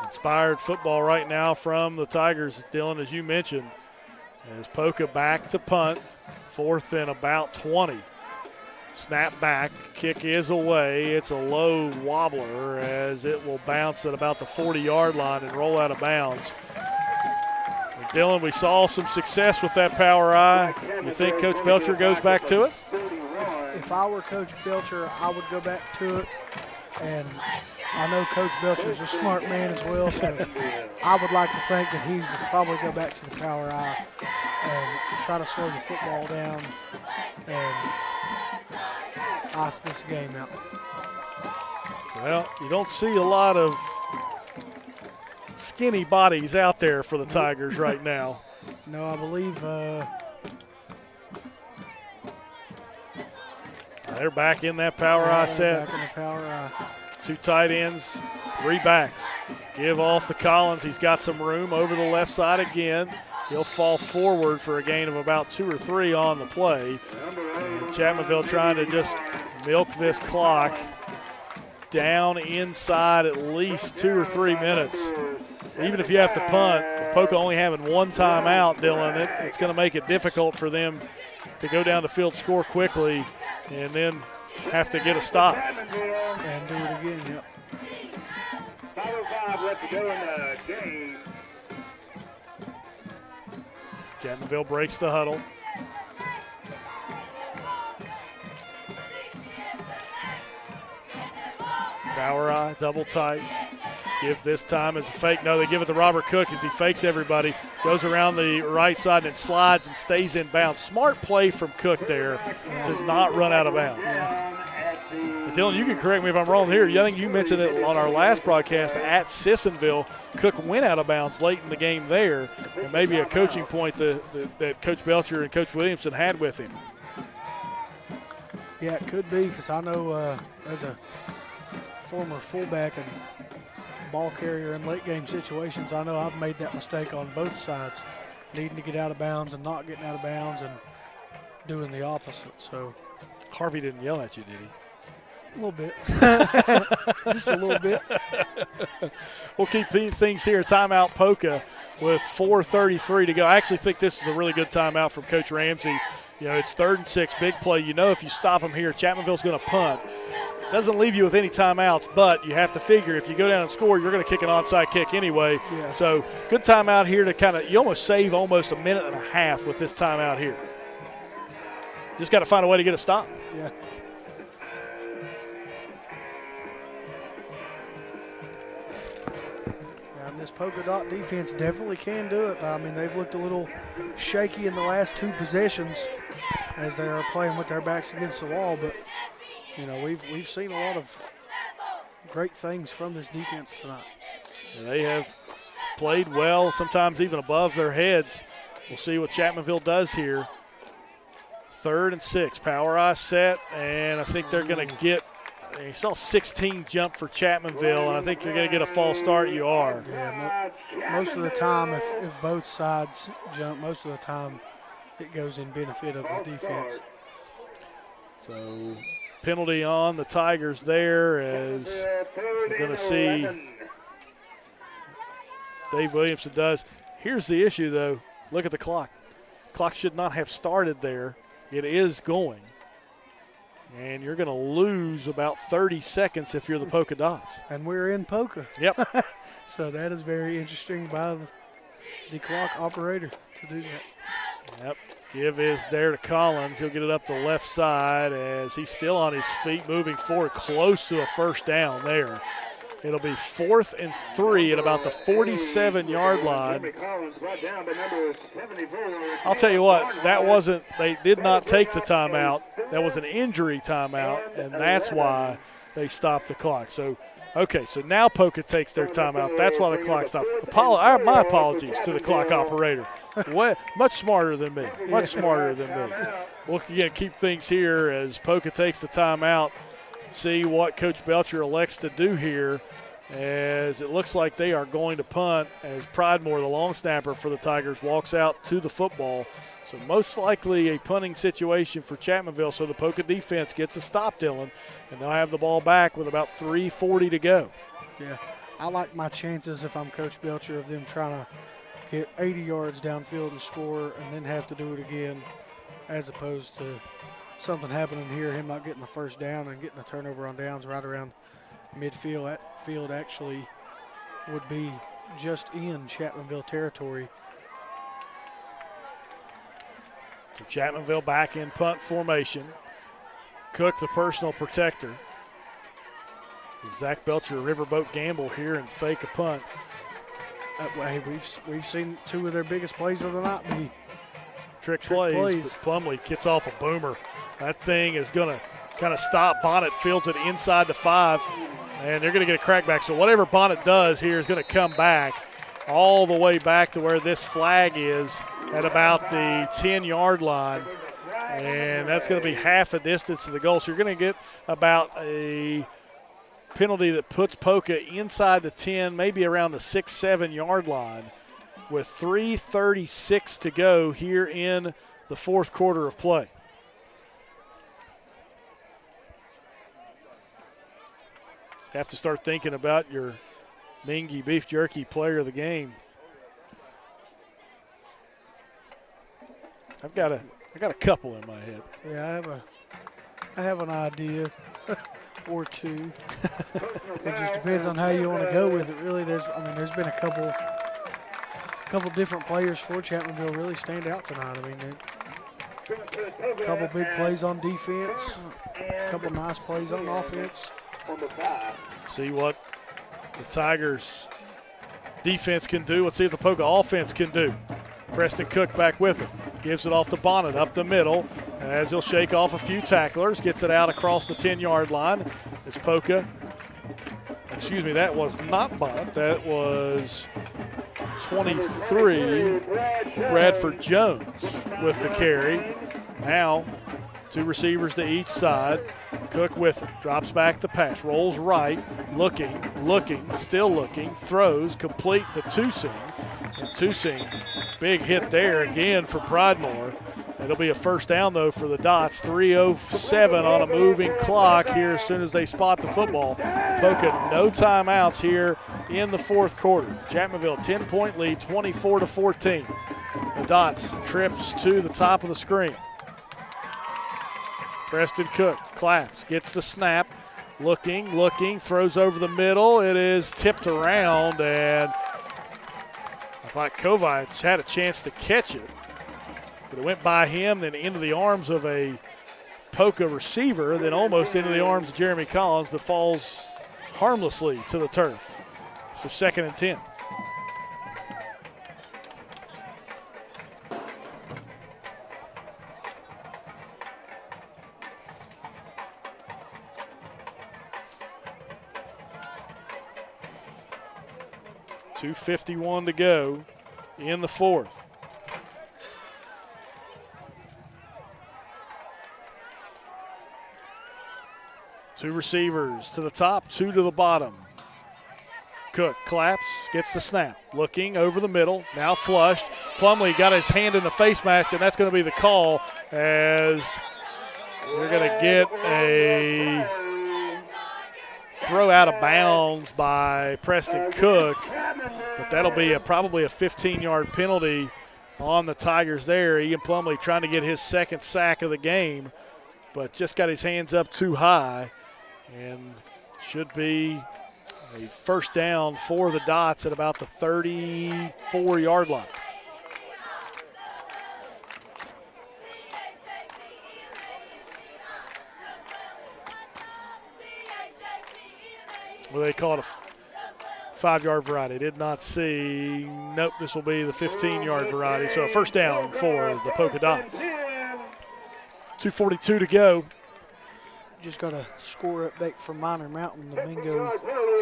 Inspired football right now from the Tigers, Dylan, as you mentioned. As Poca back to punt, 4th and about 20. Snap back, kick is away. It's a low wobbler as it will bounce at about the 40-yard line and roll out of bounds. And Dylan, we saw some success with that power eye. You think Coach Belcher goes back to it? If I were Coach Belcher, I would go back to it. And I know Coach Belcher's a smart man as well, so I would like to think that he would probably go back to the power eye and try to slow the football down and ice this game out. Well, you don't see a lot of skinny bodies out there for the Tigers right now. No, I believe they're back in that power eye set. Back in the power eye. 2 tight ends, 3 backs. Give off to Collins. He's got some room over the left side again. He'll fall forward for a gain of about 2 or 3 on the play. And Chapmanville trying to just milk this clock down inside at least 2 or 3 minutes. Even if you have to punt, with Poca only having 1 timeout, Dylan, it's going to make it difficult for them to go down the field, score quickly, and then have to get a stop. And do it again, yep. 5:05 left to go in the game. Chapmanville breaks the huddle. Power eye, double tight. Give this time as a fake. No, they give it to Robert Cook as he fakes everybody. Goes around the right side and slides and stays in bounds. Smart play from Cook there to not run out of bounds. But Dylan, you can correct me if I'm wrong here. I think you mentioned it on our last broadcast at Sissonville. Cook went out of bounds late in the game there, and maybe a coaching point that Coach Belcher and Coach Williamson had with him. Yeah, it could be, because I know as a former fullback and ball carrier in late game situations, I know I've made that mistake on both sides, needing to get out of bounds and not getting out of bounds and doing the opposite. So Harvey didn't yell at you, did he? A little bit. Just a little bit. We'll keep things here. Timeout Poca with 4:33 to go. I actually think this is a really good timeout from Coach Ramsey. You know, it's 3rd and 6, big play. You know if you stop them here, Chapmanville's going to punt. Doesn't leave you with any timeouts, but you have to figure if you go down and score, you're going to kick an onside kick anyway. Yeah. So good timeout here to kind of – you almost save almost a minute and a half with this timeout here. Just got to find a way to get a stop. Yeah. This polka dot defense definitely can do it. I mean, they've looked a little shaky in the last 2 possessions as they are playing with their backs against the wall, but you know, we've seen a lot of great things from this defense tonight. And they have played well, sometimes even above their heads. We'll see what Chapmanville does here. 3rd and 6, power eye set, and I think they're going to get. You saw 16 jump for Chapmanville, and I think you're going to get a false start. You are. Yeah, most of the time, if both sides jump, most of the time it goes in benefit of the defense. So penalty on the Tigers there, as we're going to see Dave Williamson does. Here's the issue, though. Look at the clock. Clock should not have started there. It is going. And you're going to lose about 30 seconds if you're the Polka Dots. And we're in Poca. Yep. So that is very interesting by the clock operator to do that. Yep. Give is there to Collins. He'll get it up the left side as he's still on his feet, moving forward, close to a first down there. It'll be 4th and 3 at about the 47-yard line. I'll tell you what, they did not take the timeout. That was an injury timeout, and that's why they stopped the clock. So, okay, so now Poca takes their timeout. That's why the clock stopped. My apologies to the clock operator. Much smarter than me. Much smarter than me. We'll again keep things here as Poca takes the timeout. See what Coach Belcher elects to do here, as it looks like they are going to punt as Pridemore, the long snapper for the Tigers, walks out to the football. So most likely a punting situation for Chapmanville, so the Poca defense gets a stop, Dylan, and they'll have the ball back with about 3:40 to go. Yeah, I like my chances if I'm Coach Belcher of them trying to get 80 yards downfield and score and then have to do it again, as opposed to something happening here, him not getting the first down and getting a turnover on downs right around midfield. That field actually would be just in Chapmanville territory. So Chapmanville back in punt formation. Cook, the personal protector. Zach Belcher, riverboat gamble here and fake a punt. Hey, we've seen 2 of their biggest plays of the night be trick plays. But Plumley gets off a boomer. That thing is going to kind of stop. Bonnet fields it inside the 5, and they're going to get a crackback. So whatever Bonnet does here is going to come back all the way back to where this flag is at about the 10-yard line, and that's going to be half a distance to the goal. So you're going to get about a penalty that puts Poca inside the 10, maybe around the 6-7 yard line, with 3:36 to go here in the 4th quarter of play. Have to start thinking about your Mingy beef jerky player of the game. I got a couple in my head. Yeah, I have an idea or 2. It just depends on how you want to go with it. Really, there's been a couple different players for Chapmanville really stand out tonight. I mean, a couple big plays on defense, a couple nice plays on offense. See what the Tigers defense can do. Let's see what the Poca offense can do. Preston Cook back with it. Gives it off to Bonnet up the middle as he'll shake off a few tacklers. Gets it out across the 10-yard line. It's Poca. Excuse me, that was not Bonnet. That was 23, Bradford Jones with the carry. Now Two receivers to each side. Cook with it. Drops back the pass. Rolls right. Looking, still looking. Throws complete to Tusing. And Tusing, big hit there again for Pridemore. It'll be a first down, though, for the Dots. 3:07 on a moving clock here as soon as they spot the football. Poca, no timeouts here in the fourth quarter. Chapmanville, 10-point lead, 24-14. The Dots trips to the top of the screen. Preston Cook claps, gets the snap, looking, throws over the middle. It is tipped around, and I thought Kovac had a chance to catch it. But it went by him, then into the arms of a Poca receiver, then almost into the arms of Jeremy Collins, but falls harmlessly to the turf. So 2nd and 10. .251 to go in the fourth. Two receivers to the top, two to the bottom. Cook claps, gets the snap, looking over the middle, now flushed. Plumlee got his hand in the face mask, and that's going to be the call as we're going to get a throw out of bounds by Preston Cook, but that'll be probably a 15-yard penalty on the Tigers there. Ian Plumlee trying to get his second sack of the game, but just got his hands up too high, and should be a first down for the Dots at about the 34-yard line. Well, they call it a 5-yard variety. Did not see. Nope, this will be the 15-yard variety. So a first down for the Poca Dots. 2:42 to go. Just got a score update from Minor Mountain. The Mingo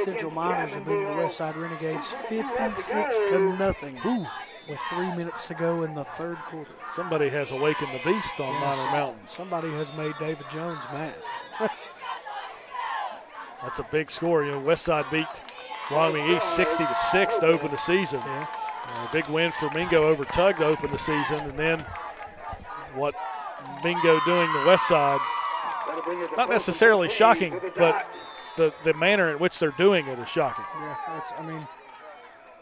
Central Miners have beaten the Westside Renegades 56-0. Ooh. With 3 minutes to go in the third quarter. Somebody has awakened the beast on Minor Mountain. Somebody has made David Jones mad. That's a big score. You know, Westside beat Wyoming East 60-6 to open the season. Yeah. A big win for Mingo over Tug to open the season. And then what Mingo doing to Westside, not necessarily shocking, but the manner in which they're doing it is shocking. Yeah,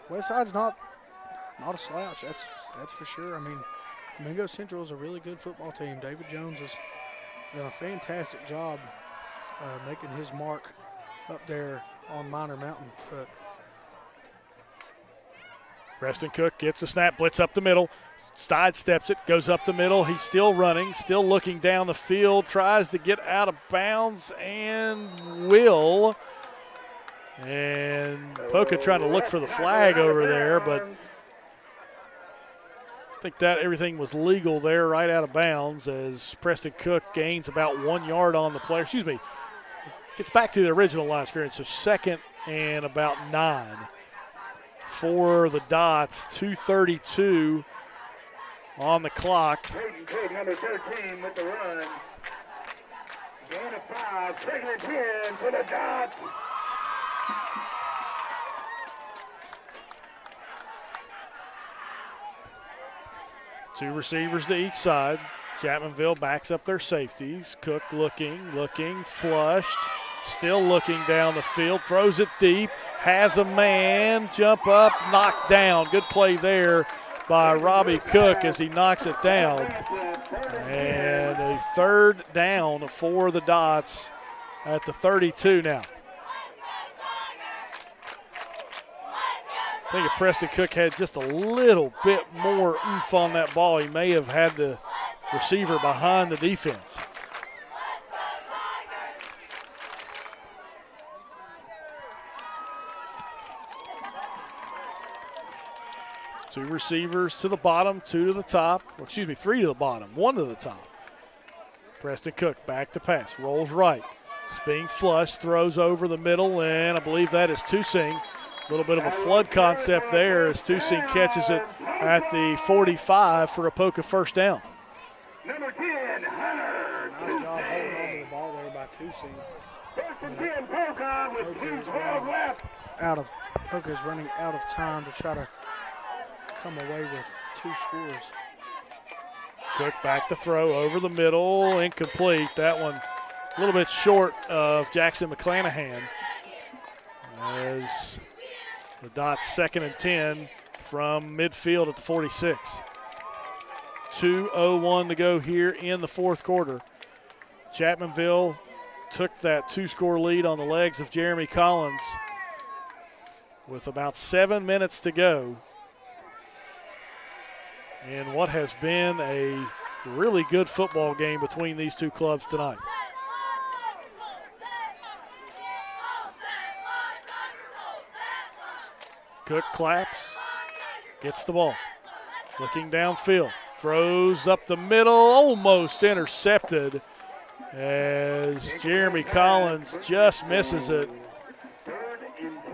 Westside's not a slouch. That's for sure. I mean, Mingo Central is a really good football team. David Jones has done a fantastic job making his mark up there on Minor Mountain. But Preston Cook gets the snap, blitz up the middle, sidesteps it, goes up the middle. He's still running, still looking down the field, tries to get out of bounds and will. And Poca trying to look for the flag over there, but I think that everything was legal there, right out of bounds, as Preston Cook gains about 1 yard on the play. Excuse me, gets back to the original line of scrimmage, so 2nd and about 9 for the Dots. 2:32 on the clock. Craig, number 13 with the run. Gain of 5, 2nd and 10 for the Dots. Two receivers to each side. Chapmanville backs up their safeties. Cook looking, flushed, still looking down the field, throws it deep, has a man, jump up, knocked down. Good play there by Robbie Cook as he knocks it down. And a third down for the Dots at the 32 now. I think if Preston Cook had just a little bit more oomph on that ball, he may have had the receiver behind the defense. Two receivers to the bottom, two to the top. Well, excuse me, three to the bottom, one to the top. Preston Cook back to pass, rolls right. Spin flush, throws over the middle, and I believe that is Tusing. A little bit of a flood concept there as Tusing catches it at the 45 for a Poca first down. Number 10, Hunter. 2 seed. First and 10, Poca with 2:12 left. Poca is running out of time to try to come away with 2 scores. Cook back to throw over the middle, incomplete. That one a little bit short of Jackson McClanahan. As the Dots 2nd and 10 from midfield at the 46. 2:01 to go here in the fourth quarter. Chapmanville took that 2-score lead on the legs of Jeremy Collins with about 7 minutes to go in what has been a really good football game between these two clubs tonight. Cook claps, gets the ball, looking downfield, throws up the middle, almost intercepted as Jeremy Collins just misses it.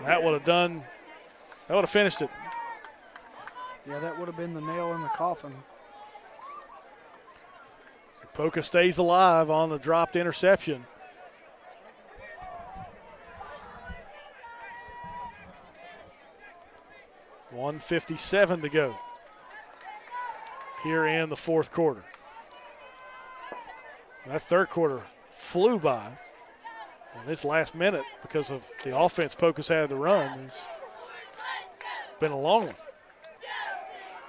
That would have finished it. Yeah, that would have been the nail in the coffin. So Poca stays alive on the dropped interception. .157 to go here in the fourth quarter. That third quarter flew by. And this last minute, because of the offense Poca's had to run, has been a long one.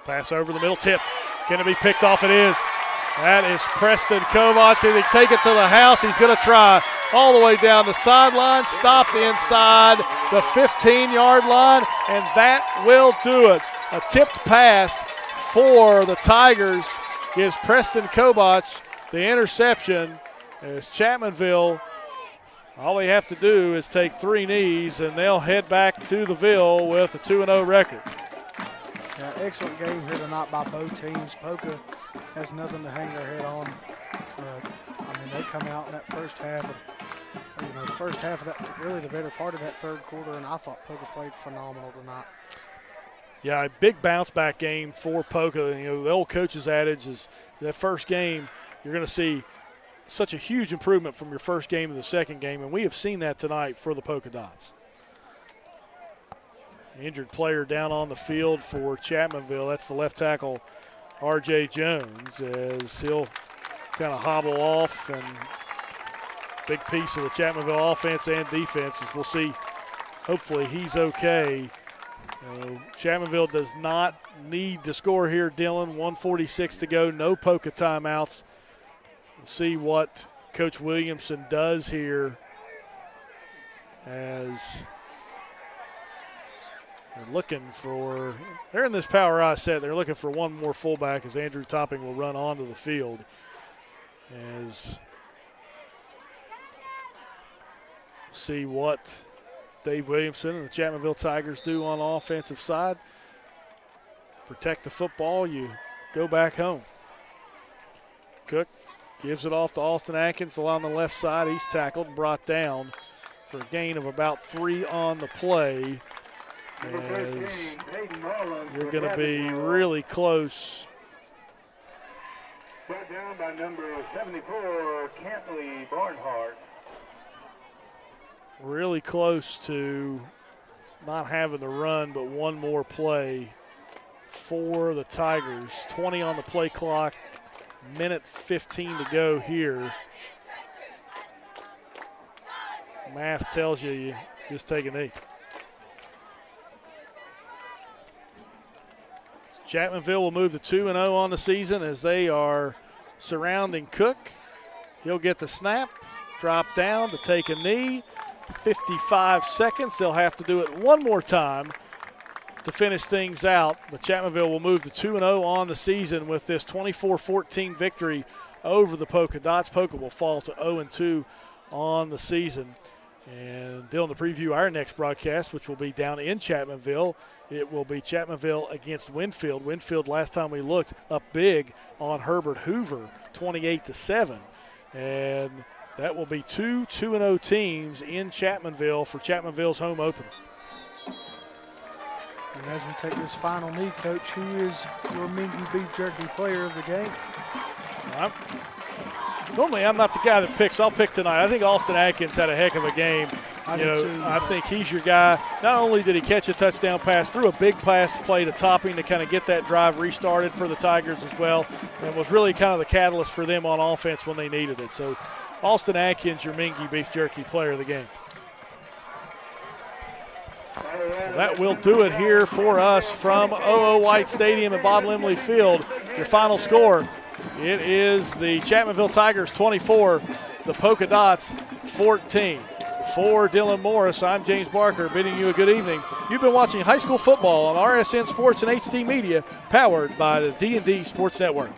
Pass over the middle, tip. Can it be picked off? It is. That is Preston Kovacs. He can take it to the house. He's going to try all the way down the sideline, stopped inside the 15-yard line, and that will do it. A tipped pass for the Tigers gives Preston Kovacs the interception as Chapmanville, all they have to do is take 3 knees, and they'll head back to the Ville with a 2-0 record. Yeah, excellent game here tonight by both teams. Poca has nothing to hang their head on. They come out in that first half, the first half of that, really the better part of that third quarter, and I thought Poca played phenomenal tonight. Yeah, a big bounce back game for Poca. The old coach's adage is that first game, you're going to see such a huge improvement from your first game to the second game, and we have seen that tonight for the Polka Dots. Injured player down on the field for Chapmanville. That's the left tackle, R.J. Jones, as he'll kind of hobble off, and big piece of the Chapmanville offense and defense, as we'll see. Hopefully he's okay. Chapmanville does not need to score here, Dylan. 1:46 to go, no Poca timeouts. We'll see what Coach Williamson does here as they're in this power I set. They're looking for one more fullback as Andrew Topping will run onto the field. As see what Dave Williamson and the Chapmanville Tigers do on the offensive side. Protect the football, you go back home. Cook gives it off to Austin Atkins along the left side. He's tackled and brought down for a gain of about 3 on the play. As you're going to be really close. Brought down by number 74, Cantley Barnhart. Really close to not having the run, but one more play for the Tigers. 20 on the play clock, minute 15 to go here. Math tells you just take a knee. Chapmanville will move to 2-0 on the season as they are surrounding Cook. He'll get the snap, drop down to take a knee. 55 seconds. They'll have to do it one more time to finish things out. But Chapmanville will move to 2-0 on the season with this 24-14 victory over the Poca Dots. Poca will fall to 0-2 on the season. And Dylan, to preview our next broadcast, which will be down in Chapmanville, it will be Chapmanville against Winfield. Winfield, last time we looked, up big on Herbert Hoover, 28-7. And that will be 2 2-0 teams in Chapmanville for Chapmanville's home opener. And as we take this final knee, Coach, who is your Mingy Beef Jerky player of the game? Normally I'm not the guy that picks. I'll pick tonight. I think Austin Atkins had a heck of a game. I think he's your guy. Not only did he catch a touchdown pass, threw a big pass play to Topping to kind of get that drive restarted for the Tigers as well, and was really kind of the catalyst for them on offense when they needed it. So Austin Atkins, your Mingy Beef Jerky player of the game. Well, that will do it here for us from OO White Stadium at Bob Limley Field. Your final score, it is the Chapmanville Tigers 24, the Polka Dots 14. For Dylan Morris, I'm James Barker bidding you a good evening. You've been watching high school football on RSN Sports and HD Media, powered by the D&D Sports Network.